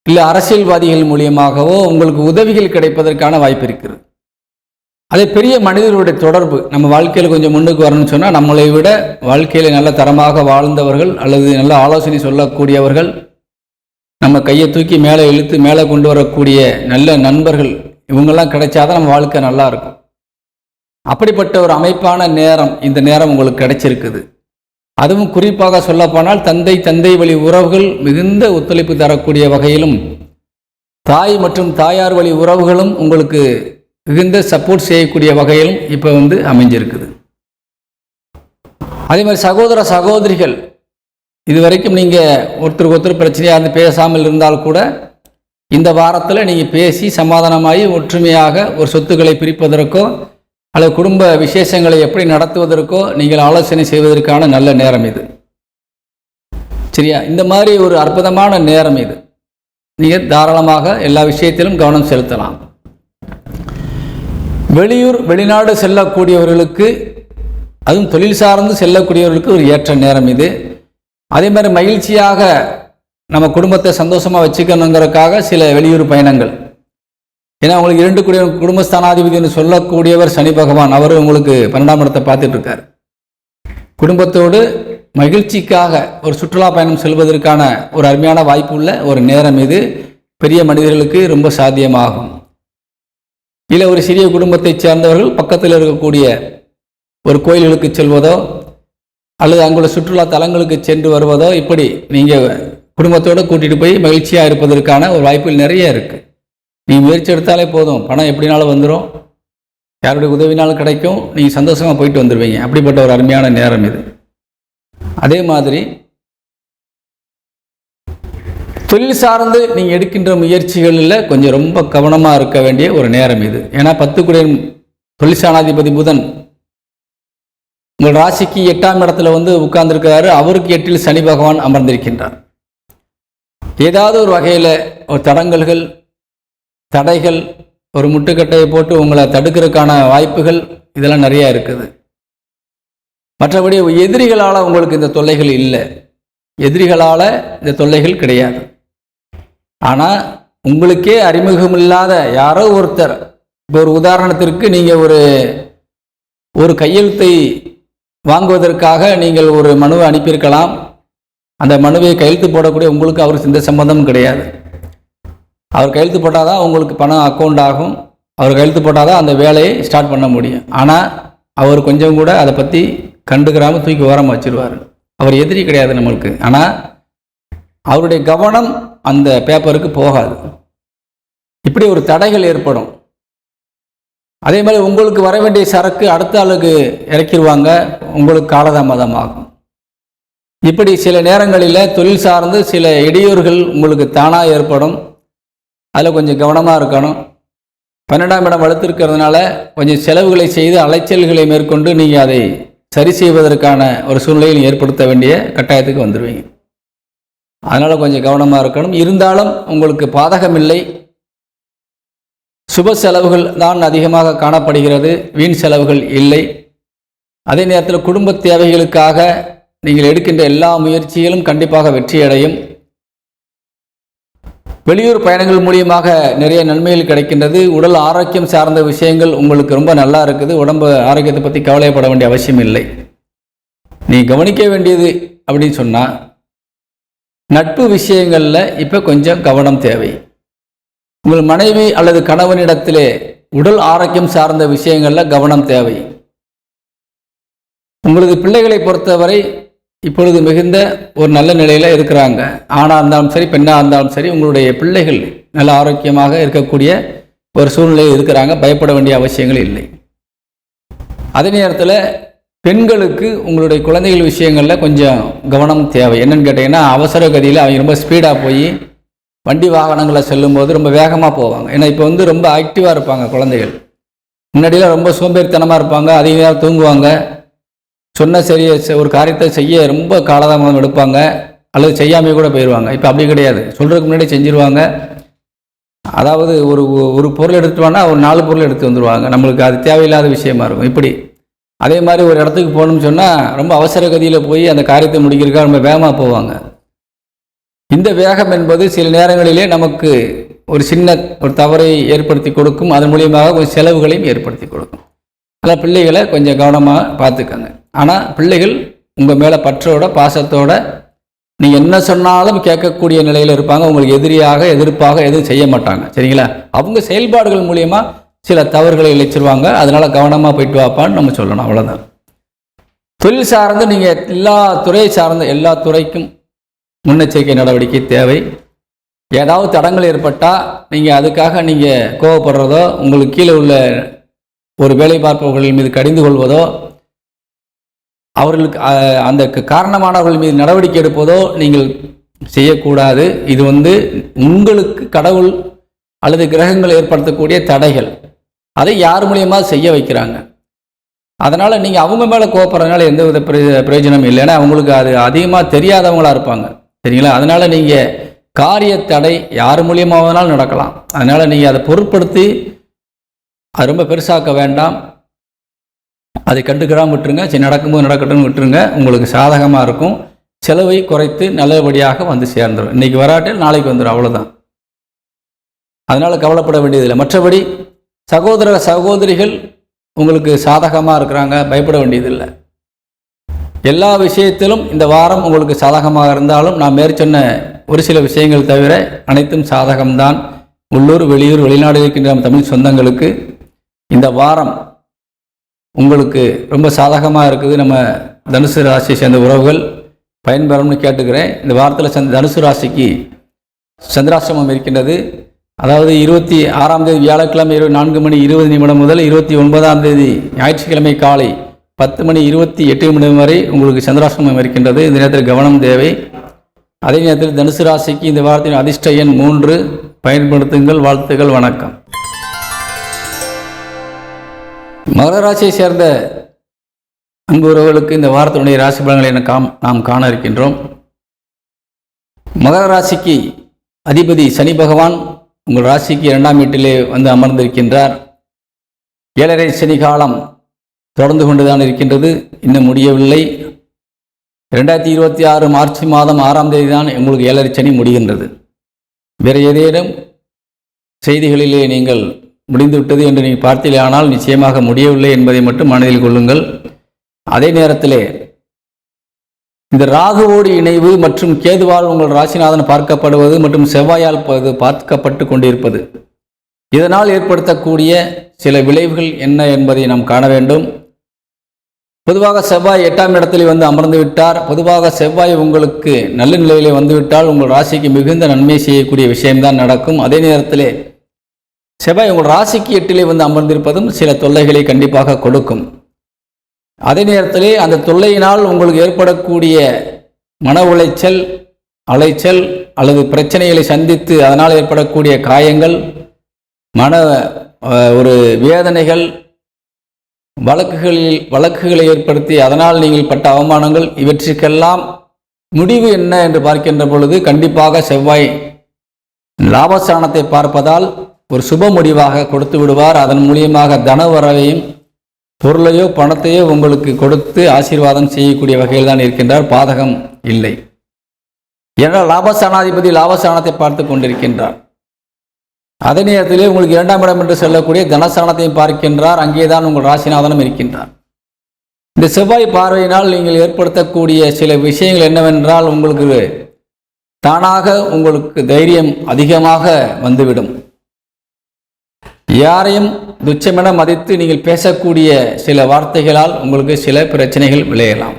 இல்லை அரசியல்வாதிகள் மூலியமாகவோ உங்களுக்கு உதவிகள் கிடைப்பதற்கான வாய்ப்பு இருக்கிறது. அதே பெரிய மனிதர்களுடைய தொடர்பு, நம்ம வாழ்க்கையில் கொஞ்சம் முன்னுக்கு வரணும்னு சொன்னால் நம்மளை விட வாழ்க்கையில் நல்ல தரமாக வாழ்ந்தவர்கள் அல்லது நல்ல ஆலோசனை சொல்லக்கூடியவர்கள், நம்ம கையை தூக்கி மேலே இழுத்து மேலே கொண்டு வரக்கூடிய நல்ல நண்பர்கள், இவங்கெல்லாம் கிடைச்சாதான் நம்ம வாழ்க்கை நல்லா இருக்கும். அப்படிப்பட்ட ஒரு அமைப்பான நேரம் இந்த நேரம் உங்களுக்கு கிடைச்சிருக்குது. அதுவும் குறிப்பாக சொல்லப்போனால் தந்தை வழி உறவுகள் மிகுந்த ஒத்துழைப்பு தரக்கூடிய வகையிலும், தாய் மற்றும் தாயார் வழி உறவுகளும் உங்களுக்கு மிகுந்த சப்போர்ட் செய்யக்கூடிய வகையிலும் இப்போ அமைஞ்சிருக்குது. அதே மாதிரி சகோதர சகோதரிகள், இதுவரைக்கும் நீங்கள் ஒருத்தருக்கு ஒருத்தர் பிரச்சனையாக இருந்து பேசாமல் இருந்தால் கூட இந்த வாரத்தில் நீங்கள் பேசி சமாதானமாகி ஒற்றுமையாக ஒரு சொத்துக்களை பிரிப்பதற்கோ அல்லது குடும்ப விசேஷங்களை எப்படி நடத்துவதற்கோ நீங்கள் ஆலோசனை செய்வதற்கான நல்ல நேரம் இது. சரியா? இந்த மாதிரி ஒரு அற்புதமான நேரம் இது. நீங்கள் தாராளமாக எல்லா விஷயத்திலும் கவனம் செலுத்தலாம். வெளியூர் வெளிநாடு செல்லக்கூடியவர்களுக்கு, அதுவும் தொழில் சார்ந்து செல்லக்கூடியவர்களுக்கு ஒரு ஏற்ற நேரம் இது. அதே மாதிரி மகிழ்ச்சியாக நம்ம குடும்பத்தை சந்தோஷமாக வச்சுக்கணுங்கிறதுக்காக சில வெளியூர் பயணங்கள். ஏன்னா உங்களுக்கு 2 குடும்பஸ்தானாதிபதினு சொல்லக்கூடியவர் சனி பகவான், அவர் உங்களுக்கு 12ஆம் இடத்தை பார்த்துட்டு இருக்கார். குடும்பத்தோடு மகிழ்ச்சிக்காக ஒரு சுற்றுலா பயணம் செல்வதற்கான ஒரு அருமையான வாய்ப்பு உள்ள ஒரு நேரம் இது. பெரிய மனிதர்களுக்கு ரொம்ப சாத்தியமாகும். இல்லை ஒரு சிறிய குடும்பத்தைச் சேர்ந்தவர்கள் பக்கத்தில் இருக்கக்கூடிய ஒரு கோயில்களுக்கு செல்வதோ அல்லது அங்குள்ள சுற்றுலா தலங்களுக்கு சென்று வருவதோ, இப்படி நீங்கள் குடும்பத்தோடு கூட்டிகிட்டு போய் மகிழ்ச்சியாக இருப்பதற்கான ஒரு வாய்ப்புகள் நிறைய இருக்குது. நீங்கள் முயற்சி எடுத்தாலே போதும், பணம் எப்படினாலும் வந்துடும், யாருடைய உதவினாலும் கிடைக்கும், நீங்கள் சந்தோஷமாக போயிட்டு வந்துடுவீங்க. அப்படிப்பட்ட ஒரு அருமையான நேரம் இது. அதே மாதிரி தொழில் சார்ந்து நீங்கள் எடுக்கின்ற முயற்சிகளில் கொஞ்சம் ரொம்ப கவனமாக இருக்க வேண்டிய ஒரு நேரம் இது. ஏன்னா 10 தொழிற்சானாதிபதி புதன் உங்கள் ராசிக்கு 8ஆம் இடத்துல உட்கார்ந்துருக்கிறாரு. அவருக்கு 8இல் சனி பகவான் அமர்ந்திருக்கின்றார். ஏதாவது ஒரு வகையில் ஒரு தடைகள், ஒரு முட்டுக்கட்டையை போட்டு உங்களை தடுக்கிறதுக்கான வாய்ப்புகள் இதெல்லாம் நிறையா இருக்குது. மற்றபடி எதிரிகளால் உங்களுக்கு இந்த தொல்லைகள் இல்லை, எதிரிகளால் இந்த தொல்லைகள் கிடையாது. ஆனால் உங்களுக்கே அறிமுகமில்லாத யாரோ ஒருத்தர், இப்போ ஒரு உதாரணத்திற்கு நீங்கள் ஒரு கையெழுத்தை வாங்குவதற்காக நீங்கள் ஒரு மனுவை அனுப்பியிருக்கலாம். அந்த மனுவை கையெழுத்து போடக்கூடிய உங்களுக்கு அவருக்கு எந்த சம்பந்தமும் கிடையாது. அவர் கையெழுத்து போட்டால் தான் உங்களுக்கு பணம் அக்கௌண்ட் ஆகும், அவர் கையெழுத்து போட்டால் தான் அந்த வேலையை ஸ்டார்ட் பண்ண முடியும். ஆனால் அவர் கொஞ்சம் கூட அதை பற்றி கண்டுக்கிறாமல் தூக்கி ஓரமாக வச்சிருவார். அவர் எதிரி கிடையாது நம்மளுக்கு, ஆனால் அவருடைய கவனம் அந்த பேப்பருக்கு போகாது. இப்படி ஒரு தடைகள் ஏற்படும். அதே மாதிரி உங்களுக்கு வர வேண்டிய சரக்கு அடுத்த ஆளுக்கு இறக்கிடுவாங்க, உங்களுக்கு காலதாமதம் ஆகும். இப்படி சில நேரங்களில் தொழில் சார்ந்து சில இடையூறுகள் உங்களுக்கு தானாக ஏற்படும். அதில் கொஞ்சம் கவனமாக இருக்கணும். 12ஆம் இடம் வலுத்திருக்கிறதுனால கொஞ்சம் செலவுகளை செய்து அலைச்சல்களை மேற்கொண்டு நீங்கள் அதை சரி செய்வதற்கான ஒரு சூழ்நிலையில் ஏற்படுத்த வேண்டிய கட்டாயத்துக்கு வந்துடுவீங்க. அதனால் கொஞ்சம் கவனமாக இருக்கணும். இருந்தாலும் உங்களுக்கு பாதகமில்லை. சுப செலவுகள் தான் அதிகமாக காணப்படுகிறது, வீண் செலவுகள் இல்லை. அதே நேரத்தில் குடும்ப தேவைகளுக்காக நீங்கள் எடுக்கின்ற எல்லா முயற்சிகளும் கண்டிப்பாக வெற்றியடையும். வெளியூர் பயணங்கள் மூலியமாக நிறைய நன்மைகள் கிடைக்கின்றது. உடல் ஆரோக்கியம் சார்ந்த விஷயங்கள் உங்களுக்கு ரொம்ப நல்லா இருக்குது. உடம்பு ஆரோக்கியத்தை பற்றி கவலைப்பட வேண்டிய அவசியம் இல்லை. நீ கவனிக்க வேண்டியது அப்படின்னு சொன்னால் நட்பு விஷயங்களில் இப்போ கொஞ்சம் கவனம் தேவை. உங்கள் மனைவி அல்லது கணவனிடத்திலே உடல் ஆரோக்கியம் சார்ந்த விஷயங்களில் கவனம் தேவை. உங்களது பிள்ளைகளை பொறுத்தவரை இப்பொழுது மிகுந்த ஒரு நல்ல நிலையில் இருக்கிறாங்க. ஆணாக இருந்தாலும் சரி, பெண்ணாக இருந்தாலும் சரி, உங்களுடைய பிள்ளைகள் நல்ல ஆரோக்கியமாக இருக்கக்கூடிய ஒரு சூழ்நிலையில் இருக்கிறாங்க. பயப்பட வேண்டிய அவசியங்கள் இல்லை. அதே நேரத்தில் பெண்களுக்கு உங்களுடைய குழந்தைகள் விஷயங்களில் கொஞ்சம் கவனம் தேவை. என்னென்னு கேட்டிங்கன்னா, அவசர கதியில் அவங்க ரொம்ப ஸ்பீடாக போய் வண்டி வாகனங்களை செல்லும்போது ரொம்ப வேகமாக போவாங்க. ஏன்னா இப்போ ரொம்ப ஆக்டிவாக இருப்பாங்க குழந்தைகள். முன்னாடியெல்லாம் ரொம்ப சோம்பேறித்தனமாக இருப்பாங்க, அதிக நேரம் தூங்குவாங்க, சொன்ன சரிய ஒரு காரியத்தை செய்ய ரொம்ப காலதாமதம் எடுப்பாங்க, அல்லது செய்யாமல் கூட போயிடுவாங்க. இப்போ அப்படி கிடையாது, சொல்கிறதுக்கு முன்னாடி செஞ்சுருவாங்க. அதாவது ஒரு பொருள் எடுத்துட்டோன்னா ஒரு 4 பொருள் எடுத்து வந்துடுவாங்க. நம்மளுக்கு அது தேவையில்லாத விஷயமா இருக்கும். இப்படி அதே மாதிரி ஒரு இடத்துக்கு போகணும்னு சொன்னால் ரொம்ப அவசர கதியில் போய் அந்த காரியத்தை முடிக்கிறதுக்காக ரொம்ப வேகமாக போவாங்க. இந்த வேகம் என்பது சில நேரங்களிலே நமக்கு ஒரு சின்ன ஒரு தவறை ஏற்படுத்தி கொடுக்கும். அதன் மூலியமாக கொஞ்சம் செலவுகளையும் ஏற்படுத்தி கொடுக்கும். அதனால் பிள்ளைகளை கொஞ்சம் கவனமாக பார்த்துக்கங்க. ஆனால் பிள்ளைகள் உங்கள் மேலே பற்றோட பாசத்தோட நீங்கள் என்ன சொன்னாலும் கேட்கக்கூடிய நிலையில் இருப்பாங்க. உங்களுக்கு எதிர்ப்பாக எதுவும் செய்ய மாட்டாங்க. சரிங்களா? அவங்க செயல்பாடுகள் மூலியமாக சில தவறுகளை இழைச்சிருவாங்க. அதனால் கவனமாக போயிட்டு வாப்பான்னு நம்ம சொல்லணும். அவ்வளோதான். தொழில் சார்ந்து நீங்கள் எல்லா துறையை சார்ந்த எல்லா துறைக்கும் முன்னெச்சரிக்கை நடவடிக்கை தேவை. ஏதாவது தடங்கள் ஏற்பட்டால் நீங்கள் அதுக்காக நீங்கள் கோவப்படுறதோ, உங்களுக்கு கீழே உள்ள ஒரு வேலை பார்ப்பவர்கள் மீது கடிந்து கொள்வதோ, அவர்களுக்கு அந்த காரணமானவர்கள் மீது நடவடிக்கை எடுப்பதோ நீங்கள் செய்யக்கூடாது. இது உங்களுக்கு கடவுள் அல்லது கிரகங்கள் ஏற்படுத்தக்கூடிய தடைகள். அதை யார் மூலியமாக செய்ய வைக்கிறாங்க. அதனால் நீங்கள் அவங்க மேலே கோவப்படுறதுனால எந்த வித பிரயோஜனம் இல்லைன்னா அவங்களுக்கு அது அதிகமாக தெரியாதவங்களாக இருப்பாங்க. சரிங்களா? அதனால் நீங்கள் காரிய தடை யார் மூலியமாகனாலும் நடக்கலாம். அதனால் நீங்கள் அதை பொருட்படுத்தி அது ரொம்ப பெருசாக்க வேண்டாம். அதை கண்டுக்கிடாமல் விட்டுருங்க. சரி, நடக்கும்போது நடக்கட்டும்னு விட்டுருங்க. உங்களுக்கு சாதகமாக இருக்கும். செலவை குறைத்து நல்லபடியாக வந்து சேர்ந்துடும். இன்றைக்கி வராட்டில் நாளைக்கு வந்துடும். அவ்வளோதான். அதனால் கவலைப்பட வேண்டியதில்லை. மற்றபடி சகோதர சகோதரிகள் உங்களுக்கு சாதகமாக இருக்கிறாங்க, பயப்பட வேண்டியதில்லை. எல்லா விஷயத்திலும் இந்த வாரம் உங்களுக்கு சாதகமாக இருந்தாலும் நான் மேற்சொன்ன ஒரு சில விஷயங்கள் தவிர அனைத்தும் சாதகம்தான். உள்ளூர், வெளியூர், வெளிநாடு இருக்கின்ற தமிழ் சொந்தங்களுக்கு இந்த வாரம் உங்களுக்கு ரொம்ப சாதகமாக இருக்குது. நம்ம தனுசு ராசியை சேர்ந்த உறவுகள் பயன்பெறும்னு கேட்டுக்கிறேன். இந்த வாரத்தில் தனுசு ராசிக்கு சந்திராசிரமம் இருக்கின்றது. அதாவது 26ஆம் தேதி வியாழக்கிழமை 4:20 முதல் 29ஆம் தேதி ஞாயிற்றுக்கிழமை காலை 10:28 வரை உங்களுக்கு சந்திராசிரமம் இருக்கின்றது. இந்த நேரத்தில் கவனம் தேவை. அதே நேரத்தில் தனுசு ராசிக்கு இந்த வாரத்தின் அதிர்ஷ்ட எண் 3. பயன்படுத்துங்கள். வாழ்த்துக்கள். வணக்கம். மகர ராசியை சேர்ந்த அன்பு உறவுகளுக்கு இந்த வாரத்தினுடைய ராசி பலன்களை நாம் காண இருக்கின்றோம். மகர ராசிக்கு அதிபதி சனி பகவான் உங்கள் ராசிக்கு 2ஆம் வீட்டிலே அமர்ந்திருக்கின்றார். 7.5 சனி காலம் தொடர்ந்து கொண்டுதான் இருக்கின்றது, இன்னும் முடியவில்லை. 2026 மார்ச் மாதம் 6ஆம் தேதி தான் உங்களுக்கு 7.5 சனி முடிகின்றது. வேறு ஏதேனும் செய்திகளிலே நீங்கள் முடிந்துவிட்டது என்று நீங்கள் பார்த்தீர்களே, ஆனால் நிச்சயமாக முடியவில்லை என்பதை மட்டும் மனதில் கொள்ளுங்கள். அதே நேரத்திலே இந்த ராகுவோடு இணைவு மற்றும் கேதுவால் உங்கள் ராசிநாதன் பார்க்கப்படுவது மற்றும் செவ்வாயால் பார்க்கப்பட்டு கொண்டிருப்பது, இதனால் ஏற்படுத்தக்கூடிய சில விளைவுகள் என்ன என்பதை நாம் காண வேண்டும். பொதுவாக செவ்வாய் 8ஆம் இடத்தில் அமர்ந்து விட்டார். பொதுவாக செவ்வாய் உங்களுக்கு நல்ல நிலையிலே வந்துவிட்டால் உங்கள் ராசிக்கு மிகுந்த நன்மை செய்யக்கூடிய விஷயம்தான் நடக்கும். அதே நேரத்திலே செவ்வாய் உங்கள் ராசிக்கு 8லே அமர்ந்திருப்பதும் சில தொல்லைகளை கண்டிப்பாக கொடுக்கும். அதே நேரத்திலே அந்த தொல்லையினால் உங்களுக்கு ஏற்படக்கூடிய மன உளைச்சல், அலைச்சல் அல்லது பிரச்சனைகளை சந்தித்து அதனால் ஏற்படக்கூடிய காயங்கள், மன ஒரு வேதனைகள், வழக்குகளை ஏற்படுத்தி அதனால் நீங்கள் பட்ட அவமானங்கள், இவற்றுக்கெல்லாம் முடிவு என்ன என்று பார்க்கின்ற பொழுது கண்டிப்பாக செவ்வாய் லாபஸ்தானத்தை பார்ப்பதால் ஒரு சுப முடிவாக கொடுத்து விடுவார். அதன் மூலியமாக தன வரவையும் பொருளையோ பணத்தையோ உங்களுக்கு கொடுத்து ஆசீர்வாதம் செய்யக்கூடிய வகையில் தான் இருக்கின்றார். பாதகம் இல்லை. ஏனால் லாபஸ்தானாதிபதி லாபஸ்தானத்தை பார்த்து கொண்டிருக்கின்றார். அதே நேரத்திலே உங்களுக்கு 2ஆம் இடம் என்று சொல்லக்கூடிய தனஸ்தானத்தையும் பார்க்கின்றார். அங்கேதான் உங்கள் ராசிநாதனும் இருக்கின்றார். இந்த செவ்வாய் பார்வையினால் நீங்கள் ஏற்படுத்தக்கூடிய சில விஷயங்கள் என்னவென்றால், உங்களுக்கு தானாக உங்களுக்கு தைரியம் அதிகமாக வந்துவிடும். யாரையும் துச்சமென மதித்து நீங்கள் பேசக்கூடிய சில வார்த்தைகளால் உங்களுக்கு சில பிரச்சனைகள் விளையலாம்.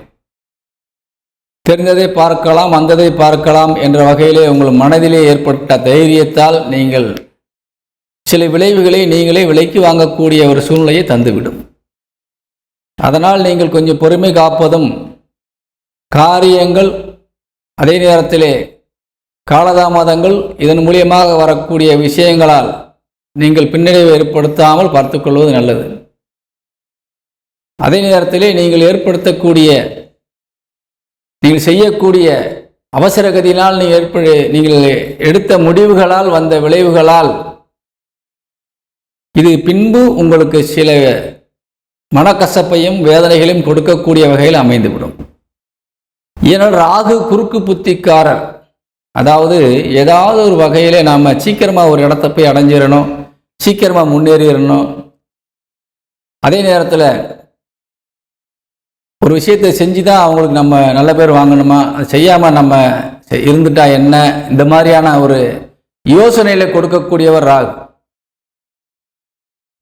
தெரிந்ததை பார்க்கலாம், வந்ததை பார்க்கலாம் என்ற வகையிலே உங்கள் மனதிலே ஏற்பட்ட தைரியத்தால் நீங்கள் சில விளைவுகளை நீங்களே விலைக்கு வாங்கக்கூடிய ஒரு சூழ்நிலையை தந்துவிடும். அதனால் நீங்கள் கொஞ்சம் பொறுமை காப்பதும், காரியங்கள் அதே நேரத்திலே காலதாமதங்கள் இதன் மூலியமாக வரக்கூடிய விஷயங்களால் நீங்கள் பின்னடைவை ஏற்படுத்தாமல் பார்த்துக்கொள்வது நல்லது. அதே நேரத்திலே நீங்கள் ஏற்படுத்தக்கூடிய, நீங்கள் செய்யக்கூடிய அவசர கதியினால் நீங்கள் எடுத்த முடிவுகளால் வந்த விளைவுகளால் இது பின்பு உங்களுக்கு சில மனக்கசப்பையும் வேதனைகளையும் கொடுக்கக்கூடிய வகையில் அமைந்துவிடும். ஏனால் ராகு குறுக்கு புத்திக்காரர். அதாவது ஏதாவது ஒரு வகையில் நாம் சீக்கிரமாக ஒரு இடத்த போய் அடைஞ்சிடணும், சீக்கிரமாக முன்னேறிடணும். அதே நேரத்தில் ஒரு விஷயத்தை செஞ்சு தான் அவங்களுக்கு நம்ம நல்ல பேர் வாங்கணுமா, அது செய்யாமல் நம்ம இருந்துட்டா என்ன, இந்த மாதிரியான ஒரு யோசனையில் கொடுக்கக்கூடியவர் ராகு.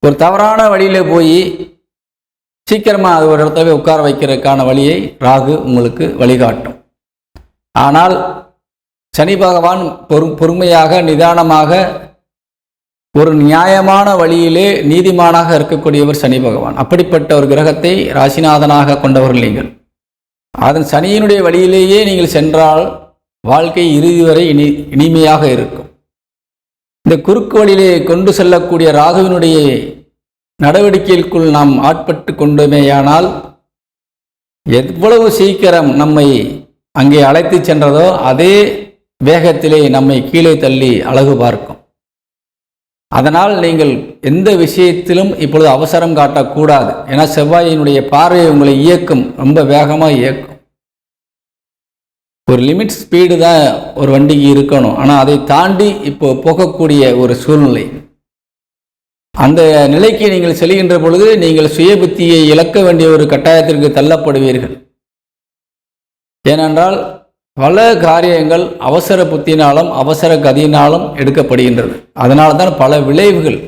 ஒரு தவறான வழியில் போய் சீக்கிரமாக அது ஒரு இடத்துல உட்கார வைக்கிறதுக்கான வழியை ராகு உங்களுக்கு வழிகாட்டும். ஆனால் சனி பகவான் பொறுமையாக நிதானமாக ஒரு நியாயமான வழியிலே நீதிமானாக இருக்கக்கூடியவர் சனி பகவான். அப்படிப்பட்ட ஒரு கிரகத்தை ராசிநாதனாக கொண்டவர்கள் நீங்கள். அதன் சனியினுடைய வழியிலேயே நீங்கள் சென்றால் வாழ்க்கை இறுதி வரை இனிமையாக இருக்கும். இந்த குறுக்கு வழியிலே கொண்டு செல்லக்கூடிய ராகுவினுடைய நடவடிக்கைக்குள் நாம் ஆட்பட்டு கொண்டோமேயானால் எவ்வளவு சீக்கிரம் நம்மை அங்கே அழைத்து சென்றதோ அதே வேகத்திலே நம்மை கீழே தள்ளி அழகு பார்க்கும். அதனால் நீங்கள் எந்த விஷயத்திலும் இப்பொழுது அவசரம் காட்டக்கூடாது. ஏன்னா செவ்வாயினுடைய பார்வை உங்களை இயக்கும், ரொம்ப வேகமாக இயக்கும். ஒரு லிமிட் ஸ்பீடு தான் ஒரு வண்டிக்கு இருக்கணும். ஆனால் அதை தாண்டி இப்போ போகக்கூடிய ஒரு சூழ்நிலை, அந்த நிலைக்கு நீங்கள் செல்கின்ற பொழுது நீங்கள் சுய புத்தியை இழக்க வேண்டிய ஒரு கட்டாயத்திற்கு தள்ளப்படுவீர்கள். ஏனென்றால் பல காரியங்கள் அவசர புத்தினாலும் அவசர கதியினாலும் எடுக்கப்படுகின்றது. அதனால தான் பல விளைவுகள்,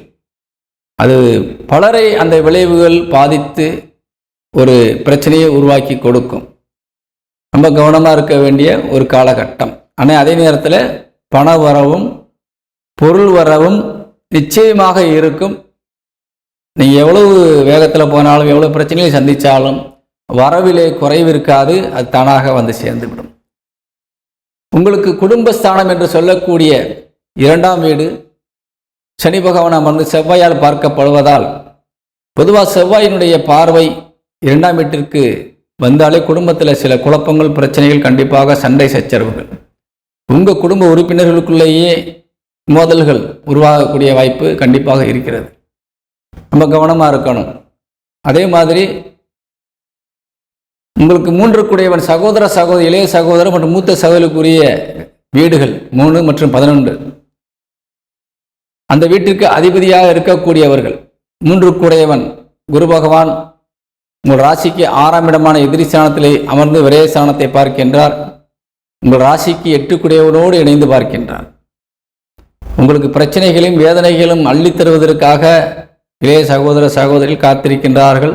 அது பலரை அந்த விளைவுகள் பாதித்து ஒரு பிரச்சனையை உருவாக்கி கொடுக்கும். ரொம்ப கவனமாக இருக்க வேண்டிய ஒரு காலகட்டம். ஆனால் அதே நேரத்தில் பண வரவும் பொருள் வரவும் நிச்சயமாக இருக்கும். நீங்கள் எவ்வளவு வேகத்தில் போனாலும் எவ்வளவு பிரச்சனையை சந்தித்தாலும் வரவிலே குறைவு இருக்காது, அது தானாக வந்து சேர்ந்துவிடும். உங்களுக்கு குடும்பஸ்தானம் என்று சொல்லக்கூடிய 2ஆம் வீடு சனி பகவான் அமர்ந்து செவ்வாயால் பார்க்கப்படுவதால், பொதுவாக செவ்வாயினுடைய பார்வை 2ஆம் வீட்டிற்கு வந்தாலே குடும்பத்தில் சில குழப்பங்கள், பிரச்சனைகள், கண்டிப்பாக சண்டை சச்சரவுகள், உங்கள் குடும்ப உறுப்பினர்களுக்குள்ளேயே மோதல்கள் உருவாகக்கூடிய வாய்ப்பு கண்டிப்பாக இருக்கிறது. ரொம்ப கவனமாக இருக்கணும். அதே மாதிரி உங்களுக்கு 3 கூடியவன் சகோதர சகோதரி, இளைய சகோதரர் மற்றும் மூத்த சகோதரிக்குரிய வீடுகள் 3 மற்றும் 11, அந்த வீட்டிற்கு அதிபதியாக இருக்கக்கூடியவர்கள் 3 கூடையவன் குரு பகவான் உங்கள் ராசிக்கு 6ஆம் இடமான எதிரி ஸ்தானத்திலே அமர்ந்து விரய ஸ்தானத்தை பார்க்கின்றார். உங்கள் ராசிக்கு 8 கூடையவனோடு இணைந்து பார்க்கின்றார். உங்களுக்கு பிரச்சனைகளையும் வேதனைகளும் அள்ளித் தருவதற்காக இளைய சகோதர சகோதரிகள் காத்திருக்கின்றார்கள்.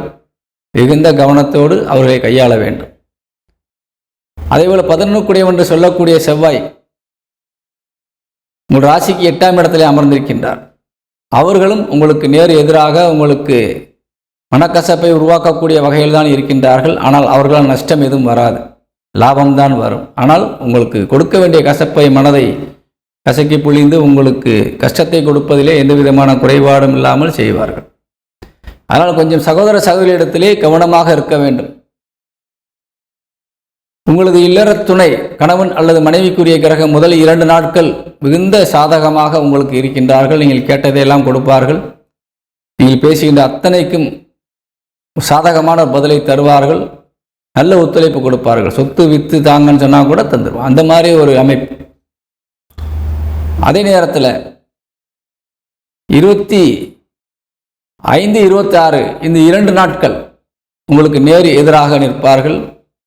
மிகுந்த கவனத்தோடு அவர்களை கையாள வேண்டும். அதேபோல் 11 கூடையவன் என்று சொல்லக்கூடிய செவ்வாய் உங்கள் ராசிக்கு 8ஆம் இடத்திலே அமர்ந்திருக்கின்றார். அவர்களும் உங்களுக்கு நேர் எதிராக உங்களுக்கு மனக்கசப்பை உருவாக்கக்கூடிய வகையில் தான் இருக்கின்றார்கள். ஆனால் அவர்களால் நஷ்டம் எதுவும் வராது, லாபம்தான் வரும். ஆனால் உங்களுக்கு கொடுக்க வேண்டிய கசப்பை, மனதை கசக்கி புழிந்து உங்களுக்கு கஷ்டத்தை கொடுப்பதிலே எந்த விதமான குறைபாடும் இல்லாமல் செய்வார்கள். அதனால் கொஞ்சம் சகோதர சகோதரியிடத்திலே கவனமாக இருக்க வேண்டும். உங்களது இல்லற துணை, கணவன் அல்லது மனைவிக்குரிய கிரகம் முதல் 2 நாட்கள் மிகுந்த சாதகமாக உங்களுக்கு இருக்கின்றார்கள். நீங்கள் கேட்டதையெல்லாம் கொடுப்பார்கள். நீங்கள் பேசுகின்ற அத்தனைக்கும் சாதகமான பதிலை தருவார்கள். நல்ல ஒத்துழைப்பு கொடுப்பார்கள். சொத்து வித்து தாங்கன்னு சொன்னால் கூட தந்துடுவோம். அந்த மாதிரி ஒரு அமைப்பு. அதே நேரத்தில் 25, 26 இந்த 2 நாட்கள் உங்களுக்கு நேர் எதிராக நிற்பார்கள்.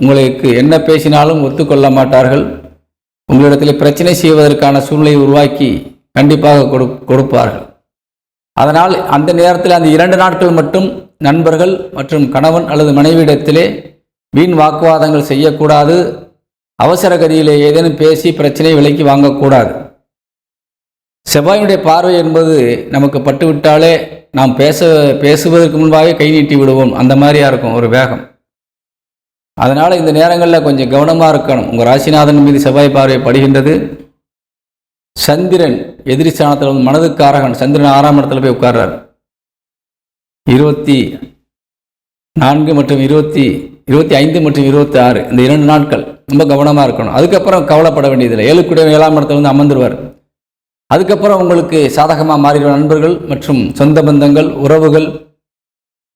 உங்களுக்கு என்ன பேசினாலும் ஒத்துக்கொள்ள மாட்டார்கள். உங்களிடத்தில் பிரச்சனை செய்வதற்கான சூழ்நிலையை உருவாக்கி கண்டிப்பாக கொடுப்பார்கள். அதனால் அந்த நேரத்தில் அந்த 2 நாட்கள் மட்டும் நண்பர்கள் மற்றும் கணவன் அல்லது மனைவியிடத்திலே வீண் வாக்குவாதங்கள் செய்யக்கூடாது. அவசர கதியிலே ஏதேனும் பேசி பிரச்சனை விலைக்கு வாங்கக்கூடாது. செவ்வாயினுடைய பார்வை என்பது நமக்கு பட்டுவிட்டாலே நாம் பேசுவதற்கு முன்பாகவே கை நீட்டி விடுவோம். அந்த மாதிரியா இருக்கும் ஒரு வேகம். அதனால் இந்த நேரங்களில் கொஞ்சம் கவனமாக இருக்கணும். உங்கள் ராசிநாதன் மீது செவ்வாய் பார்வை படுகின்றது. சந்திரன் எதிரி ஸ்தானத்தில் வந்து மனதுக்காரகன் சந்திரன் 6ஆம் இடத்துல போய் உட்கார்றார். 24 மற்றும் 25 மற்றும் 26 இந்த 2 நாட்கள் ரொம்ப கவனமாக இருக்கணும். அதுக்கப்புறம் கவலைப்பட வேண்டியதில்லை. 7ஆம் இடத்துல வந்து அமர்ந்துருவார். அதுக்கப்புறம் உங்களுக்கு சாதகமாக மாறிடுவார். நண்பர்கள் மற்றும் சொந்த பந்தங்கள் உறவுகள்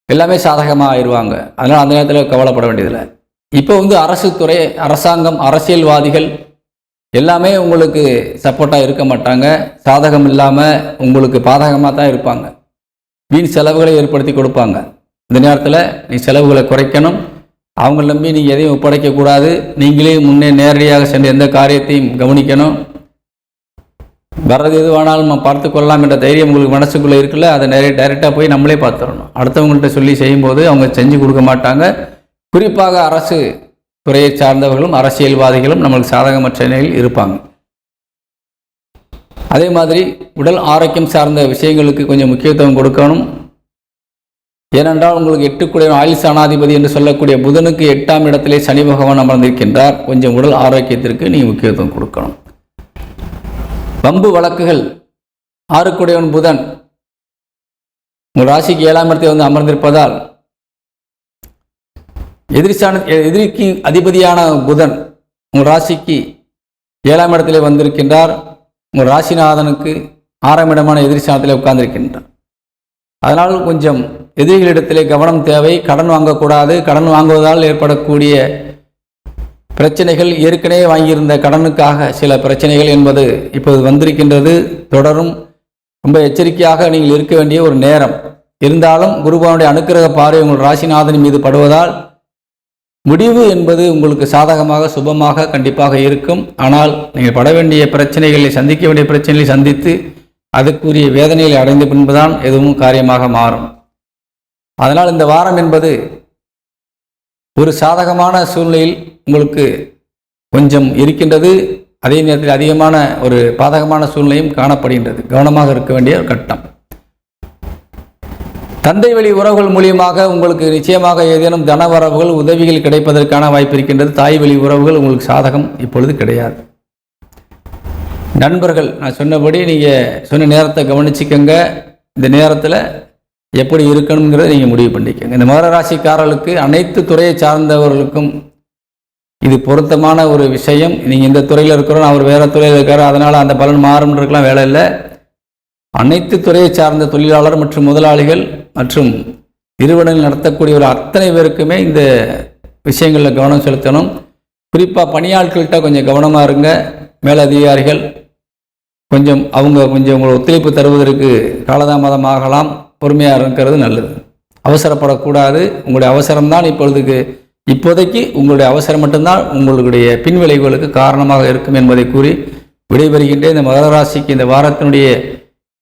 எல்லாமே சாதகமாக ஆயிடுவாங்க. அதனால் அந்த நேரத்தில் கவலைப்பட வேண்டியதில்லை. இப்போ வந்து அரசு துறை, அரசாங்கம், அரசியல்வாதிகள் எல்லாமே உங்களுக்கு சப்போர்ட்டாக இருக்க மாட்டாங்க. சாதகம் இல்லாமல் உங்களுக்கு பாதகமாக தான் இருப்பாங்க. வீண் செலவுகளை ஏற்படுத்தி கொடுப்பாங்க. இந்த நேரத்தில் நீ செலவுகளை குறைக்கணும். அவங்க நம்பி நீங்கள் எதையும் ஒப்படைக்கக்கூடாது. நீங்களே முன்னே நேரடியாக சென்று எந்த காரியத்தையும் கவனிக்கணும். வர்றது எதுவானாலும் நம்ம பார்த்து கொள்ளலாம் என்ற தைரியம் உங்களுக்கு மனசுக்குள்ளே இருக்குல்ல, அதை டைரெக்டாக போய் நம்மளே பார்த்துடணும். அடுத்தவங்கள்ட்ட சொல்லி செய்யும்போது அவங்க செஞ்சு கொடுக்க மாட்டாங்க. குறிப்பாக அரசு துறையை சார்ந்தவர்களும் அரசியல்வாதிகளும் நம்மளுக்கு சாதகமற்ற நிலையில் இருப்பாங்க. அதே மாதிரி உடல் ஆரோக்கியம் சார்ந்த விஷயங்களுக்கு கொஞ்சம் முக்கியத்துவம் கொடுக்கணும். ஏனென்றால் உங்களுக்கு 8 ஆயுள் ஸ்தானாதிபதி என்று சொல்லக்கூடிய புதனுக்கு 8ஆம் இடத்திலே சனி பகவான் அமர்ந்திருக்கின்றார். கொஞ்சம் உடல் ஆரோக்கியத்திற்கு நீங்கள் முக்கியத்துவம் கொடுக்கணும். வம்பு வழக்குகள் 6 புதன் உங்கள் ராசிக்கு 7ஆம் இடத்தை வந்து அமர்ந்திருப்பதால் எதிரிக்கு அதிபதியான புதன் உங்கள் ராசிக்கு 7ஆம் இடத்திலே வந்திருக்கின்றார். உங்கள் ராசிநாதனுக்கு 6ஆம் இடமான எதிரி ஸ்தானத்திலே உட்கார்ந்திருக்கின்றார். அதனால் கொஞ்சம் எதிரிகளிடத்திலே கவனம் தேவை. கடன் வாங்கக்கூடாது. கடன் வாங்குவதால் ஏற்படக்கூடிய பிரச்சனைகள், ஏற்கனவே வாங்கியிருந்த கடனுக்காக சில பிரச்சனைகள் என்பது இப்போது வந்திருக்கின்றது, தொடரும். ரொம்ப எச்சரிக்கையாக நீங்கள் இருக்க வேண்டிய ஒரு நேரம். இருந்தாலும் குருபவனுடைய அனுக்கிரக பார்வை உங்கள் ராசிநாதன் மீது படுவதால் முடிவு என்பது உங்களுக்கு சாதகமாக சுபமாக கண்டிப்பாக இருக்கும். ஆனால் நீங்கள் பட வேண்டிய பிரச்சனைகளை, சந்திக்க வேண்டிய பிரச்சனைகளை சந்தித்து அதுக்குரிய வேதனைகளை அடைந்த பின்புதான் எதுவும் காரியமாக மாறும். அதனால் இந்த வாரம் என்பது ஒரு சாதகமான சூழ்நிலையில் உங்களுக்கு கொஞ்சம் இருக்கின்றது. அதே நேரத்தில் அதிகமான ஒரு பாதகமான சூழ்நிலையும் காணப்படுகின்றது. கவனமாக இருக்க வேண்டிய ஒரு கட்டம். தந்தை வழி உறவுகள் மூலியமாக உங்களுக்கு நிச்சயமாக ஏதேனும் தனவரவுகள், உதவிகள் கிடைப்பதற்கான வாய்ப்பு இருக்கின்றது. தாய் வழி உறவுகள் உங்களுக்கு சாதகம் இப்பொழுது கிடையாது. நண்பர்கள், நான் சொன்னபடி நீங்கள் சொன்ன நேரத்தை கவனிச்சுக்கோங்க. இந்த நேரத்தில் எப்படி இருக்கணுங்கிறத நீங்கள் முடிவு பண்ணிக்கோங்க. இந்த மகர ராசிக்காரர்களுக்கு, அனைத்து துறையை சார்ந்தவர்களுக்கும் இது பொருத்தமான ஒரு விஷயம். நீங்கள் இந்த துறையில் இருக்கிறோம், அவர் வேறு துறையில் இருக்கார், அதனால் அந்த பலன் மாறும்ன்றதுக்கெலாம் வேலை இல்லை. அனைத்து துறையை சார்ந்த தொழிலாளர் மற்றும் முதலாளிகள் மற்றும் நிறுவனங்கள் நடத்தக்கூடிய ஒரு அத்தனை பேருக்குமே இந்த விஷயங்களில் கவனம் செலுத்தணும். குறிப்பாக பணியாட்கள்கிட்ட கொஞ்சம் கவனமாக இருங்க. மேலதிகாரிகள் அவங்க உங்களை ஒத்துழைப்பு தருவதற்கு காலதாமதமாகலாம். பொறுமையாக இருக்கிறது நல்லது. அவசரப்படக்கூடாது. உங்களுடைய அவசரம்தான் இப்போதைக்கு உங்களுடைய அவசரம் மட்டும்தான் உங்களுடைய பின்விளைவுகளுக்கு காரணமாக இருக்கும் என்பதை கூறி விடைபெறுகின்ற இந்த மகர ராசிக்கு இந்த வாரத்தினுடைய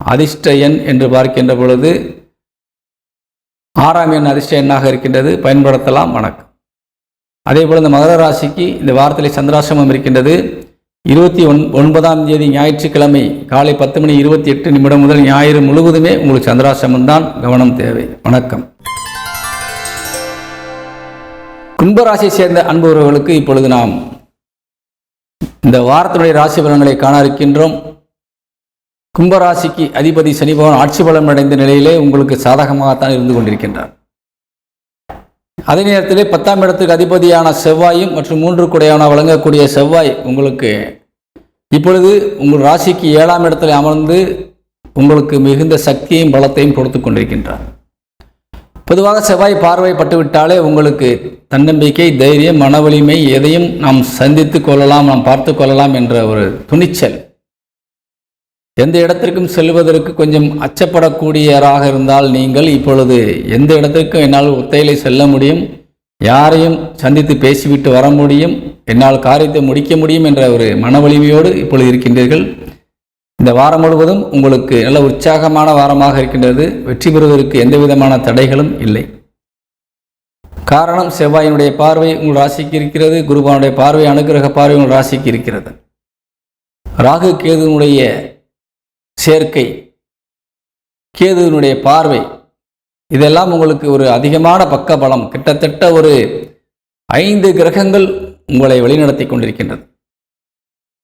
அதிர்ஷ்ட எண் என்று பார்க்கின்ற பொழுது 6ஆம் எண் அதிர்ஷ்ட எண்ணாக இருக்கின்றது. பயன்படுத்தலாம். வணக்கம். அதே போல் இந்த மகர ராசிக்கு இந்த வாரத்திலே சந்திராசிரமம் இருக்கின்றது. 29ஆம் தேதி ஞாயிற்றுக்கிழமை காலை 10:28 முதல் ஞாயிறு முழுவதுமே உங்களுக்கு சந்திராசிரமம் தான். கவனம் தேவை. வணக்கம். கும்பராசியை சேர்ந்த அன்புறவர்களுக்கு இப்பொழுது நாம் இந்த வாரத்தினுடைய ராசி பலன்களை காண இருக்கின்றோம். கும்பராசிக்கு அதிபதி சனி பகவான் ஆட்சி பலம் அடைந்த நிலையிலே உங்களுக்கு சாதகமாகத்தான் இருந்து கொண்டிருக்கின்றார். அதே நேரத்திலே 10ஆம் இடத்துக்கு அதிபதியான செவ்வாயும் மற்றும் 3 குடையான வழங்கக்கூடிய செவ்வாய் உங்களுக்கு இப்பொழுது உங்கள் ராசிக்கு 7ஆம் இடத்தில் அமர்ந்து உங்களுக்கு மிகுந்த சக்தியையும் பலத்தையும் கொடுத்து கொண்டிருக்கின்றார். பொதுவாக செவ்வாய் பார்வை பட்டுவிட்டாலே உங்களுக்கு தன்னம்பிக்கை, தைரியம், மன வலிமை, எதையும் நாம் சந்தித்து கொள்ளலாம், நாம் பார்த்து கொள்ளலாம் என்ற ஒரு துணிச்சல் எந்த இடத்திற்கும் செல்வதற்கு கொஞ்சம் அச்சப்படக்கூடியவராக இருந்தால் நீங்கள் இப்பொழுது எந்த இடத்திற்கும் என்னால் ஒத்தையிலே செல்ல முடியும், யாரையும் சந்தித்து பேசிவிட்டு வர முடியும், என்னால் காரியத்தை முடிக்க முடியும் என்ற ஒரு மன வலிமையோடு இப்பொழுது இருக்கின்றீர்கள். இந்த வாரம் முழுவதும் உங்களுக்கு நல்ல உற்சாகமான வாரமாக இருக்கின்றது. வெற்றி பெறுவதற்கு எந்த விதமான தடைகளும் இல்லை. காரணம், செவ்வாயினுடைய பார்வை உங்கள் ராசிக்கு இருக்கிறது, குருவானுடைய பார்வை அனுக்கிரக பார்வை உங்கள் ராசிக்கு இருக்கிறது. ராகு கேதுனுடைய சேர்க்கை, கேதுனுடைய பார்வை, இதெல்லாம் உங்களுக்கு ஒரு அதிகமான பக்க பலம். கிட்டத்தட்ட ஒரு 5 கிரகங்கள் உங்களை வழிநடத்தி கொண்டிருக்கின்றது.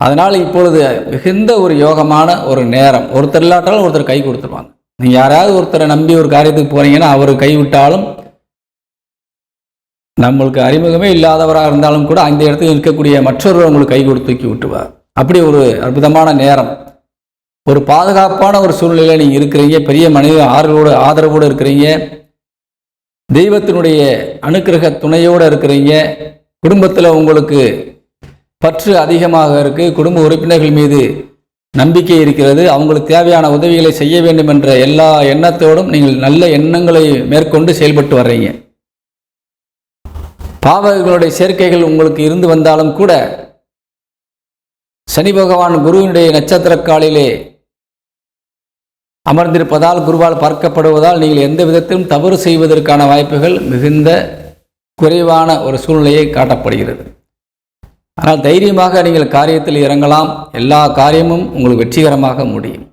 அதனால் இப்பொழுது மிகுந்த ஒரு யோகமான ஒரு நேரம். ஒருத்தர் இல்லாட்டாலும் ஒருத்தர் கை கொடுத்துருவாங்க. நீங்கள் யாராவது ஒருத்தரை நம்பி ஒரு காரியத்துக்கு போகிறீங்கன்னா அவர் கைவிட்டாலும், நம்மளுக்கு அறிமுகமே இல்லாதவராக இருந்தாலும் கூட அந்த இடத்துல இருக்கக்கூடிய மற்றொருவர் உங்களுக்கு கை கொடுத்து தூக்கி விட்டுவார். அப்படி ஒரு அற்புதமான நேரம். ஒரு பாதுகாப்பான ஒரு சூழ்நிலையில் நீங்கள் இருக்கிறீங்க. பெரிய மனித ஆதரவோடு இருக்கிறீங்க. தெய்வத்தினுடைய அனுக்கிரக துணையோடு இருக்கிறீங்க. குடும்பத்தில் உங்களுக்கு பற்று அதிகமாக இருக்குது. குடும்ப உறுப்பினர்கள் மீது நம்பிக்கை இருக்கிறது. அவங்களுக்கு தேவையான உதவிகளை செய்ய வேண்டும் என்ற எல்லா எண்ணத்தோடும் நீங்கள் நல்ல எண்ணங்களை மேற்கொண்டு செயல்பட்டு வர்றீங்க. பாவங்களுடைய சேர்க்கைகள் உங்களுக்கு இருந்து வந்தாலும் கூட சனி பகவான் குருவினுடைய நட்சத்திர காலிலே அமர்ந்திருப்பதால், குருவால் பார்க்கப்படுவதால் நீங்கள் எந்த விதத்திலும் தவறு செய்வதற்கான வாய்ப்புகள் மிகுந்த குறைவான ஒரு சூழ்நிலையை காட்டப்படுகிறது. ஆனால் தைரியமாக நீங்கள் காரியத்தில் இறங்கலாம். எல்லா காரியமும் உங்களுக்கு வெற்றிகரமாக முடியும்.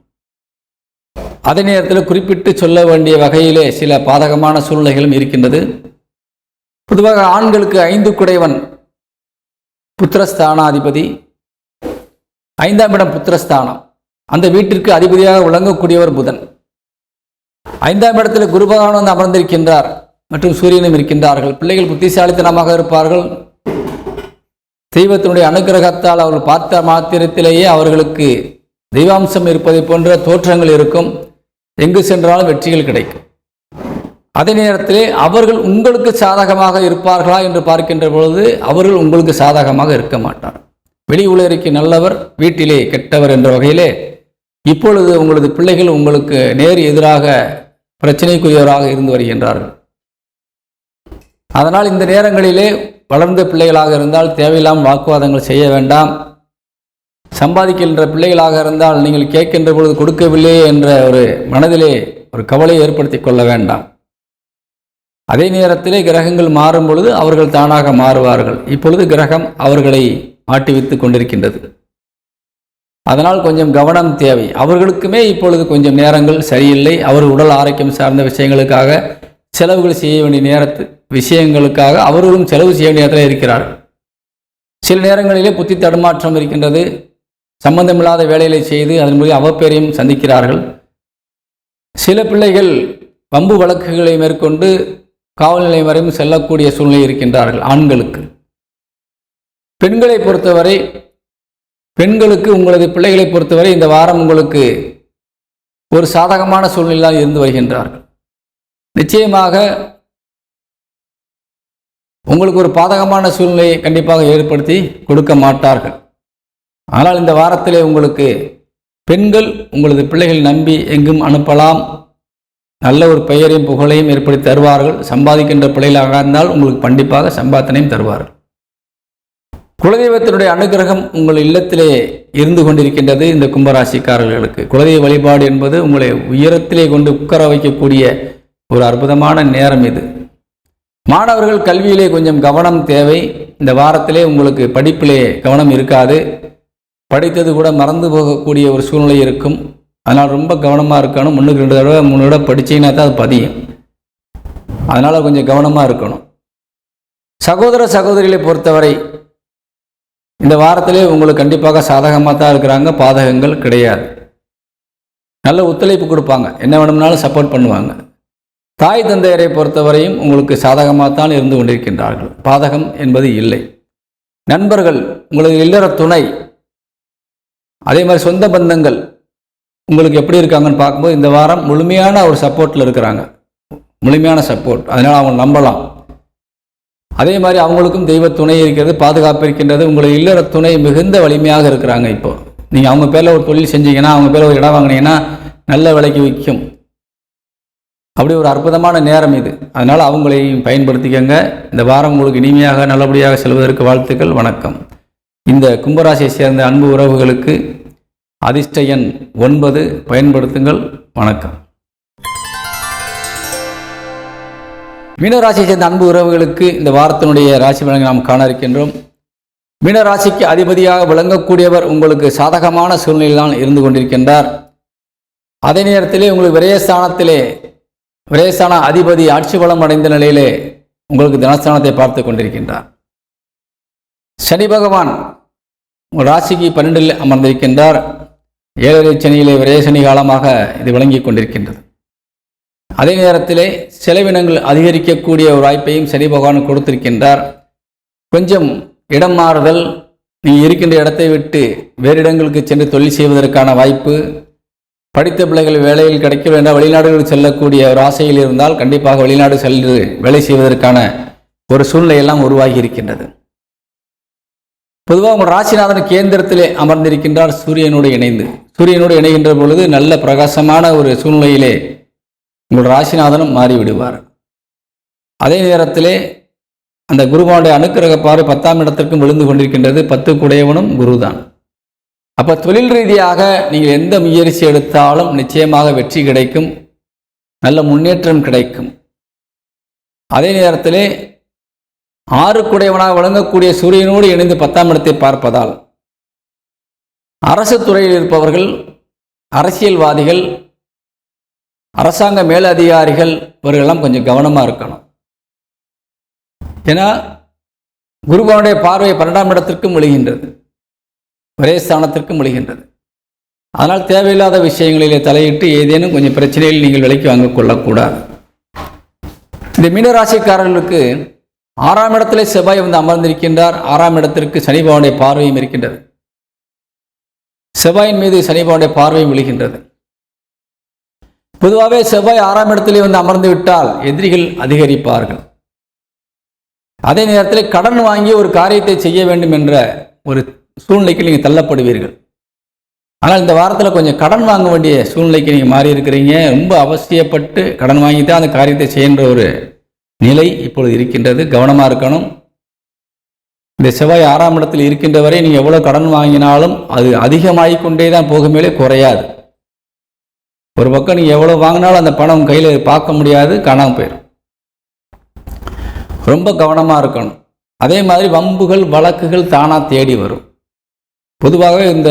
அதே நேரத்தில் குறிப்பிட்டு சொல்ல வேண்டிய வகையிலே சில பாதகமான சூழ்நிலைகளும் இருக்கின்றது. பொதுவாக ஆண்களுக்கு 5 குடைவன் புத்திரஸ்தானாதிபதி, 5ஆம் இடம் புத்திரஸ்தானம். அந்த வீட்டிற்கு அதிபதியாக விளங்கக்கூடியவர் புதன். 5ஆம் இடத்தில் குரு பகவான் வந்து அமர்ந்திருக்கின்றார் மற்றும் சூரியனும் இருக்கின்றார்கள். பிள்ளைகள் புத்திசாலித்தனமாக இருப்பார்கள். தெய்வத்தினுடைய அனுக்கிரகத்தால் அவர்கள் பார்த்த மாத்திரத்திலேயே அவர்களுக்கு தெய்வாம்சம் இருப்பதை போன்ற தோற்றங்கள் இருக்கும். எங்கு சென்றாலும் வெற்றிகள் கிடைக்கும். அதே நேரத்திலே அவர்கள் உங்களுக்கு சாதகமாக இருப்பார்களா என்று பார்க்கின்ற பொழுது அவர்கள் உங்களுக்கு சாதகமாக இருக்க மாட்டார். வெளி உலகிற்கு நல்லவர், வீட்டிலே கெட்டவர் என்ற வகையிலே இப்பொழுது உங்களது பிள்ளைகள் உங்களுக்கு நேர் எதிராக பிரச்சனைக்குரியவராக இருந்து வருகின்றார்கள். அதனால் இந்த நேரங்களிலே வளர்ந்த பிள்ளைகளாக இருந்தால் தேவையில்லாமல் வாக்குவாதங்கள் செய்ய வேண்டாம். சம்பாதிக்கின்ற பிள்ளைகளாக இருந்தால் நீங்கள் கேட்கின்ற பொழுது கொடுக்கவில்லையே என்ற ஒரு மனதிலே ஒரு கவலையை ஏற்படுத்தி கொள்ள வேண்டாம். அதே நேரத்திலே கிரகங்கள் மாறும் பொழுது அவர்கள் தானாக மாறுவார்கள். இப்பொழுது கிரகம் அவர்களை மாட்டிவித்து கொண்டிருக்கின்றது. அதனால் கொஞ்சம் கவனம் தேவை. அவர்களுக்குமே இப்பொழுது கொஞ்சம் நேரங்கள் சரியில்லை. அவர்கள் உடல் ஆரோக்கியம் சார்ந்த விஷயங்களுக்காக செலவுகள் செய்ய வேண்டிய விஷயங்களுக்காக அவர்களும் செலவு செய்ய வேண்டிய நேரத்தில் இருக்கிறார்கள். சில நேரங்களிலே புத்தி தடுமாற்றம் இருக்கின்றது. சம்பந்தமில்லாத வேலைகளை செய்து அதன் மூலம் அவப்பெயரையும் சந்திக்கிறார்கள். சில பிள்ளைகள் வம்பு வழக்குகளை மேற்கொண்டு காவல் நிலையம் வரையும் செல்லக்கூடிய சூழ்நிலை இருக்கின்றார்கள் ஆண்களுக்கு. பெண்களை பொறுத்தவரை, பெண்களுக்கு உங்களது பிள்ளைகளை பொறுத்தவரை இந்த வாரம் உங்களுக்கு ஒரு சாதகமான சூழ்நிலையில் இருந்து வருகின்றார்கள். நிச்சயமாக உங்களுக்கு ஒரு பாதகமான சூழ்நிலையை கண்டிப்பாக ஏற்படுத்தி கொடுக்க மாட்டார்கள். ஆனால் இந்த வாரத்திலே உங்களுக்கு பெண்கள் உங்களது பிள்ளைகள் நம்பி எங்கும் அனுப்பலாம். நல்ல ஒரு பெயரையும் புகழையும் ஏற்படுத்தி தருவார்கள். சம்பாதிக்கின்ற பிள்ளைகளாக இருந்தால் உங்களுக்கு கண்டிப்பாக சம்பாத்தனையும் தருவார்கள். குலதெய்வத்தினுடைய அனுகிரகம் உங்கள் இல்லத்திலே இருந்து கொண்டிருக்கின்றது. இந்த கும்பராசிக்காரர்களுக்கு குலதெய்வ வழிபாடு என்பது உங்களை உயரத்திலே கொண்டு உட்கார வைக்கக்கூடிய ஒரு அற்புதமான நேரம் இது. மாணவர்கள் கல்வியிலே கொஞ்சம் கவனம் தேவை. இந்த வாரத்திலே உங்களுக்கு படிப்பிலே கவனம் இருக்காது. படித்தது கூட மறந்து போகக்கூடிய ஒரு சூழ்நிலை இருக்கும். அதனால் ரொம்ப கவனமாக இருக்கணும். 1க்கு 2 தடவை 3 தடவை படித்தீங்கன்னா தான் அது பதியும். அதனால் கொஞ்சம் கவனமாக இருக்கணும். சகோதர சகோதரிகளை பொறுத்தவரை இந்த வாரத்திலே உங்களுக்கு கண்டிப்பாக சாதகமாக தான் இருக்கிறாங்க. பாதகங்கள் கிடையாது. நல்ல ஒத்துழைப்பு கொடுப்பாங்க. என்ன வேணும்னாலும் சப்போர்ட் பண்ணுவாங்க. தாய் தந்தையரை பொறுத்தவரையும் உங்களுக்கு சாதகமாகத்தான் இருந்து கொண்டிருக்கின்றார்கள். பாதகம் என்பது இல்லை. நண்பர்கள், உங்களது இல்லற துணை, அதே மாதிரி சொந்த பந்தங்கள் உங்களுக்கு எப்படி இருக்காங்கன்னு பார்க்கும்போது இந்த வாரம் முழுமையான ஒரு சப்போர்ட்டில் இருக்கிறாங்க. முழுமையான சப்போர்ட். அதனால் அவங்க நம்பலாம். அதே மாதிரி அவங்களுக்கும் தெய்வ துணை இருக்கிறது, பாதுகாப்பு இருக்கின்றது. உங்களது இல்லற துணை மிகுந்த வலிமையாக இருக்கிறாங்க. இப்போ நீங்கள் அவங்க பேரில் ஒரு தொழில் செஞ்சீங்கன்னா, அவங்க பேரில் ஒரு இடம் வாங்கினீங்கன்னா நல்ல விலைக்கு விற்கும். அப்படி ஒரு அற்புதமான நேரம் இது. அதனால் அவங்களையும் பயன்படுத்திக்கங்க. இந்த வாரம் உங்களுக்கு இனிமையாக நல்லபடியாக செல்வதற்கு வாழ்த்துக்கள். வணக்கம். இந்த கும்பராசியை சேர்ந்த அன்பு உறவுகளுக்கு அதிர்ஷ்ட எண் 9 பயன்படுத்துங்கள். வணக்கம். மீனராசியை சேர்ந்த அன்பு உறவுகளுக்கு இந்த வாரத்தினுடைய ராசி பலன்களை நாம் காண இருக்கின்றோம். மீனராசிக்கு அதிபதியாக விளங்கக்கூடியவர் உங்களுக்கு சாதகமான சூழ்நிலையில் தான் இருந்து கொண்டிருக்கின்றார். அதே நேரத்திலே உங்களுக்கு விரயஸ்தான அதிபதி ஆட்சி பலம் அடைந்த நிலையிலே உங்களுக்கு தனஸ்தானத்தை பார்த்து கொண்டிருக்கின்றார். சனி பகவான் உங்கள் ராசிக்கு 12 அமர்ந்திருக்கின்றார். 7 சனியிலே விரயசனி காலமாக இது விளங்கி கொண்டிருக்கின்றது. அதே நேரத்திலே செலவினங்கள் அதிகரிக்கக்கூடிய ஒரு வாய்ப்பையும் சனி பகவான் கொடுத்திருக்கின்றார். கொஞ்சம் இடம் மாறுதல், நீங்கள் இருக்கின்ற இடத்தை விட்டு வேறு இடங்களுக்கு சென்று தொழில் செய்வதற்கான வாய்ப்பு, படித்த பிள்ளைகள் வேலையில் கிடைக்கவில்லை என்றால் வெளிநாடுகளுக்கு செல்லக்கூடிய ஒரு ஆசையில் இருந்தால் கண்டிப்பாக வெளிநாடு சென்று வேலை செய்வதற்கான ஒரு சூழ்நிலையெல்லாம் உருவாகி இருக்கின்றது. பொதுவாக உங்கள் ராசிநாதன் கேந்திரத்திலே அமர்ந்திருக்கின்றார். சூரியனோடு இணைகின்ற பொழுது நல்ல பிரகாசமான ஒரு சூழ்நிலையிலே உங்கள் ராசிநாதனும் மாறிவிடுவார். அதே நேரத்திலே அந்த குருவானுடைய அனுக்கிரக பார்வை 10ஆம் இடத்திற்கும் விழுந்து கொண்டிருக்கின்றது. 10 குடையவனும் குருதான். அப்போ தொழில் ரீதியாக நீங்கள் எந்த முயற்சி எடுத்தாலும் நிச்சயமாக வெற்றி கிடைக்கும், நல்ல முன்னேற்றம் கிடைக்கும். அதே நேரத்திலே 6 குடையவனாக விளங்கக்கூடிய சூரியனோடு இணைந்து 10ஆம் இடத்தை பார்ப்பதால் அரசு துறையில் இருப்பவர்கள், அரசியல்வாதிகள், அரசாங்க மேலதிகாரிகள் இவர்களெல்லாம் கொஞ்சம் கவனமாக இருக்கணும். ஏன்னா குருவானுடைய பார்வை 12ஆம் இடத்திற்கும் விழுகின்றது, ஒரே ஸ்தானத்திற்கும் விழுகின்றது. அதனால் தேவையில்லாத விஷயங்களிலே தலையிட்டு ஏதேனும் கொஞ்சம் பிரச்சனையில் நீங்கள் விலைக்கு வாங்க கொள்ளக்கூடாது. இந்த மீனராசிக்காரர்களுக்கு 6ஆம் இடத்திலே செவ்வாய் வந்து அமர்ந்திருக்கின்றார். 6ஆம் இடத்திற்கு சனி பகவானுடைய பார்வையும் இருக்கின்றது. செவ்வாயின் மீது சனி பகவானுடைய பார்வையும் விழுகின்றது. பொதுவாகவே செவ்வாய் 6ஆம் இடத்திலே வந்து அமர்ந்து விட்டால் எதிரிகள் அதிகரிப்பார்கள். அதே நேரத்தில் கடன் வாங்கி ஒரு காரியத்தை செய்ய வேண்டும் என்ற ஒரு சூழ்நிலைக்கு நீங்கள் தள்ளப்படுவீர்கள். ஆனால் இந்த வாரத்தில் கொஞ்சம் கடன் வாங்க வேண்டிய சூழ்நிலைக்கு நீங்கள் மாறி இருக்கிறீங்க. ரொம்ப அவசியப்பட்டு கடன் வாங்கி தான் அந்த காரியத்தை செய்கின்ற ஒரு நிலை இப்பொழுது இருக்கின்றது. கவனமாக இருக்கணும். இந்த செவ்வாய் 6ஆம் இடத்தில் இருக்கின்ற வரை நீங்கள் எவ்வளோ கடன் வாங்கினாலும் அது அதிகமாகிக் கொண்டே தான் போகுமேலே குறையாது. ஒரு பக்கம் நீங்கள் எவ்வளோ வாங்கினாலும் அந்த பணம் கையில் பார்க்க முடியாது, காணாமல் போயிடும். ரொம்ப கவனமாக இருக்கணும். அதே மாதிரி வம்புகள் வழக்குகள் தானாக தேடி வரும். பொதுவாகவே இந்த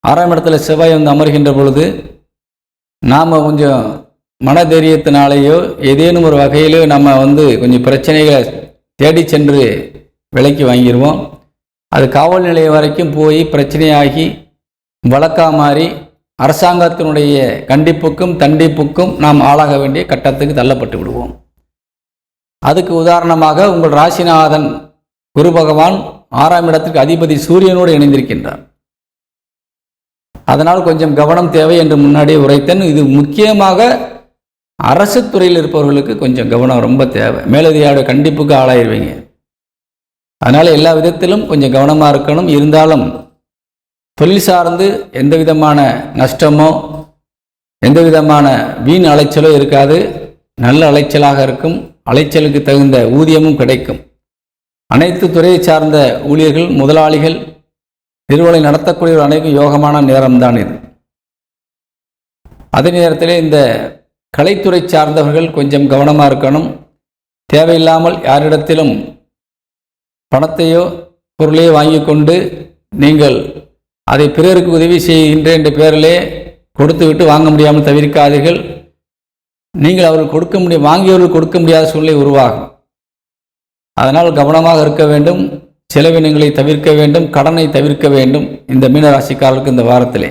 6ஆம் இடத்துல செவ்வாய் வந்து அமர்கின்ற பொழுது நாம் கொஞ்சம் மனதைரியத்தினாலேயோ ஏதேனும் ஒரு வகையிலோ நம்ம வந்து கொஞ்சம் பிரச்சனைகளை தேடி சென்று விலைக்கு வாங்கிடுவோம். அது காவல் நிலையம் வரைக்கும் போய் பிரச்சனையாகி வழக்காக மாறி அரசாங்கத்தினுடைய கண்டிப்புக்கும் தண்டிப்புக்கும் நாம் ஆளாக வேண்டிய கட்டத்துக்கு தள்ளப்பட்டு விடுவோம். அதுக்கு உதாரணமாக உங்கள் ராசிநாதன் குரு பகவான் 6ஆம் இடத்திற்கு அதிபதி சூரியனோடு இணைந்திருக்கின்றார். அதனால் கொஞ்சம் கவனம் தேவை என்று முன்னாடியே உரைத்தேன். இது முக்கியமாக அரசு துறையில் இருப்பவர்களுக்கு கொஞ்சம் கவனம் ரொம்ப தேவை. மேலதிகாரியோட கண்டிப்புக்கு ஆளாயிருவீங்க. அதனால் எல்லா விதத்திலும் கொஞ்சம் கவனமாக இருக்கணும். இருந்தாலும் தொழில் சார்ந்து எந்த விதமான நஷ்டமோ எந்த விதமான வீண் அலைச்சலோ இருக்காது. நல்ல அலைச்சலாக இருக்கும். அலைச்சலுக்கு தகுந்த ஊதியமும் கிடைக்கும். அனைத்து துறையை சார்ந்த ஊழியர்கள், முதலாளிகள், நிறுவனம் நடத்தக்கூடிய அனைவரும் யோகமான நேரம்தான் இது. அதே நேரத்தில் இந்த கலைத்துறை சார்ந்தவர்கள் கொஞ்சம் கவனமாக இருக்கணும். தேவையில்லாமல் யாரிடத்திலும் பணத்தையோ பொருளையோ வாங்கி கொண்டு நீங்கள் அதை பிறருக்கு உதவி செய்கின்ற என்ற பெயரிலே கொடுத்து விட்டு வாங்க முடியாமல் தவிர்க்காதீர்கள். நீங்கள் அவர்கள் கொடுக்க முடியும், வாங்கியவர்கள் கொடுக்க முடியாத சூழ்நிலை உருவாகும். அதனால் கவனமாக இருக்க வேண்டும். செலவினங்களை தவிர்க்க வேண்டும், கடனை தவிர்க்க வேண்டும். இந்த மீனராசிக்காரர்களுக்கு இந்த வாரத்திலே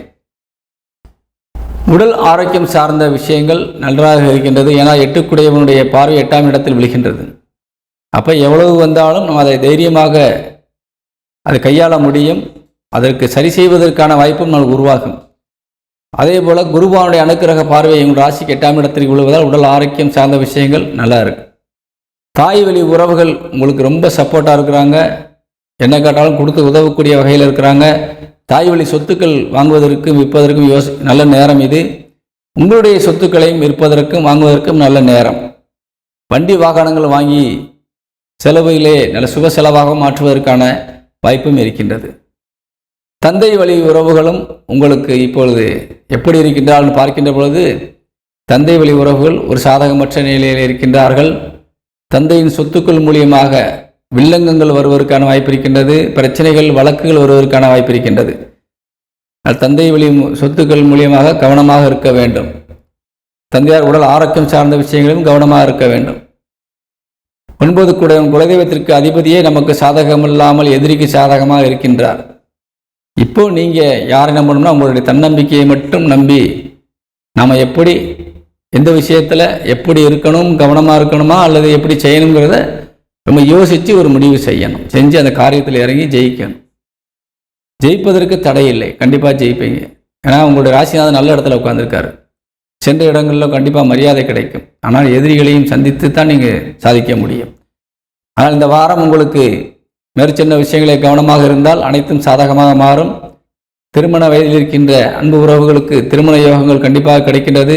உடல் ஆரோக்கியம் சார்ந்த விஷயங்கள் நன்றாக இருக்கின்றது. ஏன்னா 8 பார்வை 8ஆம் இடத்தில் விழுகின்றது. அப்போ எவ்வளவு வந்தாலும் நம்ம அதை தைரியமாக அதை கையாள முடியும். அதற்கு சரி செய்வதற்கான வாய்ப்பும் நமக்கு உருவாகும். அதே போல் குருவானுடைய அனுக்கிரக பார்வை உங்கள் ராசிக்கு 8ஆம் இடத்திற்கு விழுவதால் உடல் ஆரோக்கியம் சார்ந்த விஷயங்கள் நல்லா இருக்கு. தாய் வழி உறவுகள் உங்களுக்கு ரொம்ப சப்போர்ட்டாக இருக்கிறாங்க. என்ன கேட்டாலும் கொடுத்து உதவக்கூடிய வகையில் இருக்கிறாங்க. தாய் வழி சொத்துக்கள் வாங்குவதற்கும் விற்பதற்கும் நல்ல நேரம் இது. உங்களுடைய சொத்துக்களையும் விற்பதற்கும் வாங்குவதற்கும் நல்ல நேரம். வண்டி வாகனங்கள் வாங்கி செலவிலே நல்ல சுப செலவாக மாற்றுவதற்கான வாய்ப்பும் இருக்கின்றது. தந்தை வழி உறவுகளும் உங்களுக்கு இப்பொழுது எப்படி இருக்கின்றார்கள் பார்க்கின்ற பொழுது தந்தை வழி உறவுகள் ஒரு சாதகமற்ற நிலையில் இருக்கின்றார்கள். தந்தையின் சொத்துக்கள் மூலியமாக வில்லங்கங்கள் வருவதற்கான வாய்ப்பு இருக்கின்றது. பிரச்சனைகள் வழக்குகள் வருவதற்கான வாய்ப்பு இருக்கின்றது. தந்தை வழி சொத்துக்கள் மூலியமாக கவனமாக இருக்க வேண்டும். தந்தையார் உடல் ஆரோக்கியம் சார்ந்த விஷயங்களிலும் கவனமாக இருக்க வேண்டும். 9 குலதெய்வத்திற்கு அதிபதியே நமக்கு சாதகமில்லாமல் எதிரிக்கு சாதகமாக இருக்கின்றார். இப்போ நீங்கள் யாரை நம்பணும்னா உங்களுடைய தன்னம்பிக்கையை மட்டும் நம்பி நாம் எப்படி எந்த விஷயத்தில் எப்படி இருக்கணும், கவனமாக இருக்கணுமா அல்லது எப்படி செய்யணுங்கிறத நம்ம யோசித்து ஒரு முடிவு செய்யணும். செஞ்சு அந்த காரியத்தில் இறங்கி ஜெயிக்கணும். ஜெயிப்பதற்கு தடை இல்லை, கண்டிப்பாக ஜெயிப்பீங்க. ஏன்னா உங்களுடைய ராசிநாதன் நல்ல இடத்துல உட்காந்துருக்காரு. சென்ற இடங்களில் கண்டிப்பாக மரியாதை கிடைக்கும். ஆனால் எதிரிகளையும் சந்தித்து தான் நீங்கள் சாதிக்க முடியும். ஆனால் இந்த வாரம் உங்களுக்கு மேற்சின்ன விஷயங்களை கவனமாக இருந்தால் அனைத்தும் சாதகமாக மாறும். திருமண வயதில் இருக்கின்ற அன்பு உறவுகளுக்கு திருமண யோகங்கள் கண்டிப்பாக கிடைக்கின்றது.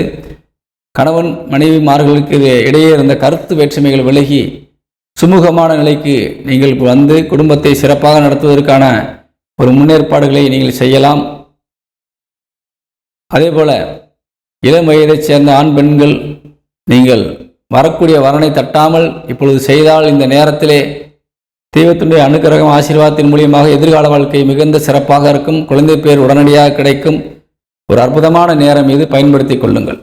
கணவன் மனைவிமார்களுக்கு இடையே இருந்த கருத்து வேற்றுமைகள் விலகி சுமூகமான நிலைக்கு நீங்கள் வந்து குடும்பத்தை சிறப்பாக நடத்துவதற்கான ஒரு முன்னேற்பாடுகளை நீங்கள் செய்யலாம். அதேபோல் இளம் வயதைச் சேர்ந்த ஆண் பெண்கள் நீங்கள் வரக்கூடிய வரனை தட்டாமல் இப்பொழுது செய்தால் இந்த நேரத்திலே தெய்வத்தினுடைய அனுக்கிரகம் ஆசீர்வாதத்தின் மூலியமாக எதிர்கால வாழ்க்கை மிகுந்த சிறப்பாக இருக்கும். குழந்தை பேர் உடனடியாக கிடைக்கும். ஒரு அற்புதமான நேரம் இது, பயன்படுத்தி கொள்ளுங்கள்.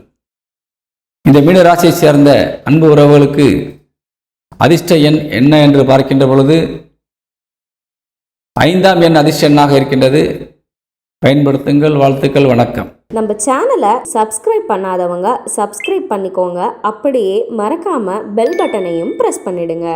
இந்த மீன ராசியை சேர்ந்த அன்பு உறவுகளுக்கு அதிர்ஷ்ட எண் என்ன என்று பார்க்கின்ற பொழுது 5ஆம் எண் அதிர்ஷ்ட எண்ணாக இருக்கின்றது. பயன்படுத்துங்கள். வாழ்த்துக்கள். வணக்கம். நம்ம சேனலை சப்ஸ்கிரைப் பண்ணாதவங்க சப்ஸ்கிரைப் பண்ணிக்கோங்க. அப்படியே மறக்காம பெல் பட்டனையும் ப்ரெஸ் பண்ணிடுங்க.